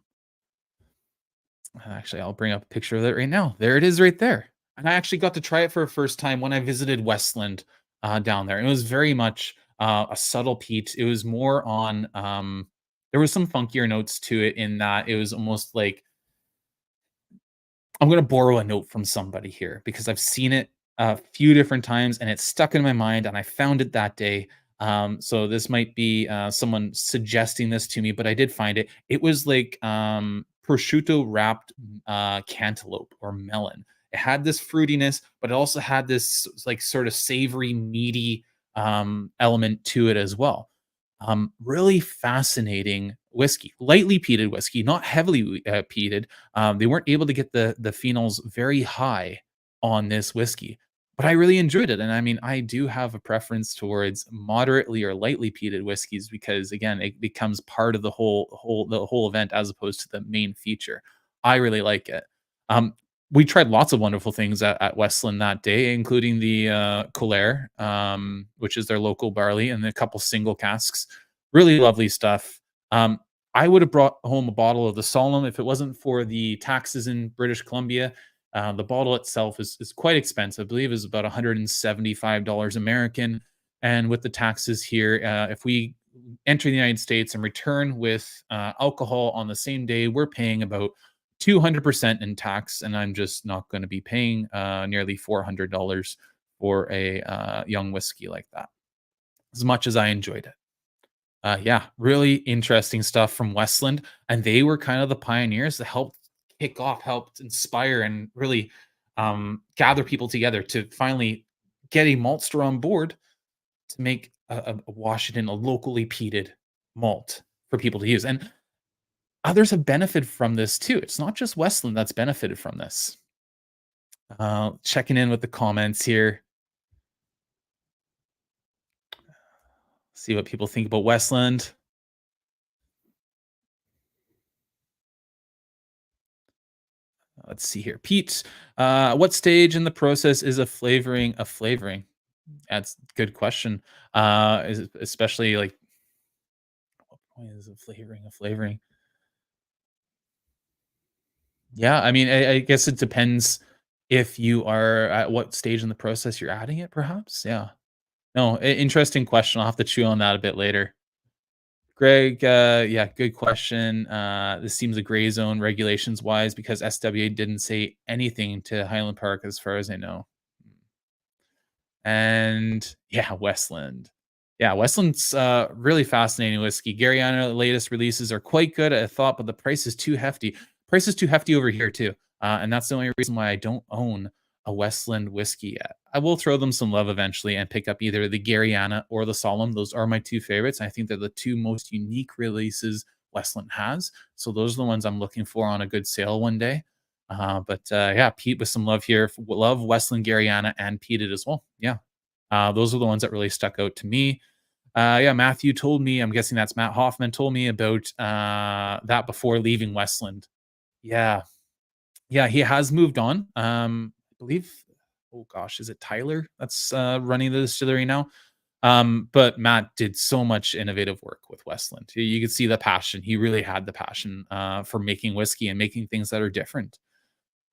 Actually, I'll bring up a picture of it right now. There it is right there. And I actually got to try it for a first time when I visited Westland down there. And it was very much a subtle peat. It was more on there was some funkier notes to it in that it was almost like I'm gonna borrow a note from somebody here because I've seen it a few different times and it's stuck in my mind and I found it that day. So this might be someone suggesting this to me, but I did find it. It was like prosciutto wrapped cantaloupe or melon. It had this fruitiness, but it also had this like sort of savory, meaty element to it as well. Really fascinating whiskey, lightly peated whiskey, not heavily peated. They weren't able to get the phenols very high on this whiskey, but I really enjoyed it. And I mean, I do have a preference towards moderately or lightly peated whiskeys because again, it becomes part of the whole event as opposed to the main feature. I really like it. Um, we tried lots of wonderful things at Westland that day, including the Colère, which is their local barley, and a couple single casks. Really lovely stuff. Um, I would have brought home a bottle of the Solemn if it wasn't for the taxes in British Columbia. The bottle itself is quite expensive. I believe is about $175 American. And with the taxes here, if we enter the United States and return with alcohol on the same day, we're paying about 200% in tax. And I'm just not going to be paying nearly $400 for a young whiskey like that, as much as I enjoyed it. Yeah, really interesting stuff from Westland, and they were kind of the pioneers that helped kick off, helped inspire, and really gather people together to finally get a maltster on board to make a Washington a locally peated malt for people to use. And others have benefited from this too. It's not just Westland that's benefited from this. Checking in with the comments here, see what people think about Westland. Let's see here. Pete, what stage in the process is a flavoring a flavoring? That's a good question. Especially like what point is a flavoring a flavoring? Yeah, I mean, I guess it depends if you are at what stage in the process you're adding it, perhaps. Yeah. No, interesting question. I'll have to chew on that a bit later. Greg, yeah, good question. This seems a gray zone regulations wise because SWA didn't say anything to Highland Park as far as I know. And yeah, Westland. Yeah, Westland's really fascinating whiskey. Garyana latest releases are quite good, I thought, but the price is too hefty. Price is too hefty over here too, and that's the only reason why I don't own a Westland whiskey yet. I will throw them some love eventually and pick up either the Garyana or the Solemn. Those are my two favorites. I think they're the two most unique releases Westland has. So those are the ones I'm looking for on a good sale one day. But yeah, Pete with some love here. Love Westland Garyana and Peated as well. Yeah. Those are the ones that really stuck out to me. Yeah, Matthew told me, I'm guessing that's Matt Hoffman, told me about that before leaving Westland. Yeah. Yeah, he has moved on. I believe, oh gosh, is it Tyler that's running the distillery now? But Matt did so much innovative work with Westland. You could see the passion. He really had the passion for making whiskey and making things that are different.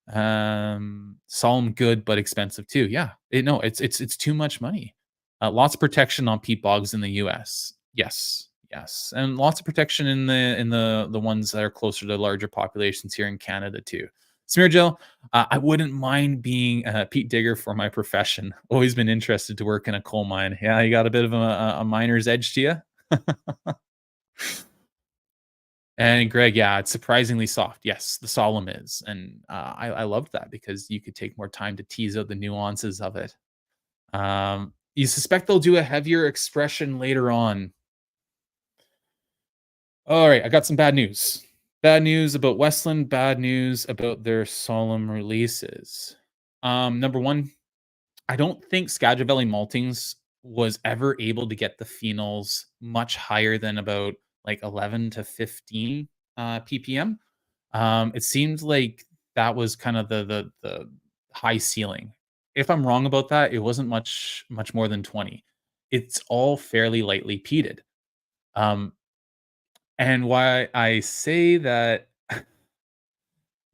Solemn good, but expensive too. Yeah. No, it's too much money. Lots of protection on peat bogs in the US. Yes. Yes. And lots of protection in the ones that are closer to larger populations here in Canada too. Smear gel, I wouldn't mind being a peat digger for my profession. Always been interested to work in a coal mine. Yeah, you got a bit of a miner's edge to you. And Greg, yeah, it's surprisingly soft. Yes, the solemn is, and I loved that because you could take more time to tease out the nuances of it. You suspect they'll do a heavier expression later on. All right, I got some bad news. Bad news about Westland. Bad news about their solemn releases. Number one, I don't think Scadrivelli Maltings was ever able to get the phenols much higher than about like 11 to 15 ppm. It seemed like that was kind of the high ceiling. If I'm wrong about that, it wasn't much more than 20. It's all fairly lightly peated. Um, and why I say that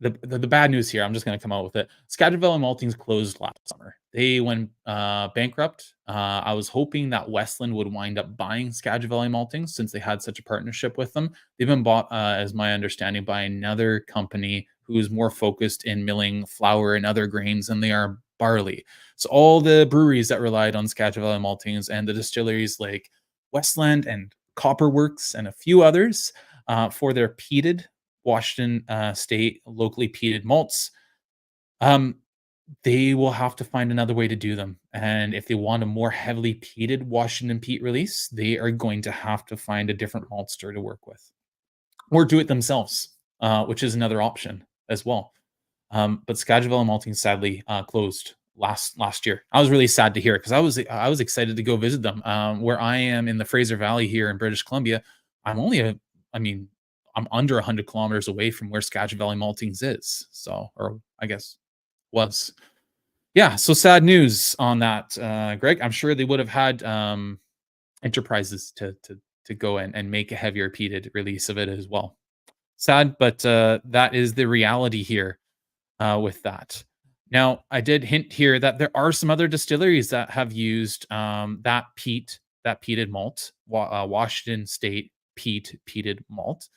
the bad news here, I'm just gonna come out with it. Scotch Maltings closed last summer. They went bankrupt. I was hoping that Westland would wind up buying Skagit Valley Malting since they had such a partnership with them. They've been bought, as my understanding, by another company who is more focused in milling flour and other grains than they are barley. So all the breweries that relied on Skagit Valley Maltings and the distilleries like Westland and Copperworks and a few others for their peated Washington State locally peated malts. Um, they will have to find another way to do them. And if they want a more heavily peated Washington peat release, they are going to have to find a different maltster to work with or do it themselves, which is another option as well. But Skagit Valley Malting sadly closed last year. I was really sad to hear because I was excited to go visit them. Where I am in the Fraser Valley here in British Columbia, I'm only a, I mean, I'm under 100 kilometers away from where Skagit Valley Maltings is. So, or I guess was. Yeah, so sad news on that, Greg. I'm sure they would have had enterprises to go and make a heavier peated release of it as well. Sad, but that is the reality here with that. Now, I did hint here that there are some other distilleries that have used that peated malt, Washington State peated malt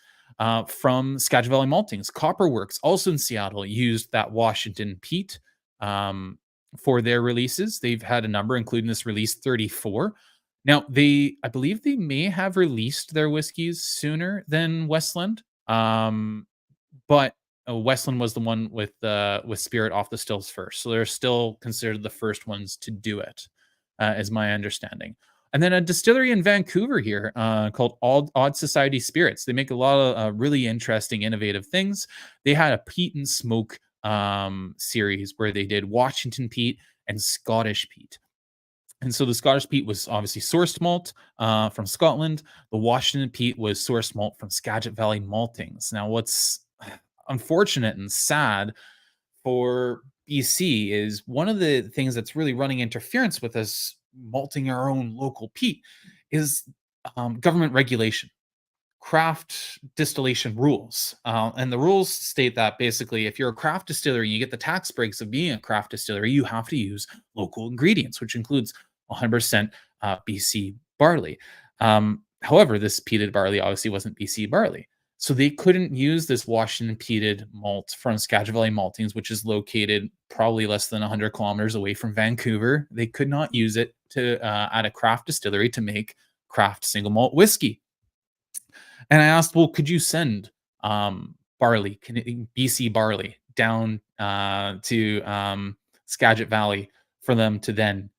from Skagit Valley Maltings. Copperworks, also in Seattle, used that Washington peat for their releases. They've had a number, including this release 34. Now, I believe they may have released their whiskeys sooner than Westland. But Westland was the one with spirit off the stills first, so they're still considered the first ones to do it, is my understanding. And then a distillery in Vancouver here called Odd Society Spirits. They make a lot of really interesting, innovative things. They had a peat and smoke series where they did Washington peat and Scottish peat. And so the Scottish peat was obviously sourced malt from Scotland. The Washington peat was sourced malt from Skagit Valley Maltings. Now, what's unfortunate and sad for BC is one of the things that's really running interference with us malting our own local peat is government regulation, craft distillation rules. And the rules state that basically, if you're a craft distillery and you get the tax breaks of being a craft distillery, you have to use local ingredients, which includes 100% BC barley. However, this peated barley obviously wasn't BC barley. So they couldn't use this Washington peated malt from Skagit Valley Maltings, which is located probably less than 100 kilometers away from Vancouver. They could not use it to at a craft distillery to make craft single malt whiskey. And I asked, well, could you send barley, BC barley, down to Skagit Valley for them to then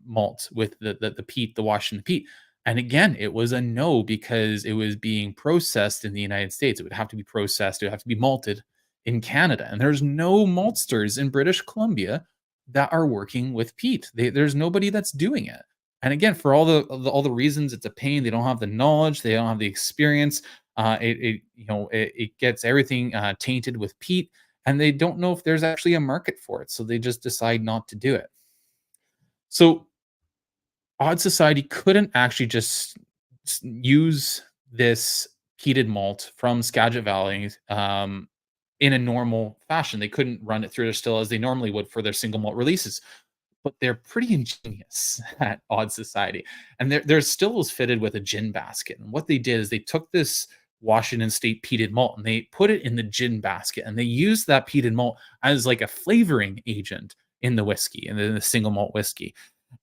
malt with the peat, the Washington peat? And again, it was a no because it was being processed in the United States. It would have to be processed. It would have to be malted in Canada. And there's no maltsters in British Columbia that are working with peat. There's nobody that's doing it. And again, for all the reasons, it's a pain. They don't have the knowledge. They don't have the experience. It gets everything tainted with peat, and they don't know if there's actually a market for it. So they just decide not to do it. So Odd Society couldn't actually just use this peated malt from Skagit Valley in a normal fashion. They couldn't run it through their still as they normally would for their single malt releases. But they're pretty ingenious at Odd Society. And their still was fitted with a gin basket. And what they did is they took this Washington State peated malt and they put it in the gin basket. And they used that peated malt as like a flavoring agent in the whiskey and then the single malt whiskey.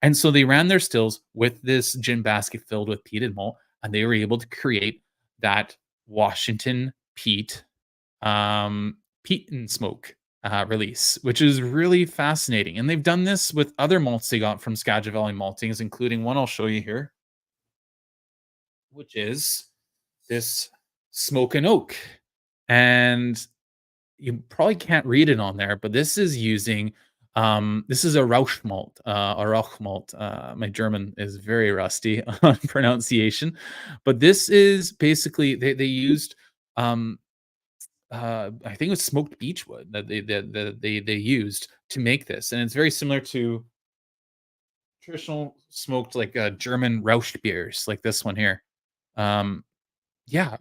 And so they ran their stills with this gin basket filled with peated malt, and they were able to create that Washington peat, peat and smoke release, which is really fascinating. And they've done this with other malts they got from Skagit Valley Maltings, including one I'll show you here, which is this smoke and oak. And you probably can't read it on there, but this is using this is a Rauch malt, a Rauch malt. My German is very rusty on pronunciation, but this is basically they used I think it was smoked beechwood that they used to make this, and it's very similar to traditional smoked like German Rauch beers, like this one here. Um, yeah,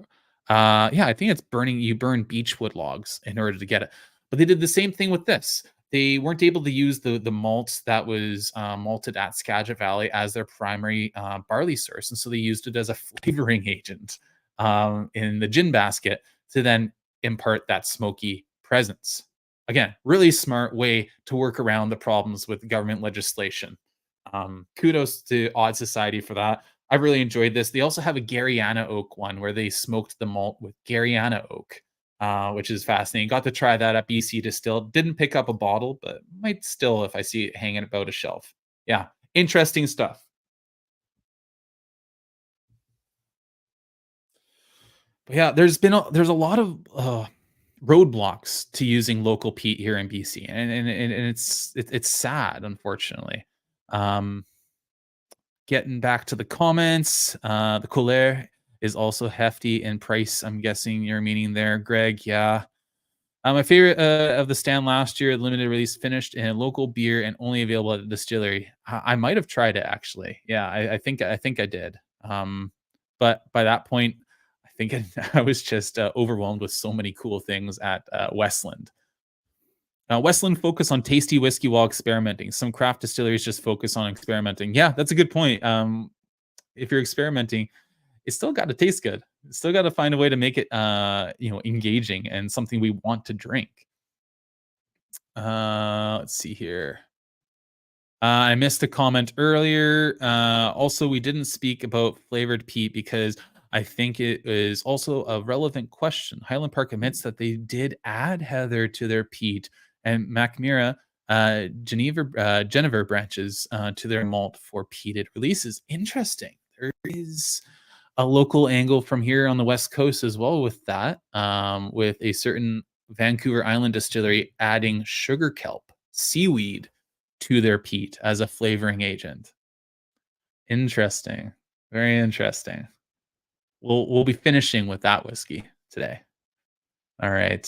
yeah, I think it's burning. You burn beechwood logs in order to get it, but they did the same thing with this. they weren't able to use the malts that was malted at Skagit Valley as their primary barley source, and so they used it as a flavoring agent in the gin basket to then impart that smoky presence. Again, really smart way to work around the problems with government legislation. Kudos to Odd Society for that. I really enjoyed this. They also have a Gariana oak one where they smoked the malt with Gariana oak, which is fascinating. Got to try that at BC Distilled. Didn't pick up a bottle, but might still if I see it hanging about a shelf. Yeah, interesting stuff. But yeah, there's a lot of roadblocks to using local peat here in BC, and it's sad, unfortunately. Um, Getting back to the comments, the Colère is also hefty in price. I'm guessing you're meaning there, Greg. Yeah. My favorite of the stand last year, limited release, finished in a local beer and only available at the distillery. I might have tried it actually. Yeah, I think I did. But by that point, I think I was just overwhelmed with so many cool things at Westland. Westland focus on tasty whiskey while experimenting. Some craft distilleries just focus on experimenting. Yeah, that's a good point. If you're experimenting, it's still got to taste good. It's still got to find a way to make it, engaging and something we want to drink. Let's see here. I missed a comment earlier. Also, we didn't speak about flavored peat because I think it is also a relevant question. Highland Park admits that they did add heather to their peat, and Macmira, Genever branches to their malt for peated releases. Interesting. There is a local angle from here on the West Coast as well with that, with a certain Vancouver Island distillery adding sugar kelp, seaweed, to their peat as a flavoring agent. Interesting. Very interesting. We'll be finishing with that whiskey today. All right.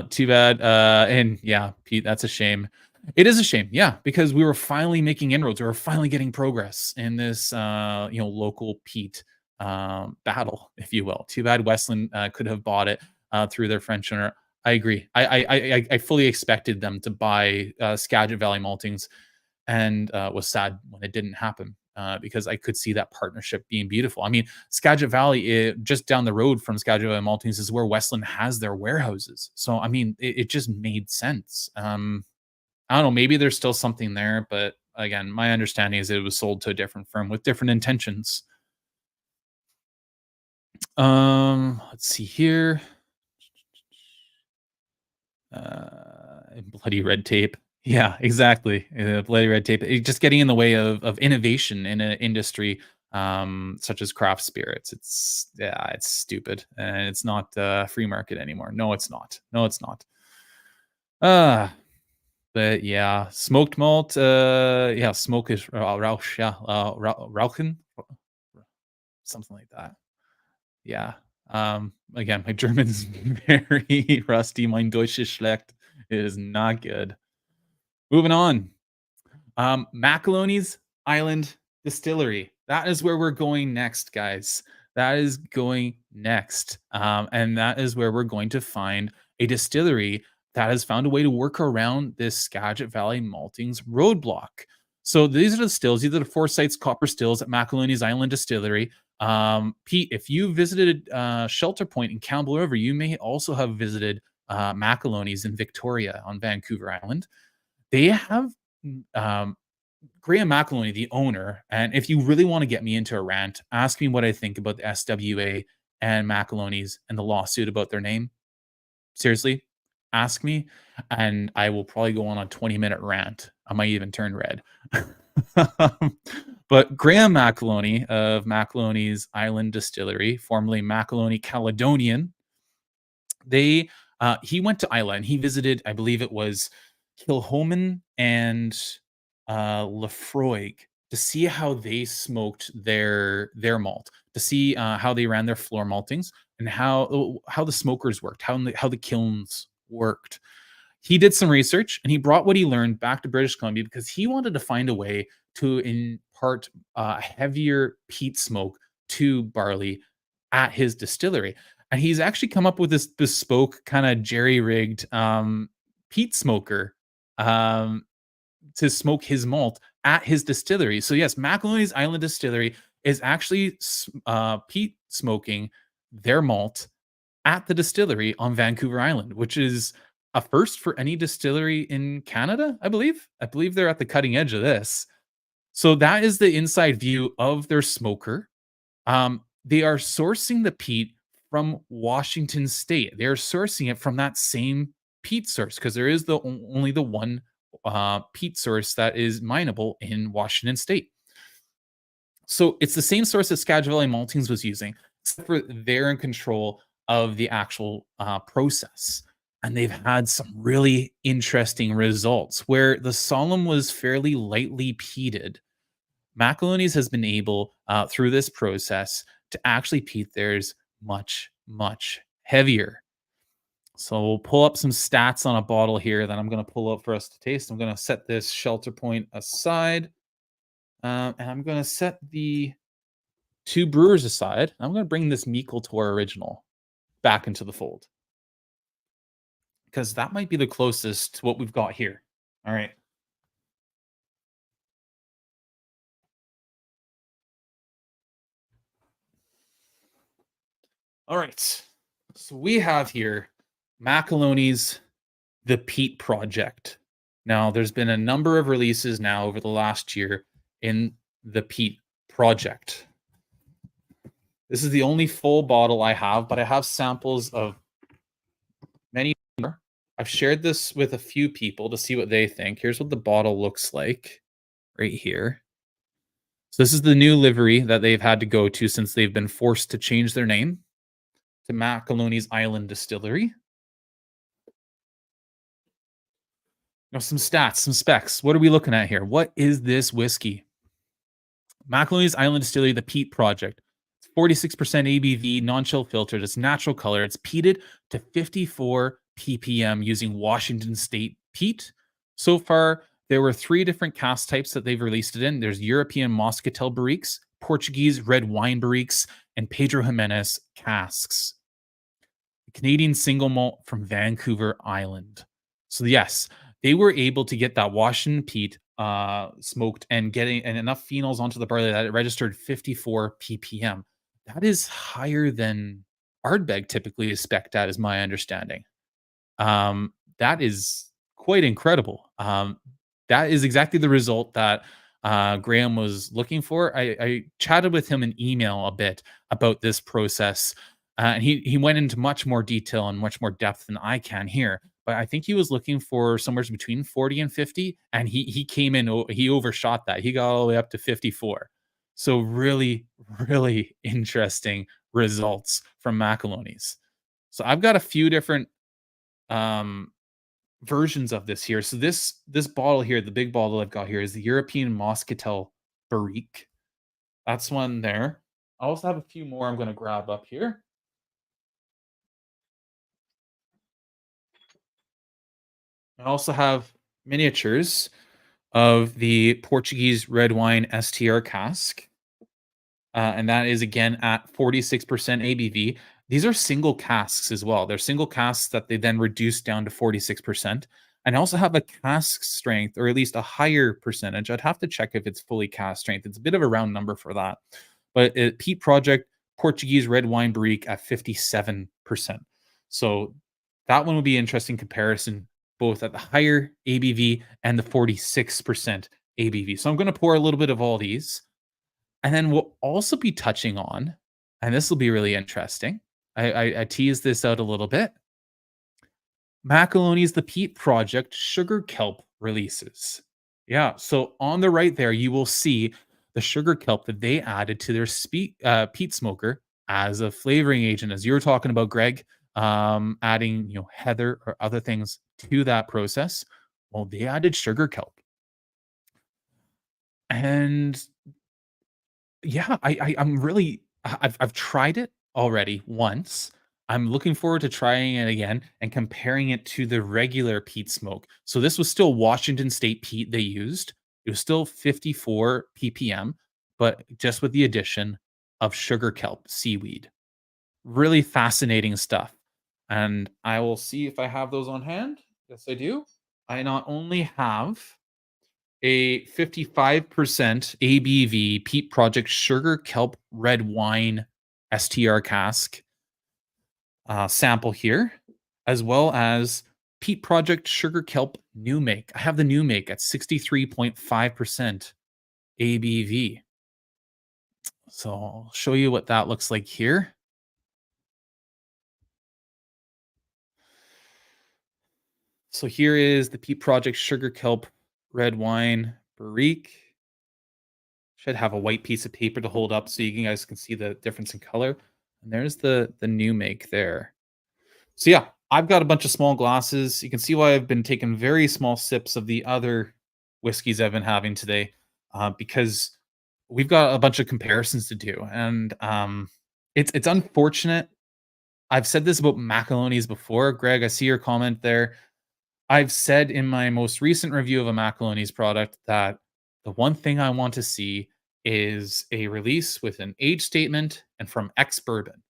Too bad. And yeah, Pete, that's a shame. It is a shame, yeah, because we were finally making inroads. We were finally getting progress in this, local peat battle, if you will. Too bad Westland could have bought it through their French owner. I agree. I fully expected them to buy Skagit Valley Maltings, and was sad when it didn't happen because I could see that partnership being beautiful. I mean, Skagit Valley, just down the road from Skagit Valley Maltings, is where Westland has their warehouses. So, I mean, it just made sense. I don't know, maybe there's still something there, but again, my understanding is it was sold to a different firm with different intentions. Let's see here. Bloody red tape. Yeah, exactly. Bloody red tape. Just getting in the way of innovation in an industry such as craft spirits. It's yeah, it's stupid, and it's not free market anymore. No, it's not. No, it's not. Uh but yeah, smoked malt. Yeah, smoke is Rauch. Yeah, Rauchen, something like that. Yeah. Again, my German is very rusty. Mein Deutsch ist schlecht. It is not good. Moving on. Macaloney's Island Distillery. That is where we're going next, guys. That is going next. And that is where we're going to find a distillery that has found a way to work around this Skagit Valley Maltings roadblock. So these are the stills. These are the Forsyth's Copper Stills at Macaloney's Island Distillery. Pete, if you visited Shelter Point in Campbell River, you may also have visited Macaloney's in Victoria on Vancouver Island. They have um, Graham Macaloney, the owner, and if you really want to get me into a rant, ask me what I think about the SWA and Macaloney's and the lawsuit about their name. Seriously, ask me, and I will probably go on a 20-minute rant. I might even turn red. But Graham Macaloney of Macaloney's Island Distillery, formerly Macaloney Caledonian, they he went to Islay and he visited, I believe it was Kilhoman and Lefroy to see how they smoked their malt, to see how they ran their floor maltings and how the smokers worked, how the kilns worked. He did some research and he brought what he learned back to British Columbia because he wanted to find a way to impart heavier peat smoke to barley at his distillery. And he's actually come up with this bespoke kind of jerry rigged peat smoker um, to smoke his malt at his distillery. So yes, Macaloney's Island Distillery is actually peat smoking their malt at the distillery on Vancouver Island, which is a first for any distillery in Canada, I believe. I believe they're at the cutting edge of this. So that is the inside view of their smoker. They are sourcing the peat from Washington State. They're sourcing it from that same peat source because there is only the one peat source that is mineable in Washington State. So it's the same source that Skagit Valley Maltings was using, except for they're in control of the actual process. And they've had some really interesting results where the Solemn was fairly lightly peated. Macaloney's has been able, through this process, to actually peat theirs much, much heavier. So we'll pull up some stats on a bottle here that I'm going to pull up for us to taste. I'm going to set this shelter point aside. And I'm going to set the two brewers aside. I'm going to bring this Meikle Toir original back into the fold because that might be the closest to what we've got here. All right. All right. So we have here Macaloney's The Peat Project. Now, there's been a number of releases now over the last year in the Peat Project. This is the only full bottle I have, but I have samples of many more. I've shared this with a few people to see what they think. Here's what the bottle looks like right here. So this is the new livery that they've had to go to since they've been forced to change their name to Macaloney's Island Distillery. Now, some stats, some specs. What are we looking at here? What is this whiskey? Macaloney's Island Distillery, the Peat Project. It's 46% ABV, non-chill filtered. It's natural color. It's peated to 54 ppm using Washington State peat. So far, there were 3 different cask types that they've released it in. There's European Moscatel barriques, Portuguese red wine barriques, and Pedro Jimenez casks. Canadian single malt from Vancouver Island. So yes, they were able to get that Washington peat smoked and getting and enough phenols onto the barley that it registered 54 ppm. That is higher than Ardbeg typically is spec'd at, is my understanding. That is quite incredible. That is exactly the result that Graham was looking for. I chatted with him in email a bit about this process, and he went into much more detail and much more depth than I can here. But I think he was looking for somewhere between 40 and 50, and he came in, he overshot that. He got all the way up to 54. So really, really interesting results from Macaloney's. So I've got a few different versions of this here. So this bottle here, the big bottle I've got here, is the European Moscatel Barrique. That's one there. I also have a few more I'm going to grab up here. I also have miniatures of the Portuguese red wine STR cask. And that is again at 46% ABV. These are single casks as well. They're single casks that they then reduce down to 46%. And I also have a cask strength, or at least a higher percentage. I'd have to check if it's fully cask strength. It's a bit of a round number for that. But Peat Project Portuguese red wine barrique at 57%. So that one would be an interesting comparison, both at the higher ABV and the 46% ABV. So I'm going to pour a little bit of all these. And then we'll also be touching on, and this will be really interesting. I teased this out a little bit. Macaloney's The Peat Project sugar kelp releases. Yeah, so on the right there, you will see the sugar kelp that they added to their peat smoker as a flavoring agent, as you were talking about, Greg, adding heather or other things to that process. Well, they added sugar kelp, and yeah, I'm really I've tried it already once. I'm looking forward to trying it again and comparing it to the regular peat smoke. So this was still Washington State peat they used. It was still 54 ppm, but just with the addition of sugar kelp seaweed. Really fascinating stuff. And I will see if I have those on hand. Yes, I do. I not only have a 55% ABV Peat Project Sugar Kelp Red Wine STR cask sample here, as well as Peat Project Sugar Kelp New Make. I have the New Make at 63.5% ABV. So I'll show you what that looks like here. So here is the Peat Project Sugar Kelp Red Wine Barrique. Should have a white piece of paper to hold up so you guys can see the difference in color. And there's the New Make there. So yeah, I've got a bunch of small glasses. You can see why I've been taking very small sips of the other whiskeys I've been having today, because we've got a bunch of comparisons to do, and it's unfortunate. I've said this about Macaloney's before, Greg. I see your comment there. I've said in my most recent review of a Macaloney's product that the one thing I want to see is a release with an age statement and from ex bourbon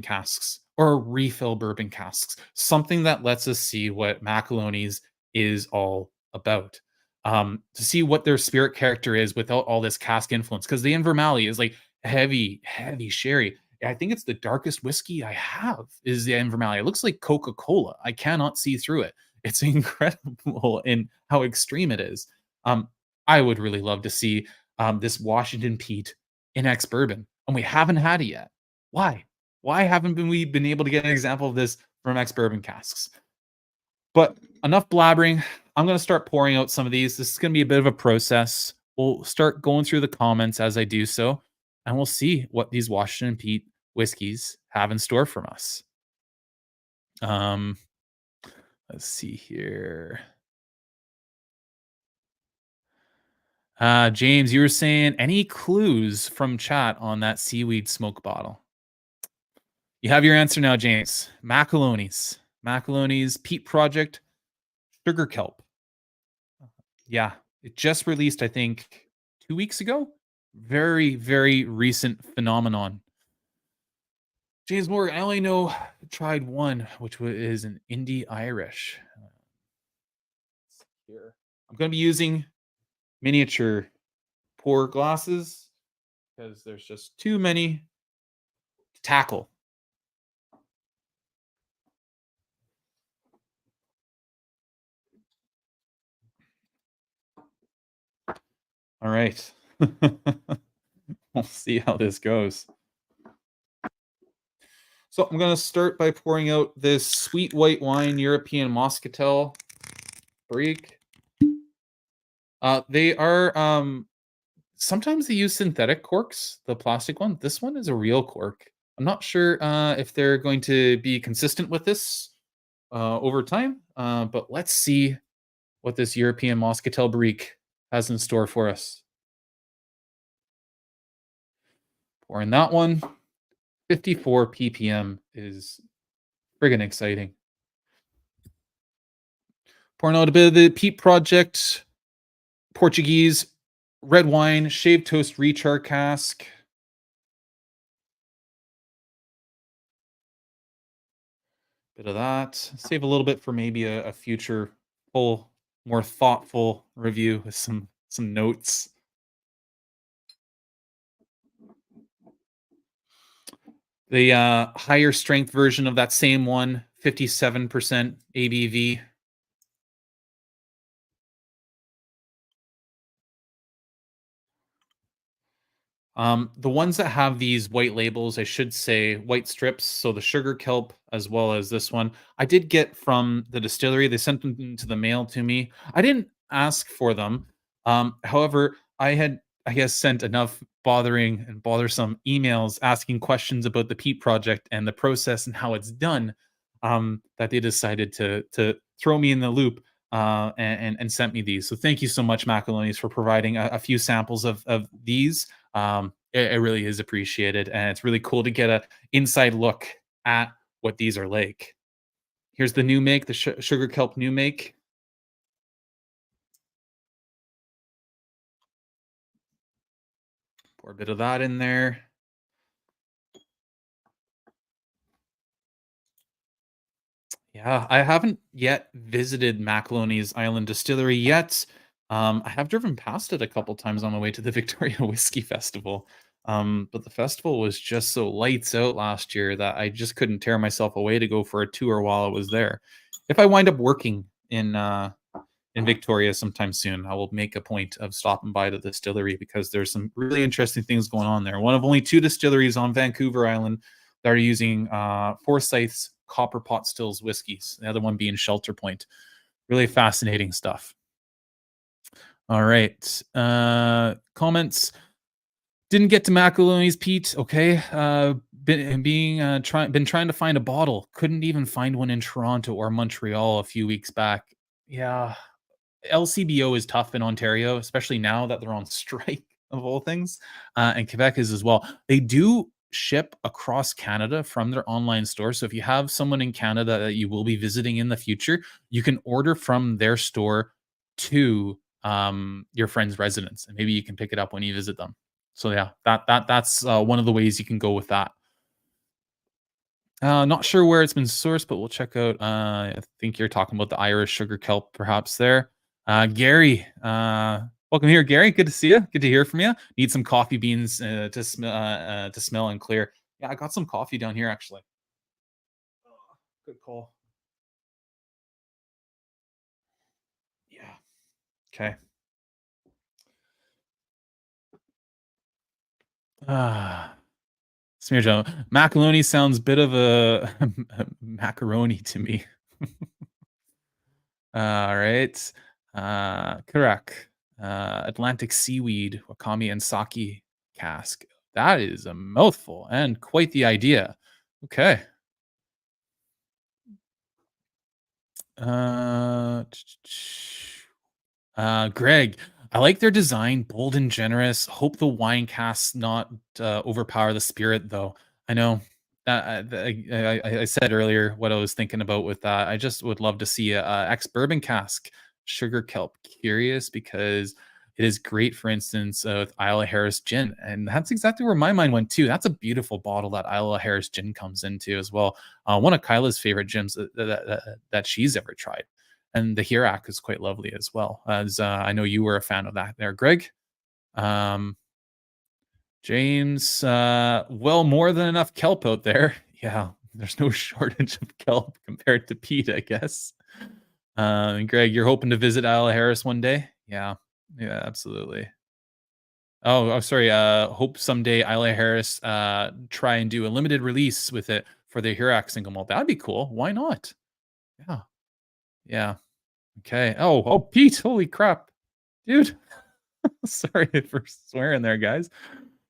casks or refill bourbon casks, something that lets us see what Macaloney's is all about. To see what their spirit character is without all this cask influence, because the Invermally is like heavy, heavy sherry. I think it's the darkest whiskey I have is the Invermally. It looks like Coca-Cola. I cannot see through it. It's incredible in how extreme it is. Um, I would really love to see this Washington Peat in ex bourbon, and we haven't had it yet. Why? Why haven't we been able to get an example of this from ex bourbon casks? But enough blabbering. I'm going to start pouring out some of these. This is going to be a bit of a process. We'll start going through the comments as I do so, and we'll see what these Washington Peat whiskeys have in store from us. Um, let's see here. James, you were saying any clues from chat on that seaweed smoke bottle? You have your answer now, James. Macaloney's Peat Project Sugar Kelp. Yeah, it just released, I think, 2 weeks ago. Very, very recent phenomenon. James Morgan, I only know tried one, which is an Indie Irish. Here, I'm going to be using miniature pour glasses because there's just too many to tackle. All right. We'll see how this goes. So I'm going to start by pouring out this sweet white wine European Moscatel Brique. They are sometimes they use synthetic corks, the plastic one. This one is a real cork. I'm not sure if they're going to be consistent with this over time, but let's see what this European Moscatel Brique has in store for us. Pouring that one. 54 ppm is friggin' exciting. Pouring out a bit of the Peat Project Portuguese red wine shaved toast rechar cask. Bit of that. Save a little bit for maybe a future full, more thoughtful review with some notes. The higher strength version of that same one, 57% ABV. The ones that have these white labels, I should say white strips, so the sugar kelp as well as this one, I did get from the distillery. They sent them to the mail to me. I didn't ask for them. However, I had, I guess, sent enough bothering and bothersome emails asking questions about the Peat Project and the process and how it's done, that they decided to throw me in the loop and sent me these. So thank you so much, Macaloney's, for providing a few samples of these. It really is appreciated, and it's really cool to get a inside look at what these are like. Here's the new make, the sugar kelp new make. Pour a bit of that in there. Yeah, I haven't yet visited Macaloney's Island Distillery yet. I have driven past it a couple times on my way to the Victoria Whiskey Festival. But the festival was just so lights out last year that I just couldn't tear myself away to go for a tour while I was there. If I wind up working in Victoria sometime soon, I will make a point of stopping by the distillery because there's some really interesting things going on there. One of only two distilleries on Vancouver Island that are using Forsyth's copper pot stills whiskeys. The other one being Shelter Point. Really fascinating stuff. All right. Comments. Didn't get to Macaloney's Peat. Okay. Been trying to find a bottle. Couldn't even find one in Toronto or Montreal a few weeks back. Yeah, LCBO is tough in Ontario, especially now that they're on strike of all things, and Quebec is as well. They do ship across Canada from their online store. So if you have someone in Canada that you will be visiting in the future, you can order from their store to your friend's residence, and maybe you can pick it up when you visit them. So yeah, that's one of the ways you can go with that. Not sure where it's been sourced, but we'll check out. I think you're talking about the Irish sugar kelp, perhaps there. Gary, welcome here, Gary. Good to see you. Good to hear from you. Need some coffee beans to smell and clear. Yeah, I got some coffee down here actually. Oh, good call. Yeah. Okay. Ah, smear Joe. Macaroni sounds bit of a macaroni to me. All right. Correct. Atlantic seaweed, wakame and sake cask. That is a mouthful and quite the idea. Okay. Uh, Greg, I like their design, bold and generous. Hope the wine casts not overpower the spirit, though. I know that I said earlier what I was thinking about with that. I just would love to see a ex bourbon cask sugar kelp. Curious because it is great, for instance, with Isla Harris gin, and that's exactly where my mind went too. That's a beautiful bottle that Isla Harris gin comes into as well. One of Kyla's favorite gyms that she's ever tried, and the Hirak is quite lovely as well. As I know you were a fan of that there, Greg. Um, James, well, more than enough kelp out there. Yeah, there's no shortage of kelp compared to peat, I guess. And Greg, you're hoping to visit Isla Harris one day? Yeah, yeah, absolutely. Oh, sorry. Hope someday Isla Harris try and do a limited release with it for the Hirak single malt. That'd be cool. Why not? Yeah, yeah. Okay. Oh, Pete. Holy crap, dude. Sorry for swearing there, guys.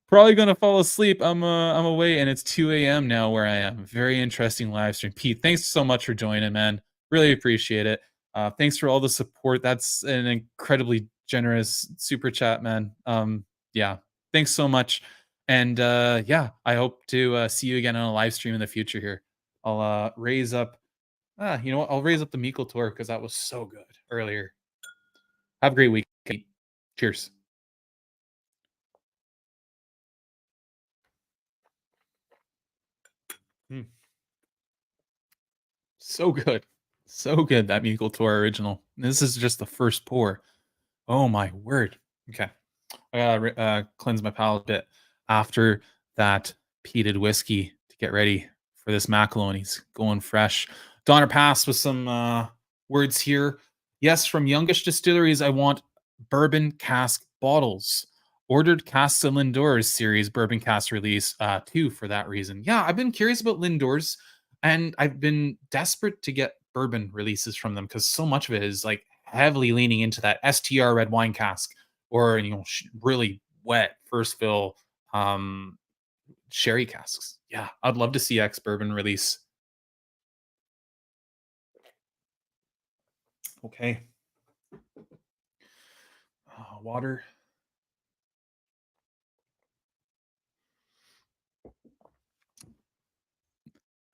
Probably gonna fall asleep. I'm away, and it's 2 a.m. now where I am. Very interesting live stream. Pete, thanks so much for joining, man. Really appreciate it. Thanks for all the support. That's an incredibly generous super chat, man. Yeah, thanks so much. And yeah, I hope to see you again on a live stream in the future here. I'll raise up. You know what? I'll raise up the Meikle tour because that was so good earlier. Have a great week. Pete. Cheers. Mm. So good. So good, that Meikle Toir original. This is just the first pour. Oh my word. Okay. I gotta cleanse my palate a bit after that peated whiskey to get ready for this Macaloney's going fresh. Donner Pass with some words here. Yes, from Youngish Distilleries, I want bourbon cask bottles. Ordered Casks and Lindors series bourbon cask release too for that reason. Yeah, I've been curious about Lindors, and I've been desperate to get bourbon releases from them because so much of it is like heavily leaning into that STR red wine cask or really wet first fill sherry casks. Yeah, I'd love to see ex bourbon release. Okay, water.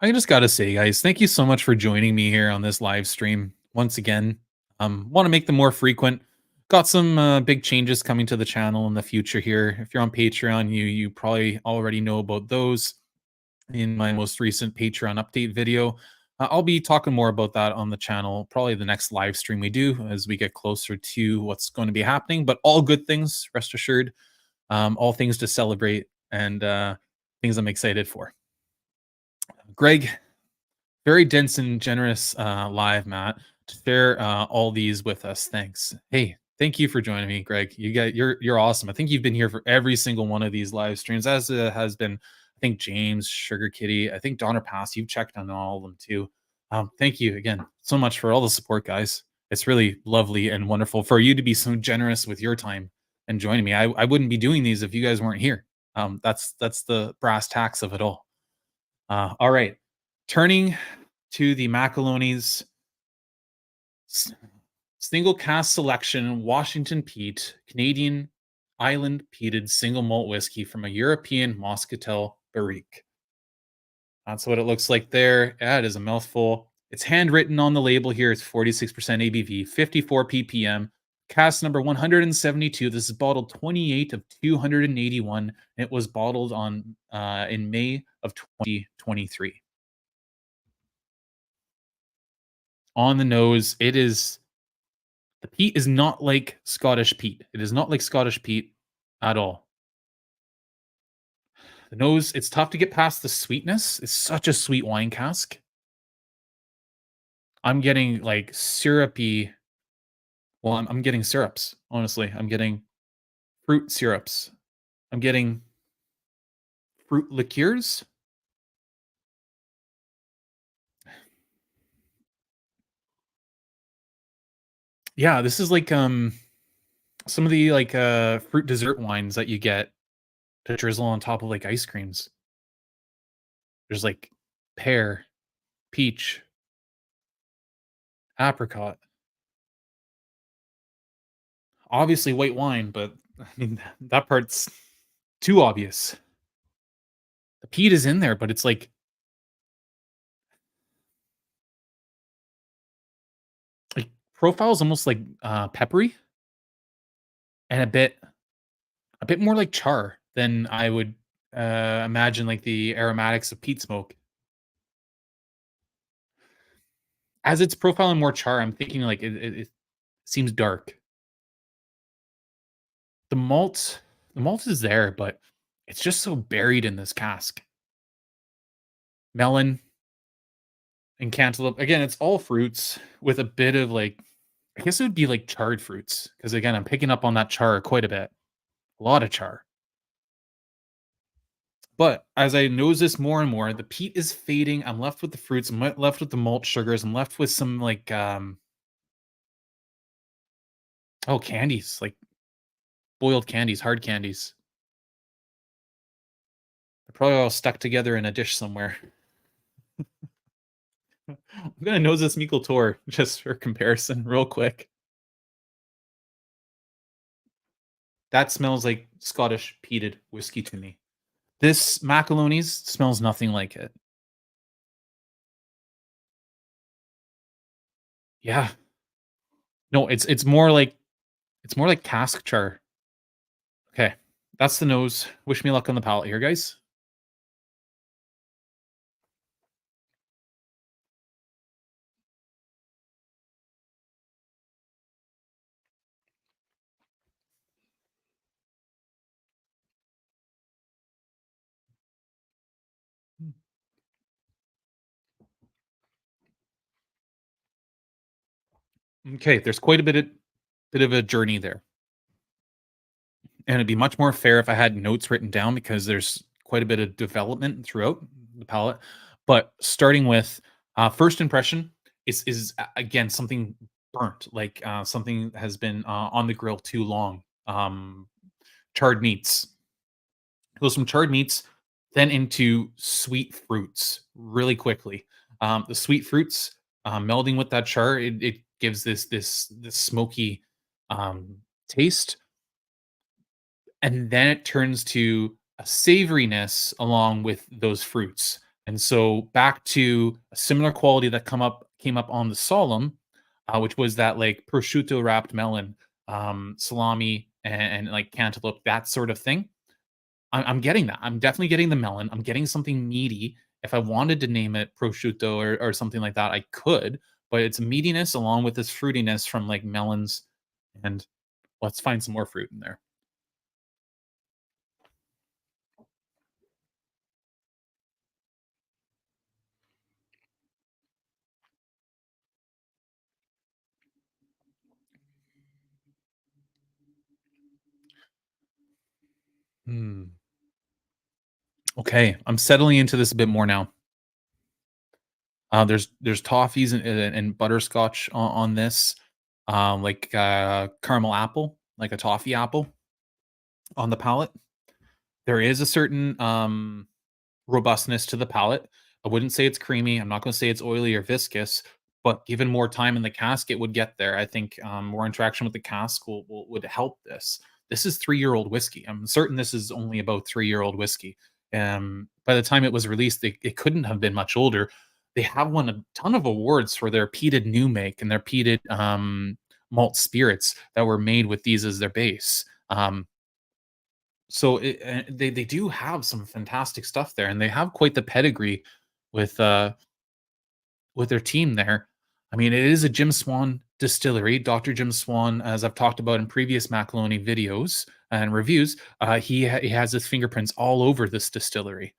I just gotta say, guys, thank you so much for joining me here on this live stream once again. Want to make them more frequent. Got some big changes coming to the channel in the future here. If you're on Patreon, you probably already know about those in my most recent Patreon update video. I'll be talking more about that on the channel, probably the next live stream we do as we get closer to what's going to be happening. But all good things, rest assured, all things to celebrate and things I'm excited for. Greg, very dense and generous live, Matt, to share all these with us. Thanks. Hey, thank you for joining me, Greg. You're awesome. I think you've been here for every single one of these live streams, as has been. I think James, Sugar Kitty, I think Donner Pass. You've checked on all of them too. Thank you again so much for all the support, guys. It's really lovely and wonderful for you to be so generous with your time and joining me. I wouldn't be doing these if you guys weren't here. That's the brass tacks of it all. All right, turning to the Macaloney's single cast selection Washington Peat Canadian Island peated single malt whiskey from a European Moscatel barrique. That's what it looks like there. Yeah, it is a mouthful. It's handwritten on the label here. It's 46% ABV, 54 ppm, cast number 172. This is bottled 28 of 281. It was bottled on in May of 2023. On the nose, it is the peat is not like Scottish peat. It is not like Scottish peat at all. The nose, it's tough to get past the sweetness. It's such a sweet wine cask. I'm getting like syrupy. Well, I'm getting syrups, honestly. I'm getting fruit syrups. I'm getting fruit liqueurs. Yeah, this is like some of the like fruit dessert wines that you get to drizzle on top of like ice creams. There's like pear, peach, apricot. Obviously white wine, but I mean that part's too obvious. The peat is in there, but it's like profile's almost like peppery and a bit more like char than I would imagine like the aromatics of peat smoke. As it's profiling more char, I'm thinking like it seems dark. The malt is there, but it's just so buried in this cask. Melon and cantaloupe. Again, it's all fruits with a bit of like, I guess it would be like charred fruits. Because again, I'm picking up on that char quite a bit. A lot of char. But as I nose this more and more, the peat is fading. I'm left with the fruits. I'm left with the malt sugars. I'm left with some like candies, like boiled candies, hard candies. They're probably all stuck together in a dish somewhere. I'm gonna nose this Meikle Toir just for comparison, real quick. That smells like Scottish peated whiskey to me. This Macaloney's smells nothing like it. Yeah. No, it's more like cask char. Okay. That's the nose. Wish me luck on the palate here, guys. Okay, there's quite a bit of a journey there. And it'd be much more fair if I had notes written down because there's quite a bit of development throughout the palette. But starting with first impression again something burnt, like something has been on the grill too long. Charred meats. Goes from charred meats, then into sweet fruits really quickly. The sweet fruits melding with that char, it gives this smoky taste, and then it turns to a savoriness along with those fruits. And so back to a similar quality that came up on the solemn, which was that like prosciutto wrapped melon, salami, and like cantaloupe, that sort of thing. I'm getting that. I'm definitely getting the melon. I'm getting something meaty If I wanted to name it prosciutto or something like that, I could, but it's meatiness along with this fruitiness from like melons, and let's find some more fruit in there. Hmm. Okay, I'm settling into this a bit more now. There's toffees and butterscotch on this, like caramel apple, like a toffee apple on the palate. There is a certain robustness to the palate. I wouldn't say it's creamy. I'm not going to say it's oily or viscous, but given more time in the cask, it would get there. I think more interaction with the cask would help this. This is 3-year-old whiskey. I'm certain this is only about 3-year-old whiskey. By the time it was released, it couldn't have been much older. They have won a ton of awards for their peated new make and their peated malt spirits that were made with these as their base. They do have some fantastic stuff there, and they have quite the pedigree with, uh with their team there. I mean, it is a Jim Swan distillery. Dr. Jim Swan, as I've talked about in previous Macaloney videos and reviews, he has his fingerprints all over this distillery,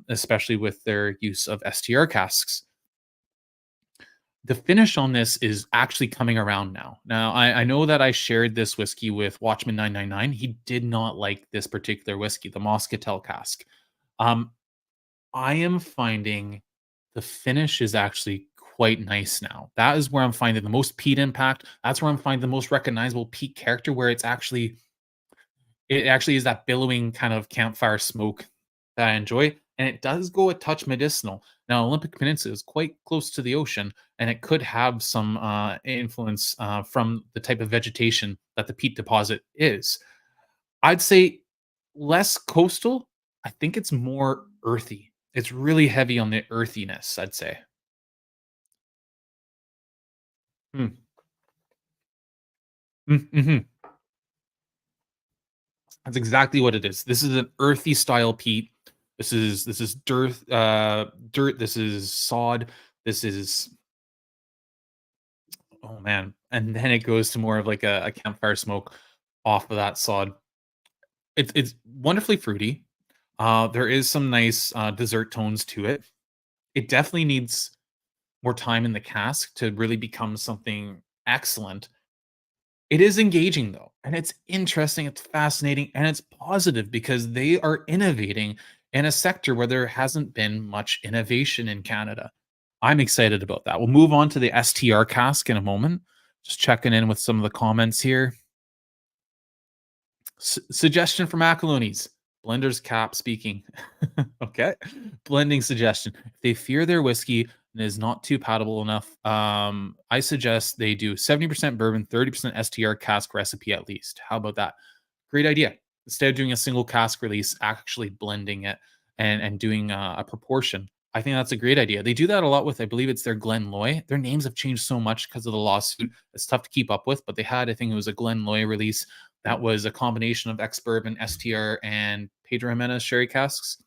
especially with their use of STR casks. The finish on this is actually coming around now. Now, I know that I shared this whiskey with Watchman 999. He did not like this particular whiskey, the Moscatel cask. Um, I am finding the finish is actually quite nice now. That is where I'm finding the most peat impact. That's where I'm finding the most recognizable peat character, where it actually is that billowing kind of campfire smoke that I enjoy, and it does go a touch medicinal. Now, Olympic Peninsula is quite close to the ocean, and it could have some influence from the type of vegetation that the peat deposit is. I'd say less coastal. I think it's more earthy. It's really heavy on the earthiness, I'd say. Mm, mhm. That's exactly what it is. This is an earthy style peat. This is dirt, this is sod, this is, oh man, and then it goes to more of like a campfire smoke off of that sod. It's wonderfully fruity. There is some nice dessert tones to it. It definitely needs more time in the cask to really become something excellent. It is engaging though, and it's interesting, it's fascinating, and it's positive because they are innovating in a sector where there hasn't been much innovation in Canada. I'm excited about that. We'll move on to the STR cask in a moment. Just checking in with some of the comments here. Suggestion for Macalonies. Blender's cap speaking. Okay. Blending suggestion. If they fear their whiskey and is not too palatable enough, I suggest they do 70% bourbon, 30% STR cask recipe at least. How about that? Great idea. Instead of doing a single cask release, actually blending it and doing a proportion. I think that's a great idea. They do that a lot with, I believe it's their Glenloy. Their names have changed so much because of the lawsuit. It's tough to keep up with, but they had, I think it was a Glenloy release that was a combination of ex bourbon, STR, and Pedro Jimenez sherry casks.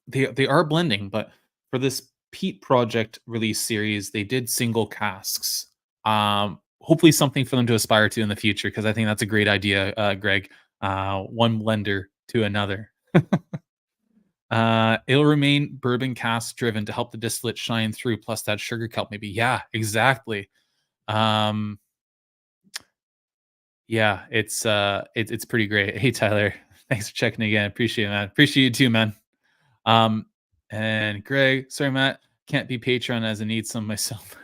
They are blending, but for this Peat Project release series, they did single casks. Hopefully, something for them to aspire to in the future because I think that's a great idea, Greg. One blender to another. It'll remain bourbon cask driven to help the distillate shine through, plus that sugar kelp, maybe. Yeah, exactly. Um, Yeah, it's pretty great. Hey Tyler, thanks for checking again. Appreciate it, man. Appreciate you too, man. Um, and Greg, sorry, Matt, can't be Patreon as I need some myself.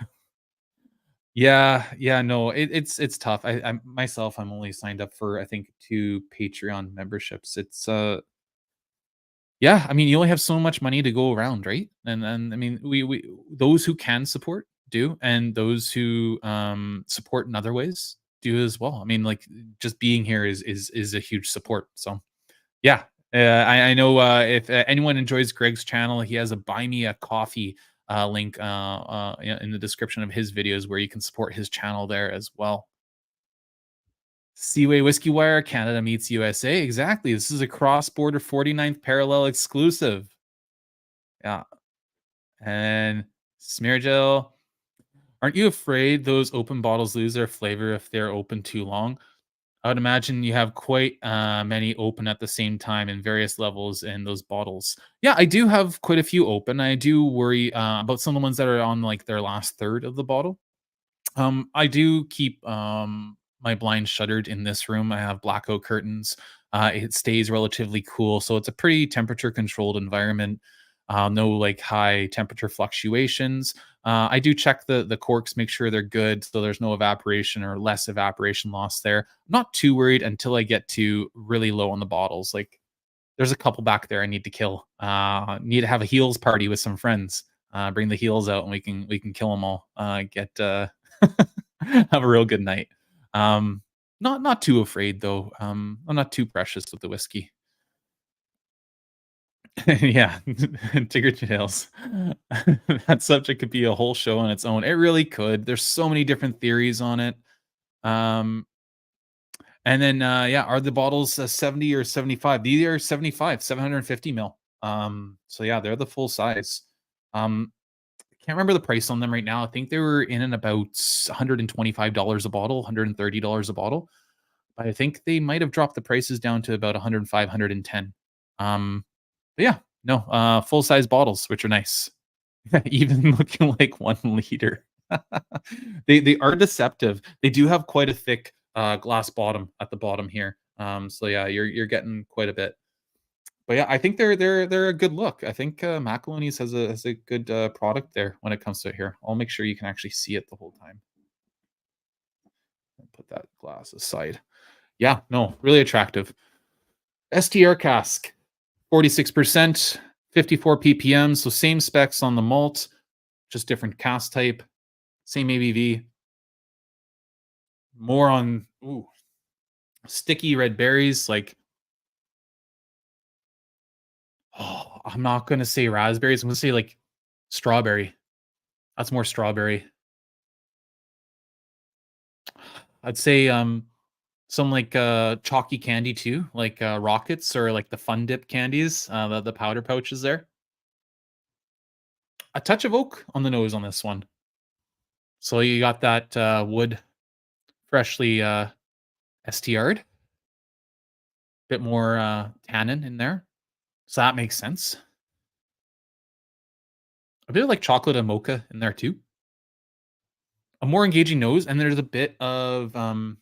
Yeah, no, it's tough. I'm myself, I'm only signed up for I think 2 Patreon memberships. Yeah, I mean, you only have so much money to go around, right? And I mean, we those who can support do, and those who support in other ways do as well. I mean, like just being here is a huge support. So yeah, I know if anyone enjoys Greg's channel, he has a buy me a coffee link in the description of his videos where you can support his channel there as well. Seaway Whiskey Wire, Canada meets USA. Exactly. This is a cross border 49th parallel exclusive. Yeah. And smear gel. Aren't you afraid those open bottles lose their flavor if they're open too long? I would imagine you have quite many open at the same time in various levels in those bottles. Yeah, I do have quite a few open. I do worry about some of the ones that are on like their last third of the bottle. I do keep my blinds shuttered in this room. I have blackout curtains. It stays relatively cool, so it's a pretty temperature controlled environment. No like high temperature fluctuations. I do check the corks, make sure they're good, so there's no evaporation or less evaporation loss there. I'm not too worried until I get to really low on the bottles. Like there's a couple back there I need to kill. Need to have a heels party with some friends. Bring the heels out and we can kill them all. Get have a real good night. Um, not too afraid though. I'm not too precious with the whiskey. Yeah, Tigger tails. That subject could be a whole show on its own. It really could. There's so many different theories on it. Um, and then yeah, are the bottles 70 or 75? These are 75, 750 mil. So yeah, they're the full size. Can't remember the price on them right now. I think they were in and about $125 a bottle, $130 a bottle. But I think they might have dropped the prices down to about 105, 110. But yeah, no, full size bottles, which are nice. Even looking like 1 liter. They are deceptive. They do have quite a thick glass bottom at the bottom here. So yeah, you're getting quite a bit. But yeah, I think they're a good look. I think Macaloney's has a good product there when it comes to it here. I'll make sure you can actually see it the whole time. Put that glass aside. Yeah, no, really attractive. STR cask, 46%, 54 ppm. So same specs on the malt, just different cask type. Same ABV. More on sticky red berries. Like, oh, I'm not gonna say raspberries. I'm gonna say like strawberry. That's more strawberry. I'd say some like chalky candy too, like rockets or like the fun dip candies, the powder pouches there. A touch of oak on the nose on this one. So you got that wood freshly STR'd, bit more tannin in there. So that makes sense. A bit of like chocolate and mocha in there too. A more engaging nose, and there's a bit of a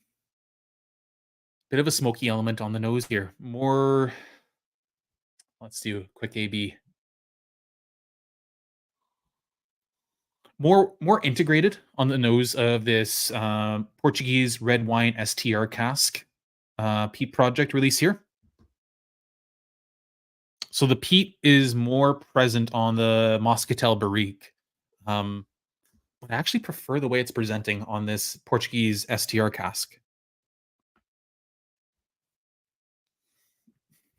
smoky element on the nose here. More, let's do a quick AB. More integrated on the nose of this Portuguese red wine STR cask peat project release here. So the peat is more present on the Moscatel Barrique. Um, but I actually prefer the way it's presenting on this Portuguese STR cask.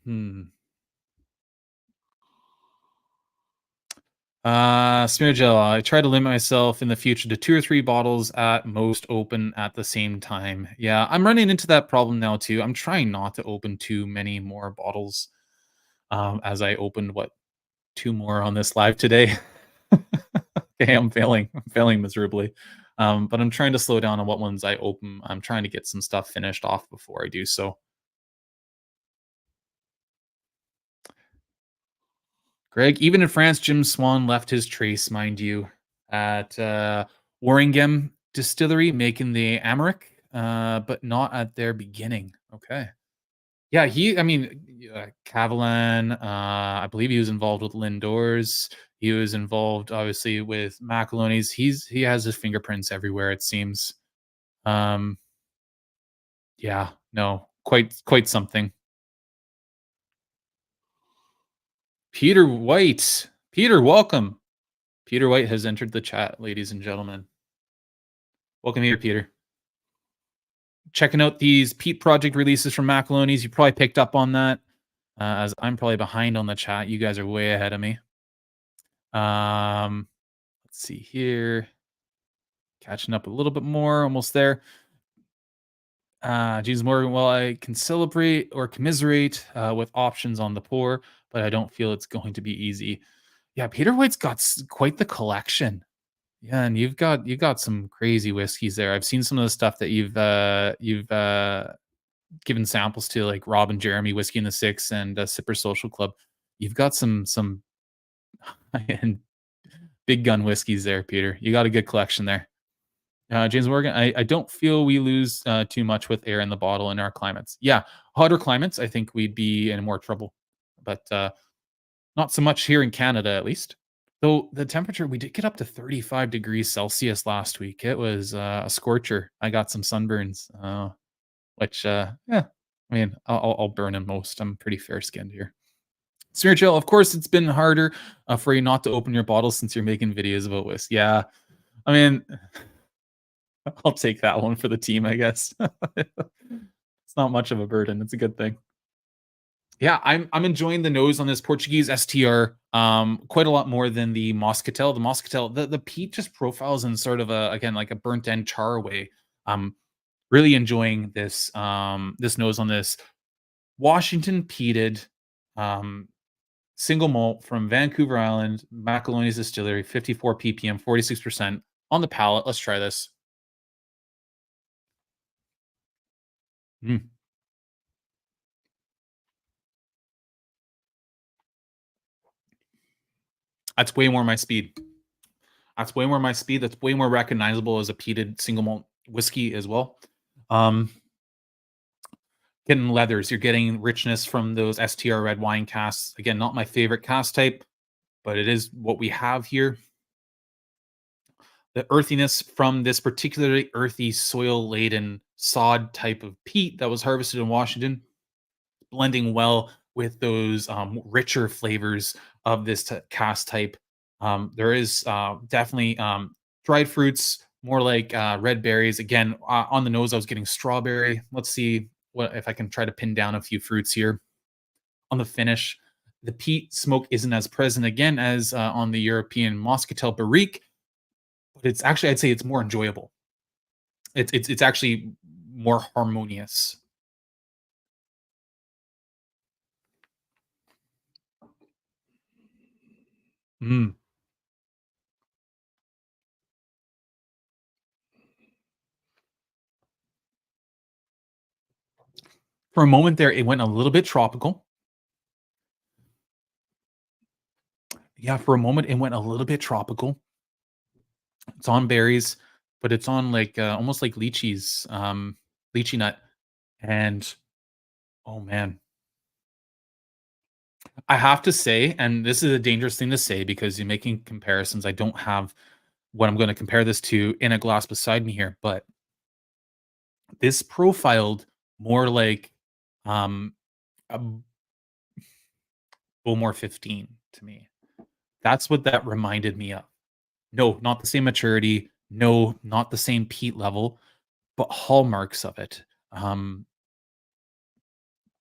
Hmm. Smear gel. I try to limit myself in the future to 2 or 3 bottles at most open at the same time. Yeah, I'm running into that problem now too. I'm trying not to open too many more bottles. As I opened what 2 more on this live today. Okay, I'm failing. I'm failing miserably. But I'm trying to slow down on what ones I open. I'm trying to get some stuff finished off before I do so. Greg, even in France, Jim Swan left his trace, mind you, at Warringham Distillery, making the Amaric, but not at their beginning. Okay. Yeah, I mean, Cavalan, I believe he was involved with Lindors. He was involved, obviously, with Macaloney's. He has his fingerprints everywhere, it seems. Um, yeah, no, quite something. Peter White. Peter, welcome. Peter White has entered the chat, ladies and gentlemen. Welcome here, Peter. Checking out these Peat Project releases from Macaloney's. You probably picked up on that, as I'm probably behind on the chat. You guys are way ahead of me. Let's see here. Catching up a little bit more, almost there. James Morgan, well, I can celebrate or commiserate with options on the poor, but I don't feel it's going to be easy. Yeah, Peter White's got quite the collection. Yeah, and you've got some crazy whiskeys there. I've seen some of the stuff that you've given samples to, like Rob and Jeremy Whiskey in the Six and Sipper Social Club. You've got some high-end big gun whiskeys there, Peter. You got a good collection there. James Morgan, I don't feel we lose too much with air in the bottle in our climates. Yeah, hotter climates, I think we'd be in more trouble, but not so much here in Canada, at least. Though the temperature, we did get up to 35 degrees Celsius last week. It was a scorcher. I got some sunburns, which, yeah, I mean, I'll burn in most. I'm pretty fair skinned here. Smear Chill, of course, it's been harder for you not to open your bottle since you're making videos about whiskey. Yeah, I mean, I'll take that one for the team, I guess. It's not much of a burden. It's a good thing. Yeah, I'm enjoying the nose on this Portuguese STR quite a lot more than the Moscatel. The Moscatel, the peat just profiles in sort of a, again, like a burnt end char way. Um really enjoying this nose on this Washington peated um single malt from Vancouver Island, Macaloney's distillery, 54 ppm, 46% on the palate. Let's try this. Mm, that's way more my speed. That's way more my speed. That's way more recognizable as a peated single malt whiskey as well. Um, Getting leathers, you're getting richness from those STR red wine casks. Again, not my favorite cask type, but it is what we have here. The earthiness from this particularly earthy, soil laden sod type of peat that was harvested in Washington, blending well with those richer flavors of this cask type. There is definitely dried fruits, more like red berries. Again, on the nose, I was getting strawberry. Let's see what if I can try to pin down a few fruits here. On the finish, the peat smoke isn't as present again as on the European Moscatel Barrique, but it's actually, I'd say it's more enjoyable. It's actually more harmonious. Mm. For a moment there, it went a little bit tropical. Yeah, for a moment, it went a little bit tropical. It's on berries, but it's on like almost like lychees, lychee nut. And oh man, I have to say, and this is a dangerous thing to say because you're making comparisons. I don't have what I'm going to compare this to in a glass beside me here, but this profiled more like a Bowmore 15 to me. That's what that reminded me of. No, not the same maturity. No, not the same peat level, but hallmarks of it. Um,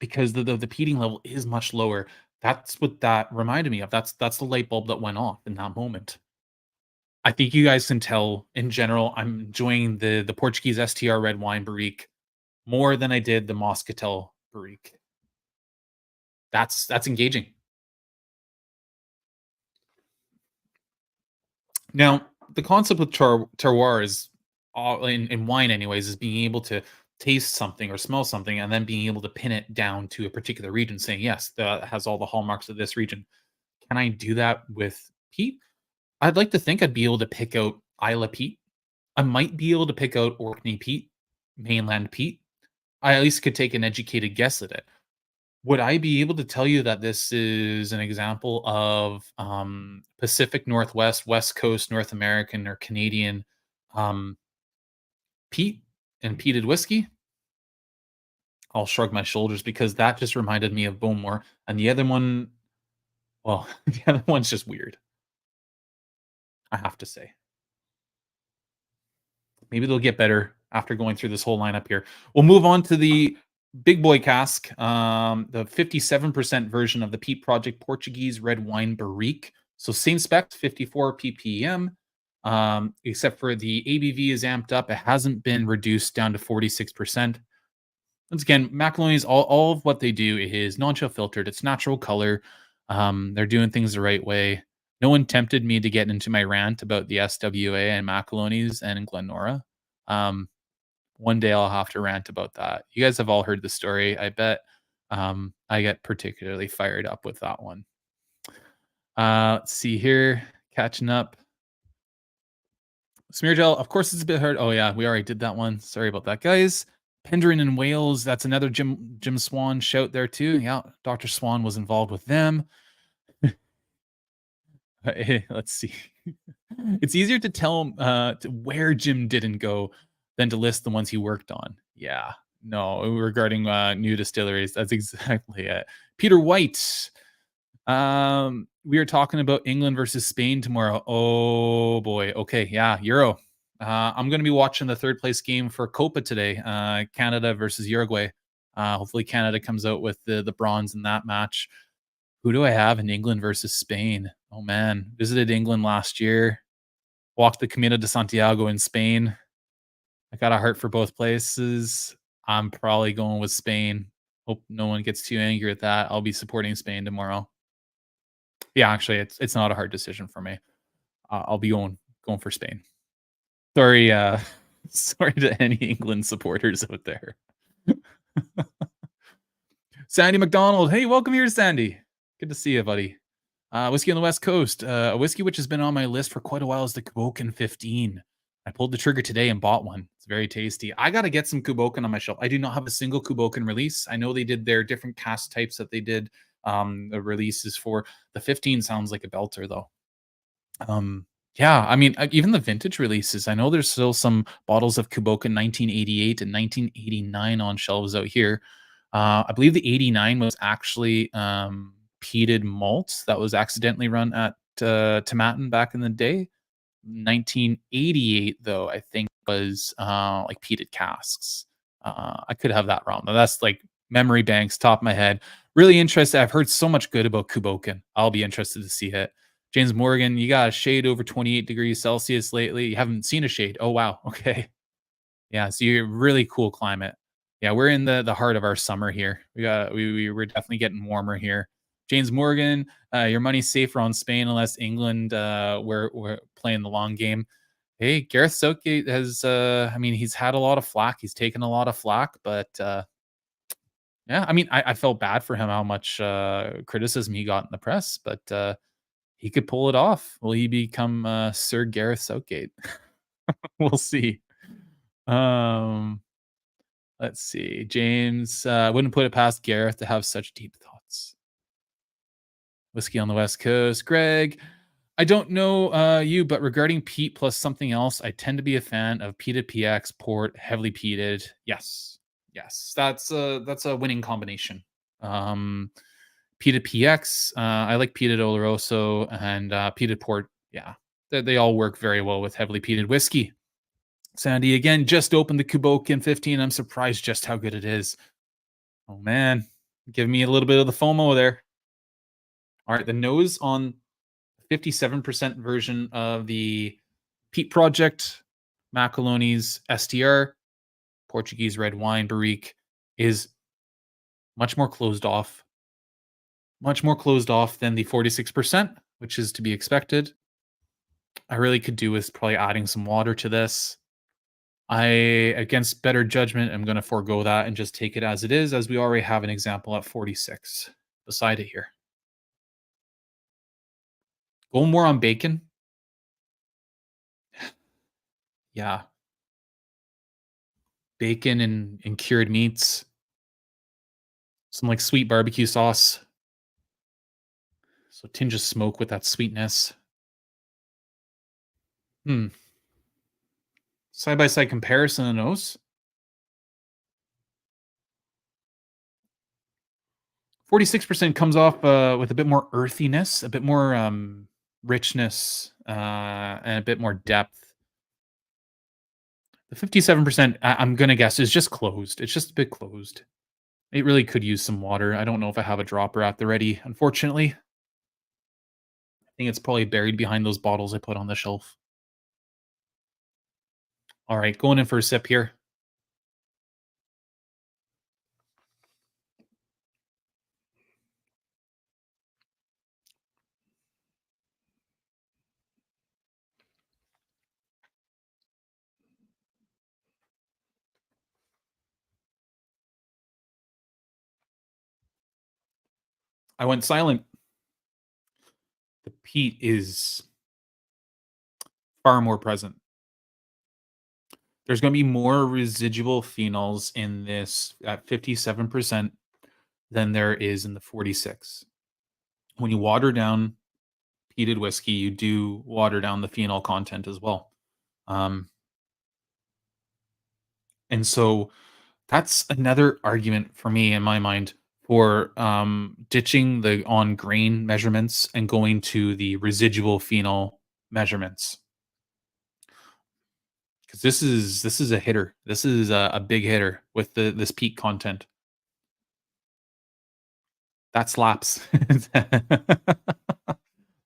because the peating level is much lower. That's what that reminded me of. That's the light bulb that went off in that moment. I think you guys can tell in general, I'm enjoying the Portuguese STR red wine barrique more than I did the Moscatel barrique. That's engaging. Now, the concept with terroir is all in wine anyways, is being able to taste something or smell something and then being able to pin it down to a particular region saying, "Yes, that has all the hallmarks of this region." Can I do that with peat? I'd like to think I'd be able to pick out Isla peat. I might be able to pick out Orkney peat, mainland peat. I at least could take an educated guess at it. Would I be able to tell you that this is an example of Pacific Northwest, West Coast, North American, or Canadian um, peat and peated whiskey? I'll shrug my shoulders because that just reminded me of Bowmore. And the other one, well, the other one's just weird, I have to say. Maybe they'll get better after going through this whole lineup here. We'll move on to the big boy cask, the 57% version of the Peat Project Portuguese red wine barrique. So same specs, 54 ppm, except for the ABV is amped up. It hasn't been reduced down to 46%. Once again, Macaloney's all of what they do is non-chill filtered. It's natural color. They're doing things the right way. No one tempted me to get into my rant about the SWA and Macaloney's and in Glendronach. Um, One day I'll have to rant about that. You guys have all heard the story, I bet. I get particularly fired up with that one. Let's see here, catching up. Smear gel, of course, it's a bit hard. Oh yeah, we already did that one. Sorry about that, guys. Pendrin in Wales, that's another Jim Swan shout there too. Yeah, Dr. Swan was involved with them. Let's see. It's easier to tell where Jim didn't go than to list the ones he worked on. Yeah, no, regarding new distilleries, that's exactly it. Peter White. We are talking about England versus Spain tomorrow. Oh boy. Okay, yeah, Euro. I'm going to be watching the third place game for Copa today. Canada versus Uruguay. Hopefully Canada comes out with the bronze in that match. Who do I have in England versus Spain? Oh man, visited England last year. Walked the Camino de Santiago in Spain. I got a heart for both places. I'm probably going with Spain. Hope no one gets too angry at that. I'll be supporting Spain tomorrow. Yeah, actually, it's not a hard decision for me. I'll be going for Spain. Sorry, sorry to any England supporters out there. Sandy McDonald, hey, welcome here, Sandy. Good to see you, buddy. Whiskey on the West Coast. A whiskey which has been on my list for quite a while is the Kuboken 15. I pulled the trigger today and bought one. It's very tasty. I got to get some Kuboken on my shelf. I do not have a single Kuboken release. I know they did their different cast types that they did the releases for. The 15 sounds like a belter, though. Yeah, I mean, even the vintage releases, I know there's still some bottles of Kuboken 1988 and 1989 on shelves out here. I believe the 89 was actually peated malts that was accidentally run at Tomatin back in the day. 1988, though, I think was like peated casks. I could have that wrong. That's like memory banks, top of my head. Really interested. I've heard so much good about Kuboken. I'll be interested to see it. James Morgan, you got a shade over 28 degrees Celsius lately. You haven't seen a shade. Oh, wow. Okay. Yeah. So you're really cool climate. Yeah. We're in the heart of our summer here. We're definitely getting warmer here. James Morgan, your money's safer on Spain unless England, we're playing the long game. Hey, Gareth Southgate has, I mean, he's had a lot of flack. He's taken a lot of flack, but yeah, I mean, I felt bad for him how much criticism he got in the press, but he could pull it off. Will he become Sir Gareth Southgate? We'll see. Um, let's see. James wouldn't put it past Gareth to have such deep thoughts. Whiskey on the West Coast. Greg, I don't know you, but regarding peat plus something else, I tend to be a fan of peated PX, port, heavily peated. Yes, yes, that's a winning combination. Um, Peated PX, I like peated Oloroso and peated port. Yeah, they all work very well with heavily peated whiskey. Sandy again just opened the Kuboken 15. I'm surprised just how good it is. Oh man, give me a little bit of the FOMO there. All right, the nose on 57% version of the Peat Project, Macaloney's STR, Portuguese red wine barrique, is much more closed off than the 46%, which is to be expected. I really could do with probably adding some water to this. I, against better judgment, am going to forego that and just take it as it is, as we already have an example at 46 beside it here. Go more on bacon. Yeah. Bacon and cured meats. Some like sweet barbecue sauce. So tinge of smoke with that sweetness. Hmm. Side by side comparison of those. 46% comes off with a bit more earthiness, a bit more richness, and a bit more depth. The 57%, I'm going to guess, is just closed. It's just a bit closed. It really could use some water. I don't know if I have a dropper at the ready, unfortunately. I think it's probably buried behind those bottles I put on the shelf. All right, going in for a sip here. I went silent. The peat is far more present. There's going to be more residual phenols in this at 57% than there is in the 46. When you water down peated whiskey, you do water down the phenol content as well. Um, and so that's another argument for me in my mind for ditching the on grain measurements and going to the residual phenol measurements, because this is a hitter. This is a big hitter with this peat content. That slaps.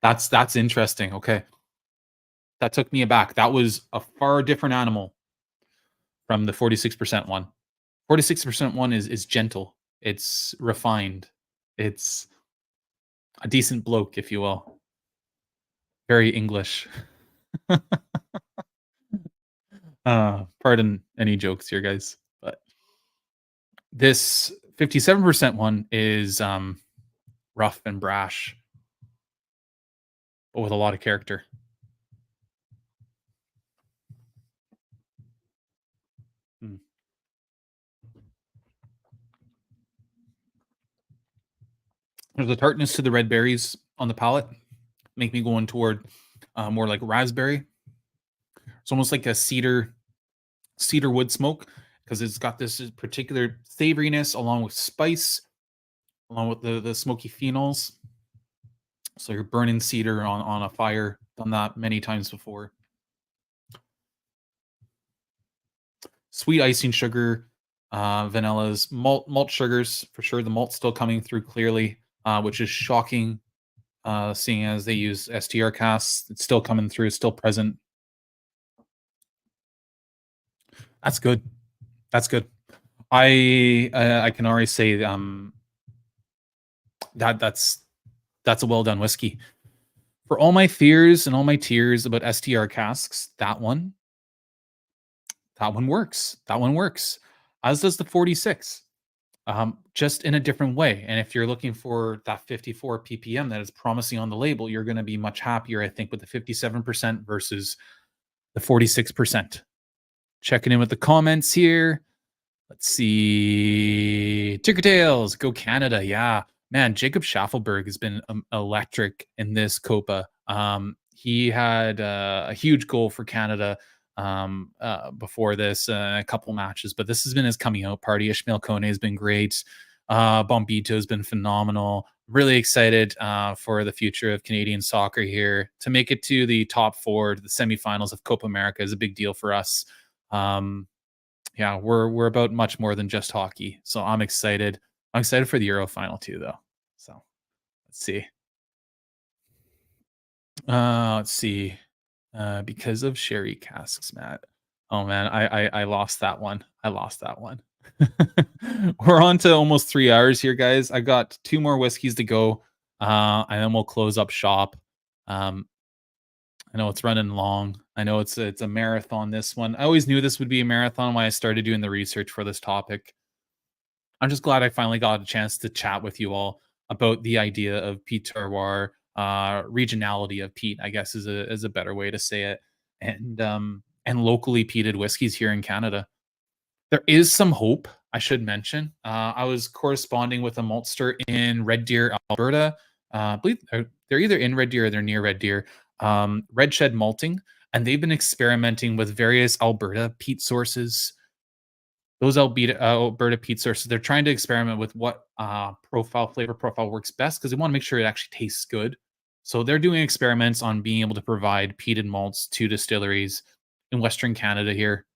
That's interesting. Okay, that took me aback. That was a far different animal from the 46% one. 46% one is gentle. It's refined. It's a decent bloke, if you will. Very English. Pardon any jokes here, guys. But this 57% one is rough and brash, but with a lot of character. Mm. There's a tartness to the red berries on the palate, make me going toward more like raspberry. It's almost like a cedar wood smoke, because it's got this particular savoriness along with spice, along with the smoky phenols. So you're burning cedar on a fire. Done that many times before. Sweet icing sugar, vanillas, malt sugars for sure. The malt's still coming through clearly, which is shocking, seeing as they use STR casks. It's still coming through, still present. That's good. That's good. I can already say that's a well done whiskey. For all my fears and all my tears about STR casks, that one works. That one works. As does the 46. Just in a different way. And if you're looking for that 54 ppm that is promising on the label, you're going to be much happier, I think, with the 57% versus the 46%. Checking in with the comments here. Let's see. Ticker Tails, go Canada. Yeah, man, Jacob Schaffelberg has been electric in this Copa. He had a huge goal for Canada before this, a couple matches, but this has been his coming out party. Ishmael Kone has been great. Bombito has been phenomenal. Really excited for the future of Canadian soccer here. To make it to the top four, to the semifinals of Copa America is a big deal for us. Yeah, we're about much more than just hockey. So I'm excited. I'm excited for the Euro final too, though. So let's see. Let's see. Because of sherry casks, Matt. Oh man, I lost that one. I lost that one. We're on to almost 3 hours here, guys. I got 2 more whiskeys to go, and then we'll close up shop. I know it's running long. I know it's a marathon, this one. I always knew this would be a marathon when I started doing the research for this topic. I'm just glad I finally got a chance to chat with you all about the idea of Peat Terroir, regionality of peat, I guess is a better way to say it, and locally peated whiskeys here in Canada. There is some hope, I should mention. I was corresponding with a maltster in Red Deer, Alberta. I believe they're either in Red Deer or they're near Red Deer. Red Shed Malting, and they've been experimenting with various Alberta peat sources. Those Alberta peat sources, they're trying to experiment with what flavor profile works best, because they want to make sure it actually tastes good. So they're doing experiments on being able to provide peated malts to distilleries in Western Canada here.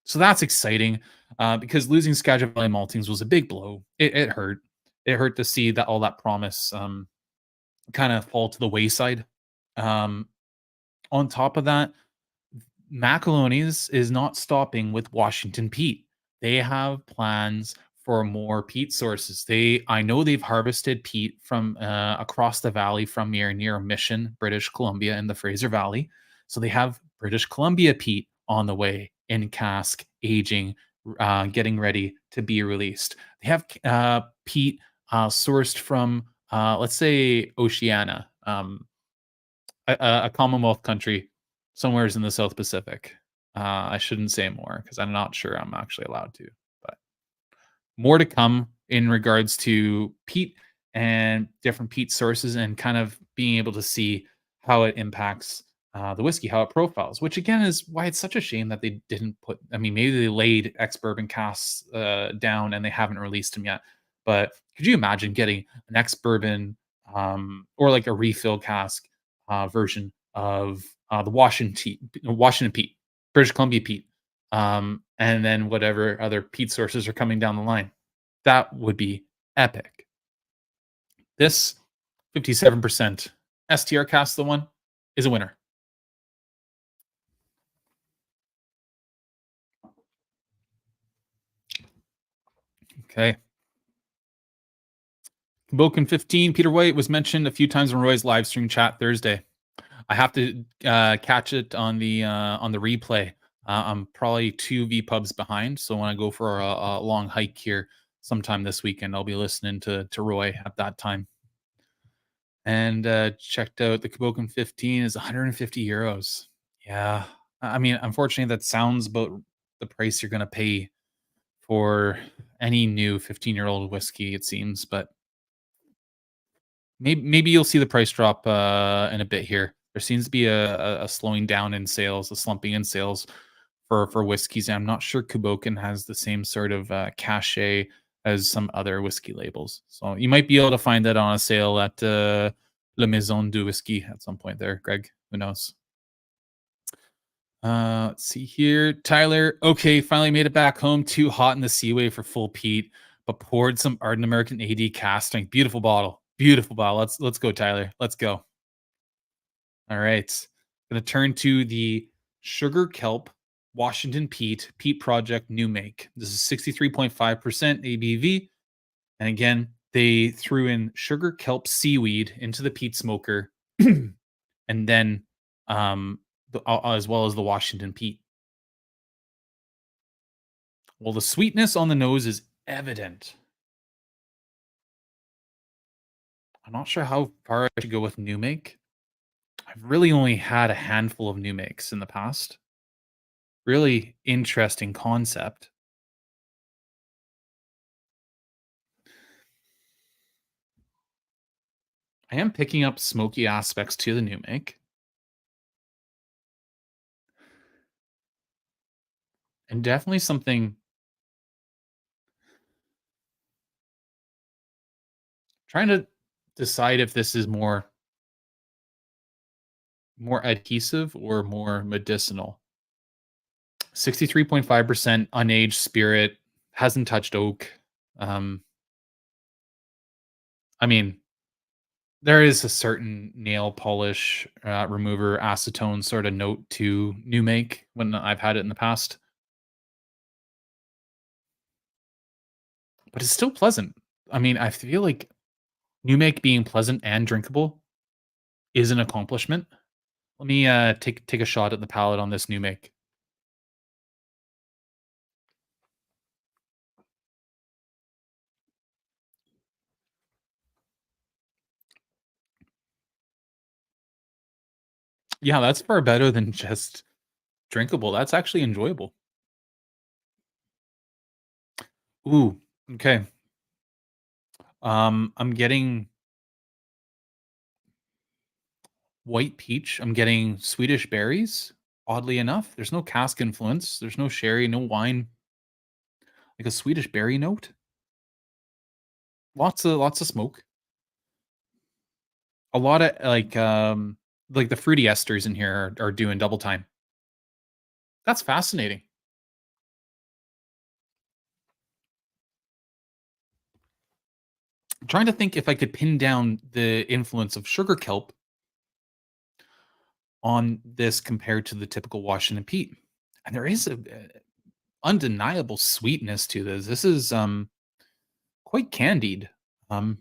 So that's exciting, because losing Skagit Valley Maltings was a big blow. It hurt. It hurt to see that all that promise kind of fall to the wayside. On top of that, Macaloney's is not stopping with Washington peat. They have plans for more peat sources. I know they've harvested peat from across the valley from near Mission, British Columbia, in the Fraser Valley. So they have British Columbia peat on the way in cask, aging, getting ready to be released. They have peat sourced from let's say Oceania, a Commonwealth country, somewheres in the South Pacific. I shouldn't say more because I'm not sure I'm actually allowed to, but more to come in regards to peat and different peat sources and kind of being able to see how it impacts the whiskey, how it profiles, which again is why it's such a shame that they didn't put, I mean, maybe they laid ex bourbon casks down and they haven't released them yet. But could you imagine getting an ex bourbon or like a refill cask version of the Washington peat, British Columbia peat, and then whatever other peat sources are coming down the line? That would be epic. This 57% STR cast, the one, is a winner. Okay. Boken 15, Peter White was mentioned a few times in Roy's live stream chat Thursday. I have to catch it on the replay. I'm probably two V pubs behind, so when I go for a long hike here sometime this weekend, I'll be listening to Roy at that time. And checked out the Kaboken 15 is 150 euros. Yeah, I mean, unfortunately, that sounds about the price you're gonna pay for any new 15-year-old whiskey, it seems, but maybe you'll see the price drop in a bit here. There seems to be a slowing down in sales, a slumping in sales for whiskeys. And I'm not sure Kuboken has the same sort of cachet as some other whiskey labels. So you might be able to find that on a sale at La Maison du Whiskey at some point there, Greg. Who knows? Let's see here. Tyler, okay, finally made it back home. Too hot in the Seaway for full peat, but poured some Ardent American AD casting. Beautiful bottle. Beautiful bottle. Let's go, Tyler. Let's go. All right. Gonna turn to the Sugar Kelp Washington Peat Project New Make. This is 63.5% ABV. And again, they threw in sugar kelp seaweed into the peat smoker and then as well as the Washington peat. Well, the sweetness on the nose is evident. I'm not sure how far I should go with new make. I've really only had a handful of new makes in the past. Really interesting concept. I am picking up smoky aspects to the new make and definitely something trying to decide if this is more adhesive or more medicinal. 63.5% unaged spirit, hasn't touched oak. Um, I mean, there is a certain nail polish remover acetone sort of note to new make when I've had it in the past, but it's still pleasant. I mean, I feel like new make being pleasant and drinkable is an accomplishment. Let me take a shot at the palate on this new make. Yeah, that's far better than just drinkable. That's actually enjoyable. Ooh, okay. I'm getting white peach. I'm getting Swedish berries. Oddly enough, there's no cask influence. There's no sherry, no wine. Like a Swedish berry note. Lots of smoke. A lot of like the fruity esters in here are doing double time. That's fascinating. I'm trying to think if I could pin down the influence of sugar kelp on this compared to the typical Washington peat. And there is a undeniable sweetness to this. This is quite candied. Um,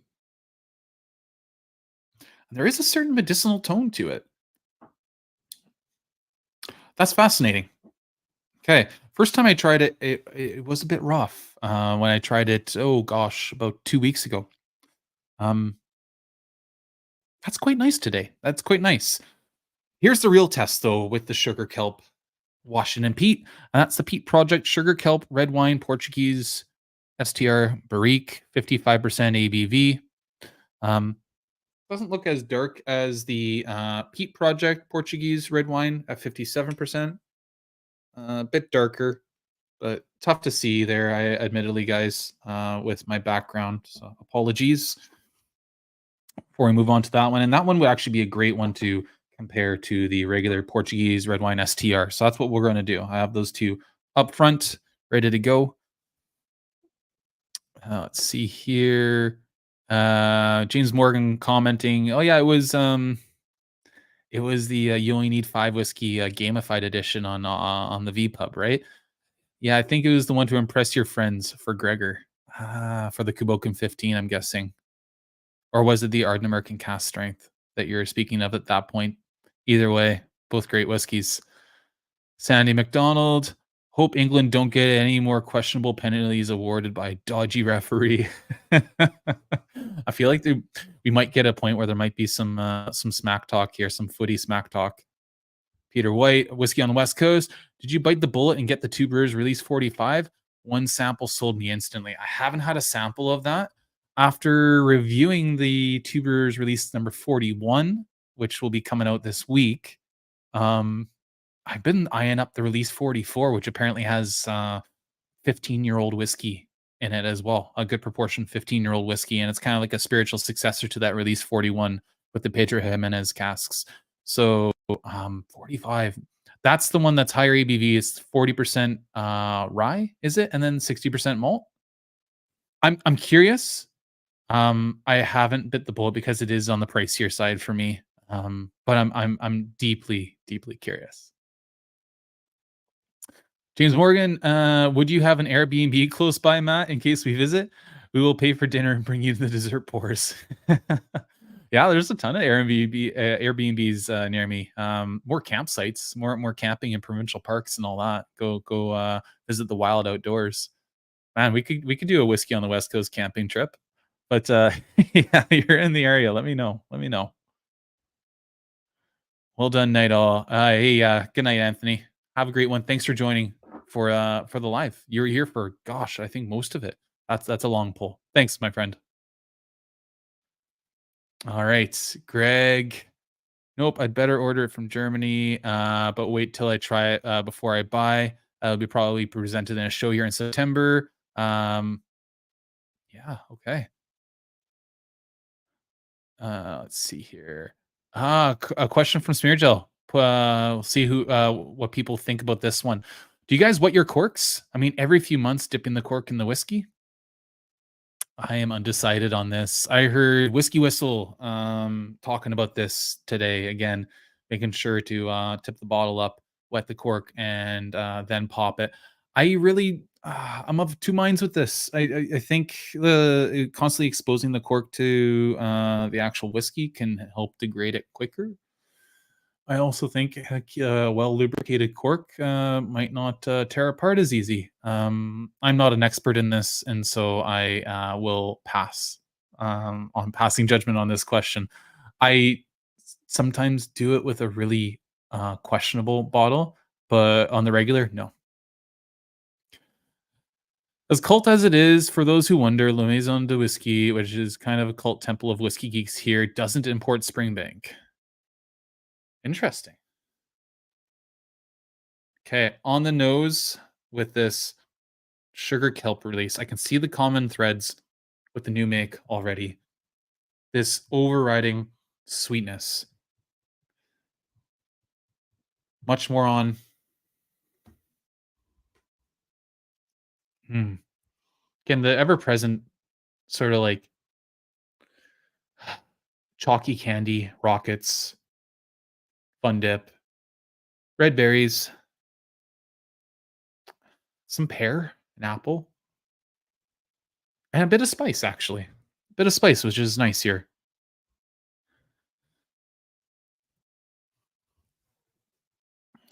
there is a certain medicinal tone to it. That's fascinating. Okay, first time I tried it, it was a bit rough when I tried it. Oh gosh, about 2 weeks ago. Um, That's quite nice today. That's quite nice. Here's the real test, though, with the sugar kelp Washington Peat. And that's the Peat Project Sugar Kelp Red Wine Portuguese STR Barrique, 55% ABV. Doesn't look as dark as the Peat Project Portuguese red wine at 57%. A bit darker, but tough to see there. I admittedly, guys, with my background, so apologies. Before we move on to that one, and that one would actually be a great one to compare to the regular Portuguese red wine STR. So that's what we're going to do. I have those two up front, ready to go. Let's see here. James Morgan commenting, "Oh yeah, it was the you only need five whiskey gamified edition on the VPub, right? Yeah, I think it was the one to impress your friends for Gregor, for the Kuboken 15, I'm guessing, or was it the Ardbeg American Cast Strength that you're speaking of at that point? Either way, both great whiskeys. Sandy McDonald, hope England don't get any more questionable penalties awarded by dodgy referee. I feel like we might get a point where there might be some smack talk here, some footy smack talk. Peter White, Whiskey on the West Coast. Did you bite the bullet and get the Two Brewers Release 45? One sample sold me instantly. I haven't had a sample of that. After reviewing the Two Brewers Release number 41, which will be coming out this week, I've been eyeing up the Release 44, which apparently has 15-year-old whiskey in it as well. A good proportion 15-year-old whiskey. And it's kind of like a spiritual successor to that Release 41 with the Pedro Jimenez casks. So 45. That's the one that's higher ABV. It's 40% rye, is it? And then 60% malt. I'm curious. I haven't bit the bullet because it is on the pricier side for me. But I'm deeply, deeply curious. James Morgan, would you have an Airbnb close by, Matt, in case we visit? We will pay for dinner and bring you the dessert pours. Yeah, there's a ton of Airbnbs near me. More campsites, more camping in provincial parks and all that. Go visit the wild outdoors. Man, we could do a whiskey on the West Coast camping trip. But yeah, you're in the area. Let me know. Let me know. Well done, night all. Hey, good night, Anthony. Have a great one. Thanks for joining for the live. You were here for gosh, I think most of it. That's a long pull. Thanks, my friend. All right, Greg. Nope, I'd better order it from Germany, but wait till I try it before I buy. It'll be probably presented in a show here in September. Yeah, okay. Let's see here. A question from Smeargel. We'll see who what people think about this one. Do you guys wet your corks? I mean, every few months, dipping the cork in the whiskey. I am undecided on this. I heard Whiskey Whistle talking about this today again, making sure to tip the bottle up, wet the cork, and then pop it. I really, I'm of two minds with this. I think the constantly exposing the cork to the actual whiskey can help degrade it quicker. I also think a well lubricated cork might not tear apart as easy. I'm not an expert in this, and so I will pass on passing judgment on this question. I sometimes do it with a really questionable bottle, but on the regular, no. As cult as it is, for those who wonder, La Maison de Whiskey, which is kind of a cult temple of whiskey geeks here, doesn't import Springbank. Interesting. Okay, on the nose with this sugar kelp release, I can see the common threads with the new make already. This overriding sweetness. Much more on. Again, the ever present sort of like chalky candy, rockets, fun dip, red berries, some pear, an apple, and a bit of spice, actually. A bit of spice, which is nice here.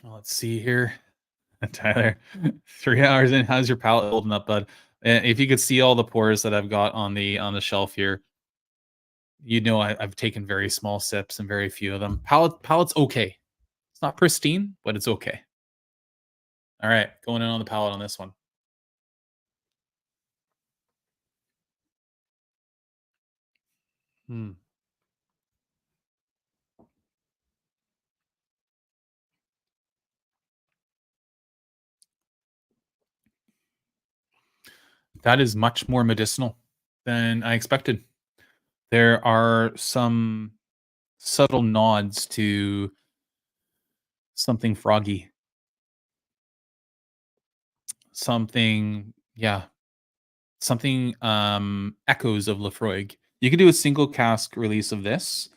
Let's see here. Tyler, 3 hours in, how's your palate holding up, bud? If you could see all the pores that I've got on the shelf here, I've taken very small sips and very few of them. Palate's okay. It's not pristine, but it's okay. All right, going in on the palate on this one. Hmm. That is much more medicinal than I expected. There are some subtle nods to something froggy, something, yeah, something echoes of Lafroig. You could do a single cask release of this,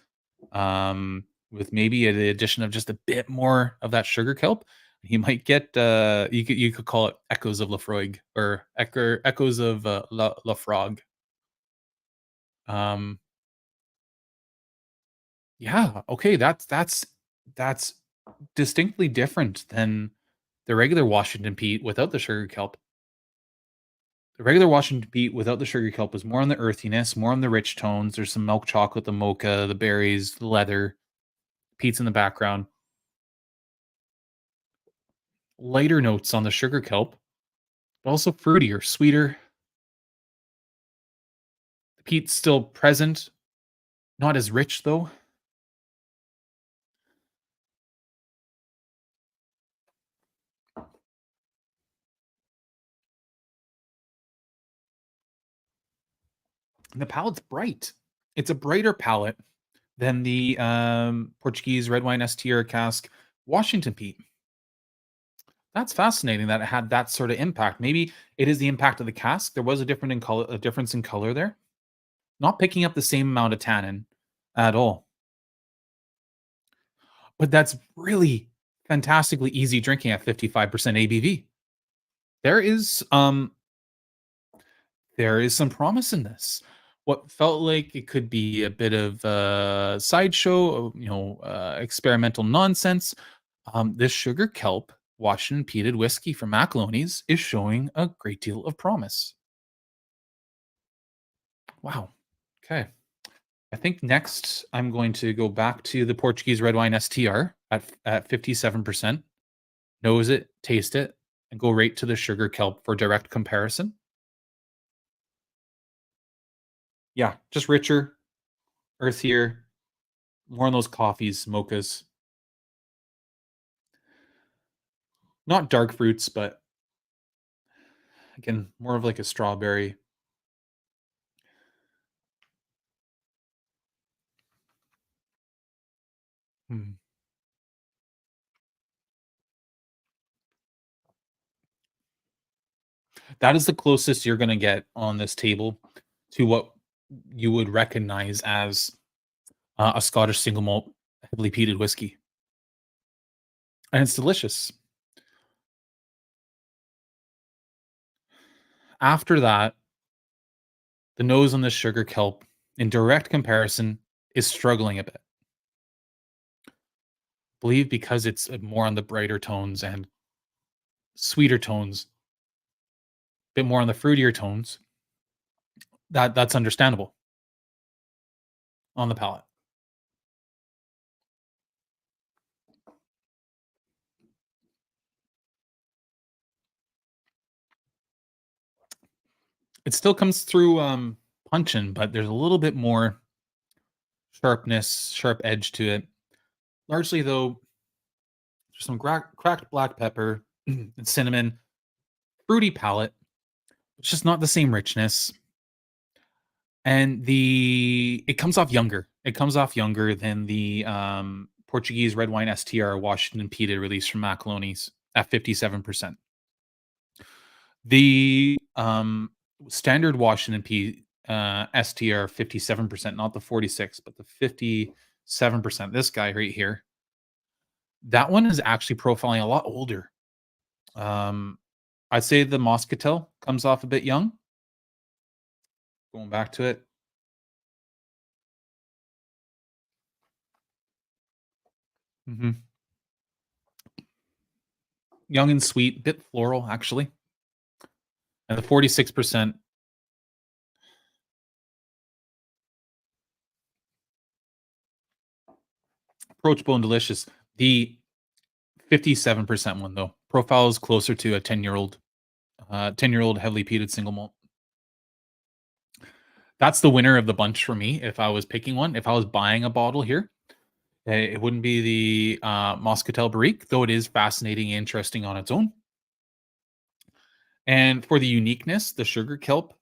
with maybe the addition of just a bit more of that sugar kelp. You might get you could call it echoes of Lafroig or echoes of Lafrog. Um, yeah, okay, that's distinctly different than the regular Washington peat without the sugar kelp. The regular Washington peat without the sugar kelp is more on the earthiness, more on the rich tones. There's some milk chocolate, the mocha, the berries, the leather, peats in the background. Lighter notes on the sugar kelp, but also fruitier, sweeter. The peat's still present, not as rich though. And the palate's bright. It's a brighter palate than the Portuguese red wine STR cask Washington peat. That's fascinating that it had that sort of impact. Maybe it is the impact of the cask. There was a difference in color there. Not picking up the same amount of tannin at all. But that's really fantastically easy drinking at 55% ABV. There is um there is some promise in this. What felt like it could be a bit of a sideshow, experimental nonsense. This sugar kelp Washington peated whiskey from Macaloney's is showing a great deal of promise. Wow. Okay. I think next I'm going to go back to the Portuguese red wine STR at 57%. Nose it, taste it, and go right to the sugar kelp for direct comparison. Yeah, just richer, earthier, more on those coffees, mochas. Not dark fruits, but again, more of like a strawberry. Hmm. That is the closest you're going to get on this table to what you would recognize as a Scottish single malt heavily peated whiskey. And it's delicious. After that, the nose on the sugar kelp, in direct comparison, is struggling a bit. Believe because it's more on the brighter tones and sweeter tones, a bit more on the fruitier tones. That's understandable on the palate. It still comes through punching, but there's a little bit more sharpness, sharp edge to it. Largely though, there's some cracked black pepper and cinnamon, fruity palate. It's just not the same richness. And the it comes off younger. It comes off younger than the Portuguese red wine STR Washington peated release from Macaloney's at 57%. The standard Washington STR 57%, not the 46, but the 57%. This guy right here. That one is actually profiling a lot older. Um, I'd say the Moscatel comes off a bit young. Going back to it. Mhm. Young and sweet, bit floral actually. And the 46%, Approachable and delicious. The 57% one though. Profile is closer to a 10-year-old heavily peated single malt. That's the winner of the bunch for me if I was picking one. If I was buying a bottle here, it wouldn't be the Moscatel Barrique, though it is fascinating and interesting on its own. And for the uniqueness, the sugar kelp,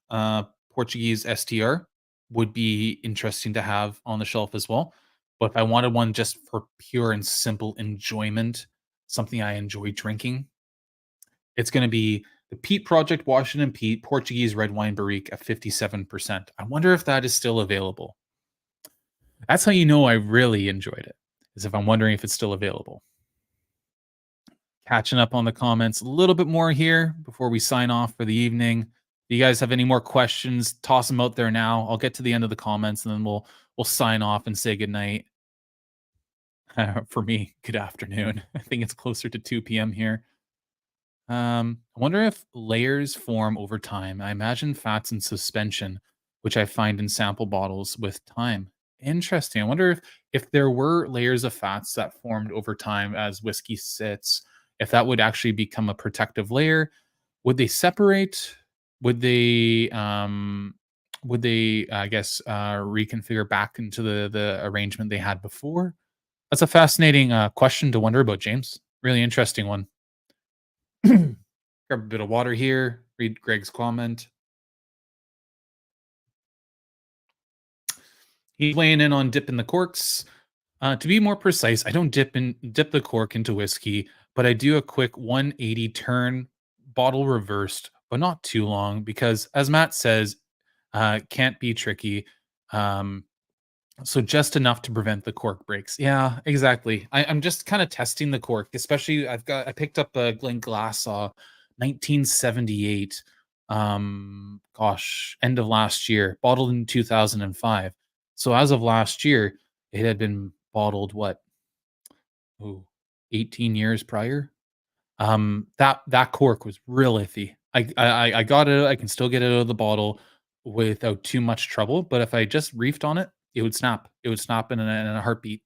Portuguese STR would be interesting to have on the shelf as well. But if I wanted one just for pure and simple enjoyment, something I enjoy drinking, it's going to be the Peat Project Washington Peat Portuguese Red Wine Barrique at 57%. I wonder if that is still available. That's how you know I really enjoyed it, is if I'm wondering if it's still available. Catching up on the comments a little bit more here before we sign off for the evening. If you guys have any more questions, toss them out there now. I'll get to the end of the comments and then we'll sign off and say goodnight. For me, good afternoon. I think it's closer to 2 p.m. here. I wonder if layers form over time. I imagine fats in suspension, which I find in sample bottles with time. Interesting. I wonder if there were layers of fats that formed over time as whiskey sits, if that would actually become a protective layer. Would they separate? Would they I guess reconfigure back into the arrangement they had before? That's a fascinating question to wonder about, James. Really interesting one. Grab a bit of water here, read Greg's comment. He's weighing in on dipping the corks. To be more precise, I don't dip the cork into whiskey, but I do a quick 180 turn, bottle reversed, but not too long because, as Matt says, can't be tricky. So just enough to prevent the cork breaks. Yeah, exactly. I'm just kind of testing the cork, especially I picked up a Glenglassaugh 1978. Gosh, end of last year, bottled in 2005. So as of last year, it had been bottled what? Ooh, 18 years prior. That cork was real iffy. I got it. I can still get it out of the bottle without too much trouble. But if I just reefed on it, it would snap. It would snap in a heartbeat.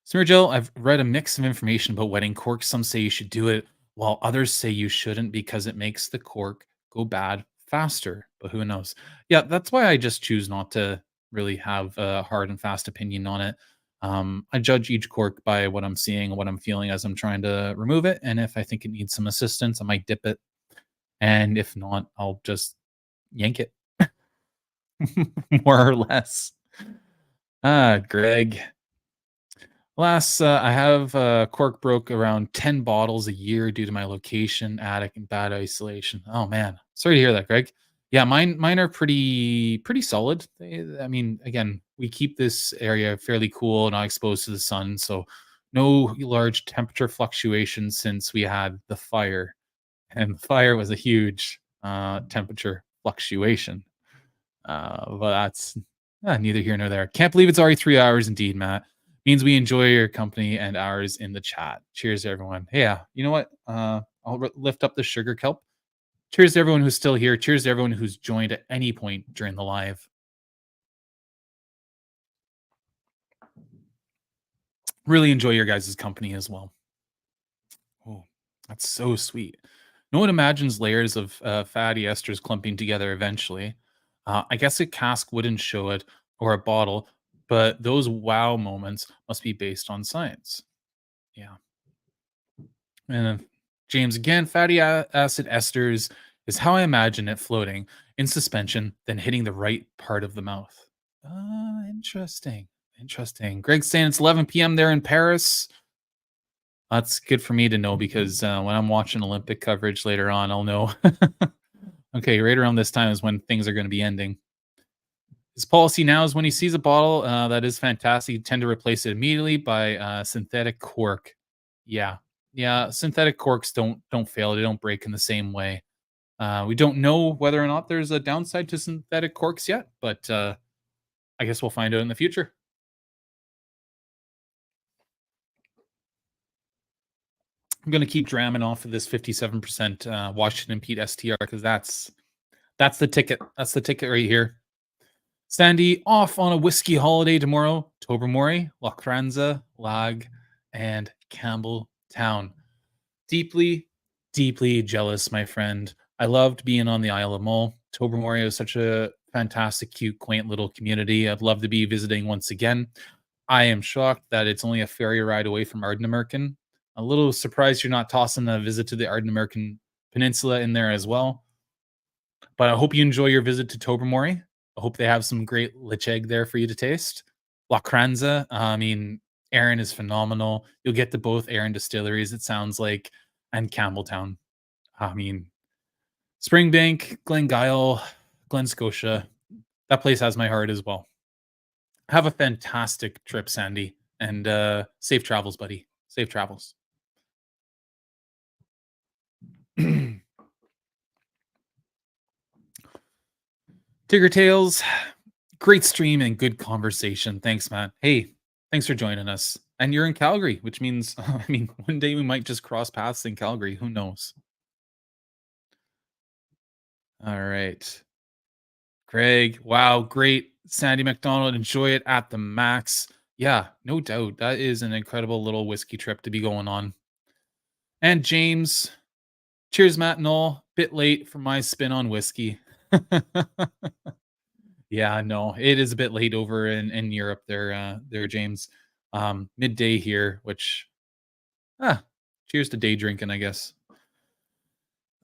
Smirjel, I've read a mix of information about wetting corks. Some say you should do it, while others say you shouldn't because it makes the cork go bad faster. But who knows? Yeah, that's why I just choose not to really have a hard and fast opinion on it. I judge each cork by what I'm seeing and what I'm feeling as I'm trying to remove it. And if I think it needs some assistance, I might dip it. And if not, I'll just yank it more or less. Greg. Alas, I have cork broke around 10 bottles a year due to my location, attic, and bad isolation. Oh man, sorry to hear that, Greg. Yeah, mine are pretty solid. I mean, again, we keep this area fairly cool, not exposed to the sun, so no large temperature fluctuations since we had the fire, and the fire was a huge temperature fluctuation. But that's neither here nor there. Can't believe it's already 3 hours indeed, Matt. Means we enjoy your company and ours in the chat. Cheers, everyone. Hey, yeah, you know what? I'll lift up the sugar kelp. Cheers to everyone who's still here. Cheers to everyone who's joined at any point during the live. Really enjoy your guys' company as well. Oh, that's so sweet. No one imagines layers of fatty esters clumping together eventually. I guess a cask wouldn't show it or a bottle, but those wow moments must be based on science. Yeah. And James again, fatty acid esters is how I imagine it floating in suspension, then hitting the right part of the mouth. Interesting. Interesting. Greg's saying it's 11 p.m. there in Paris. That's good for me to know because when I'm watching Olympic coverage later on, I'll know. Okay, right around this time is when things are going to be ending. His policy now is when he sees a bottle that is fantastic, you tend to replace it immediately by synthetic cork. Yeah, yeah. Synthetic corks don't fail; they don't break in the same way. We don't know whether or not there's a downside to synthetic corks yet, but I guess we'll find out in the future. I'm gonna keep dramming off of this 57% Washington Peat STR because that's the ticket. That's the ticket right here. Sandy off on a whiskey holiday tomorrow. Tobermory, Lochranza, Lag, and Campbelltown. Deeply, deeply jealous, my friend. I loved being on the Isle of Mull. Tobermory is such a fantastic, cute, quaint little community. I'd love to be visiting once again. I am shocked that it's only a ferry ride away from Ardnamurchan. A little surprised you're not tossing a visit to the Ardnamurchan Peninsula in there as well. But I hope you enjoy your visit to Tobermory. I hope they have some great lich egg there for you to taste. Lochranza, I mean, Aaron is phenomenal. You'll get to both Aaron distilleries, it sounds like, and Campbelltown. I mean, Springbank, Glengyle, Glen Scotia. That place has my heart as well. Have a fantastic trip, Sandy, and safe travels, buddy. Safe travels. Tigger Tales, great stream and good conversation. Thanks, man. Hey, thanks for joining us. And you're in Calgary, which means, I mean, one day we might just cross paths in Calgary. Who knows? All right. Craig, wow, great. Sandy McDonald, enjoy it at the max. Yeah, no doubt. That is an incredible little whiskey trip to be going on. And James, cheers, Matt and all. Bit late for my spin on whiskey. Yeah, no, it is a bit late over in Europe there, James. Midday here, which cheers to day drinking, I guess.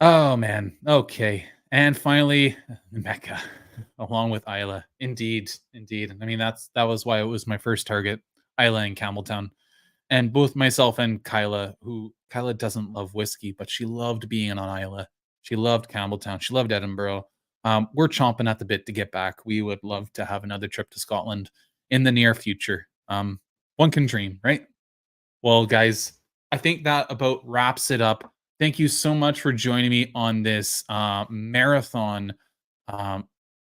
Oh man. Okay. And finally, Mecca, along with Isla. Indeed, indeed. I mean, that was why it was my first target, Isla and Campbelltown. And both myself and Kyla doesn't love whiskey, but she loved being on Isla. She loved Campbelltown. She loved Edinburgh. We're chomping at the bit to get back. We would love to have another trip to Scotland in the near future. One can dream, right? Well, guys, I think that about wraps it up. Thank you so much for joining me on this marathon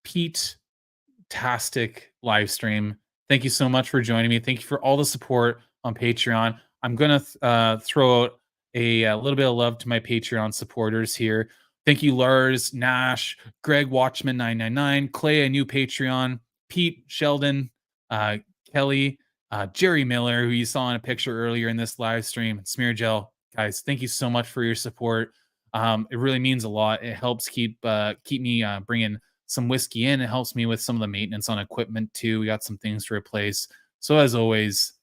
Peat tastic live stream. Thank you so much for joining me. Thank you for all the support on Patreon. I'm gonna throw out a little bit of love to my Patreon supporters here. Thank you, Lars, Nash, Greg Watchman 999, Clay, a new Patreon, Pete Sheldon, Kelly, Jerry Miller, who you saw in a picture earlier in this live stream, Smear Gel. Guys, thank you so much for your support. It really means a lot. It helps keep me bringing some whiskey in. It helps me with some of the maintenance on equipment too. We got some things to replace. So as always,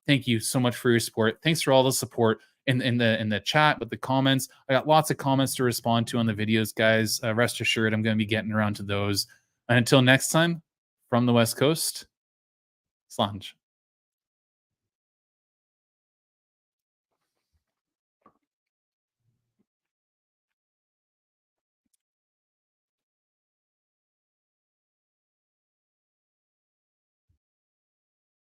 thank you so much for your support. Thanks for all the support in the chat with the comments. I got lots of comments to respond to on the videos, guys. Rest assured, I'm going to be getting around to those. And until next time, from the West Coast, Slange.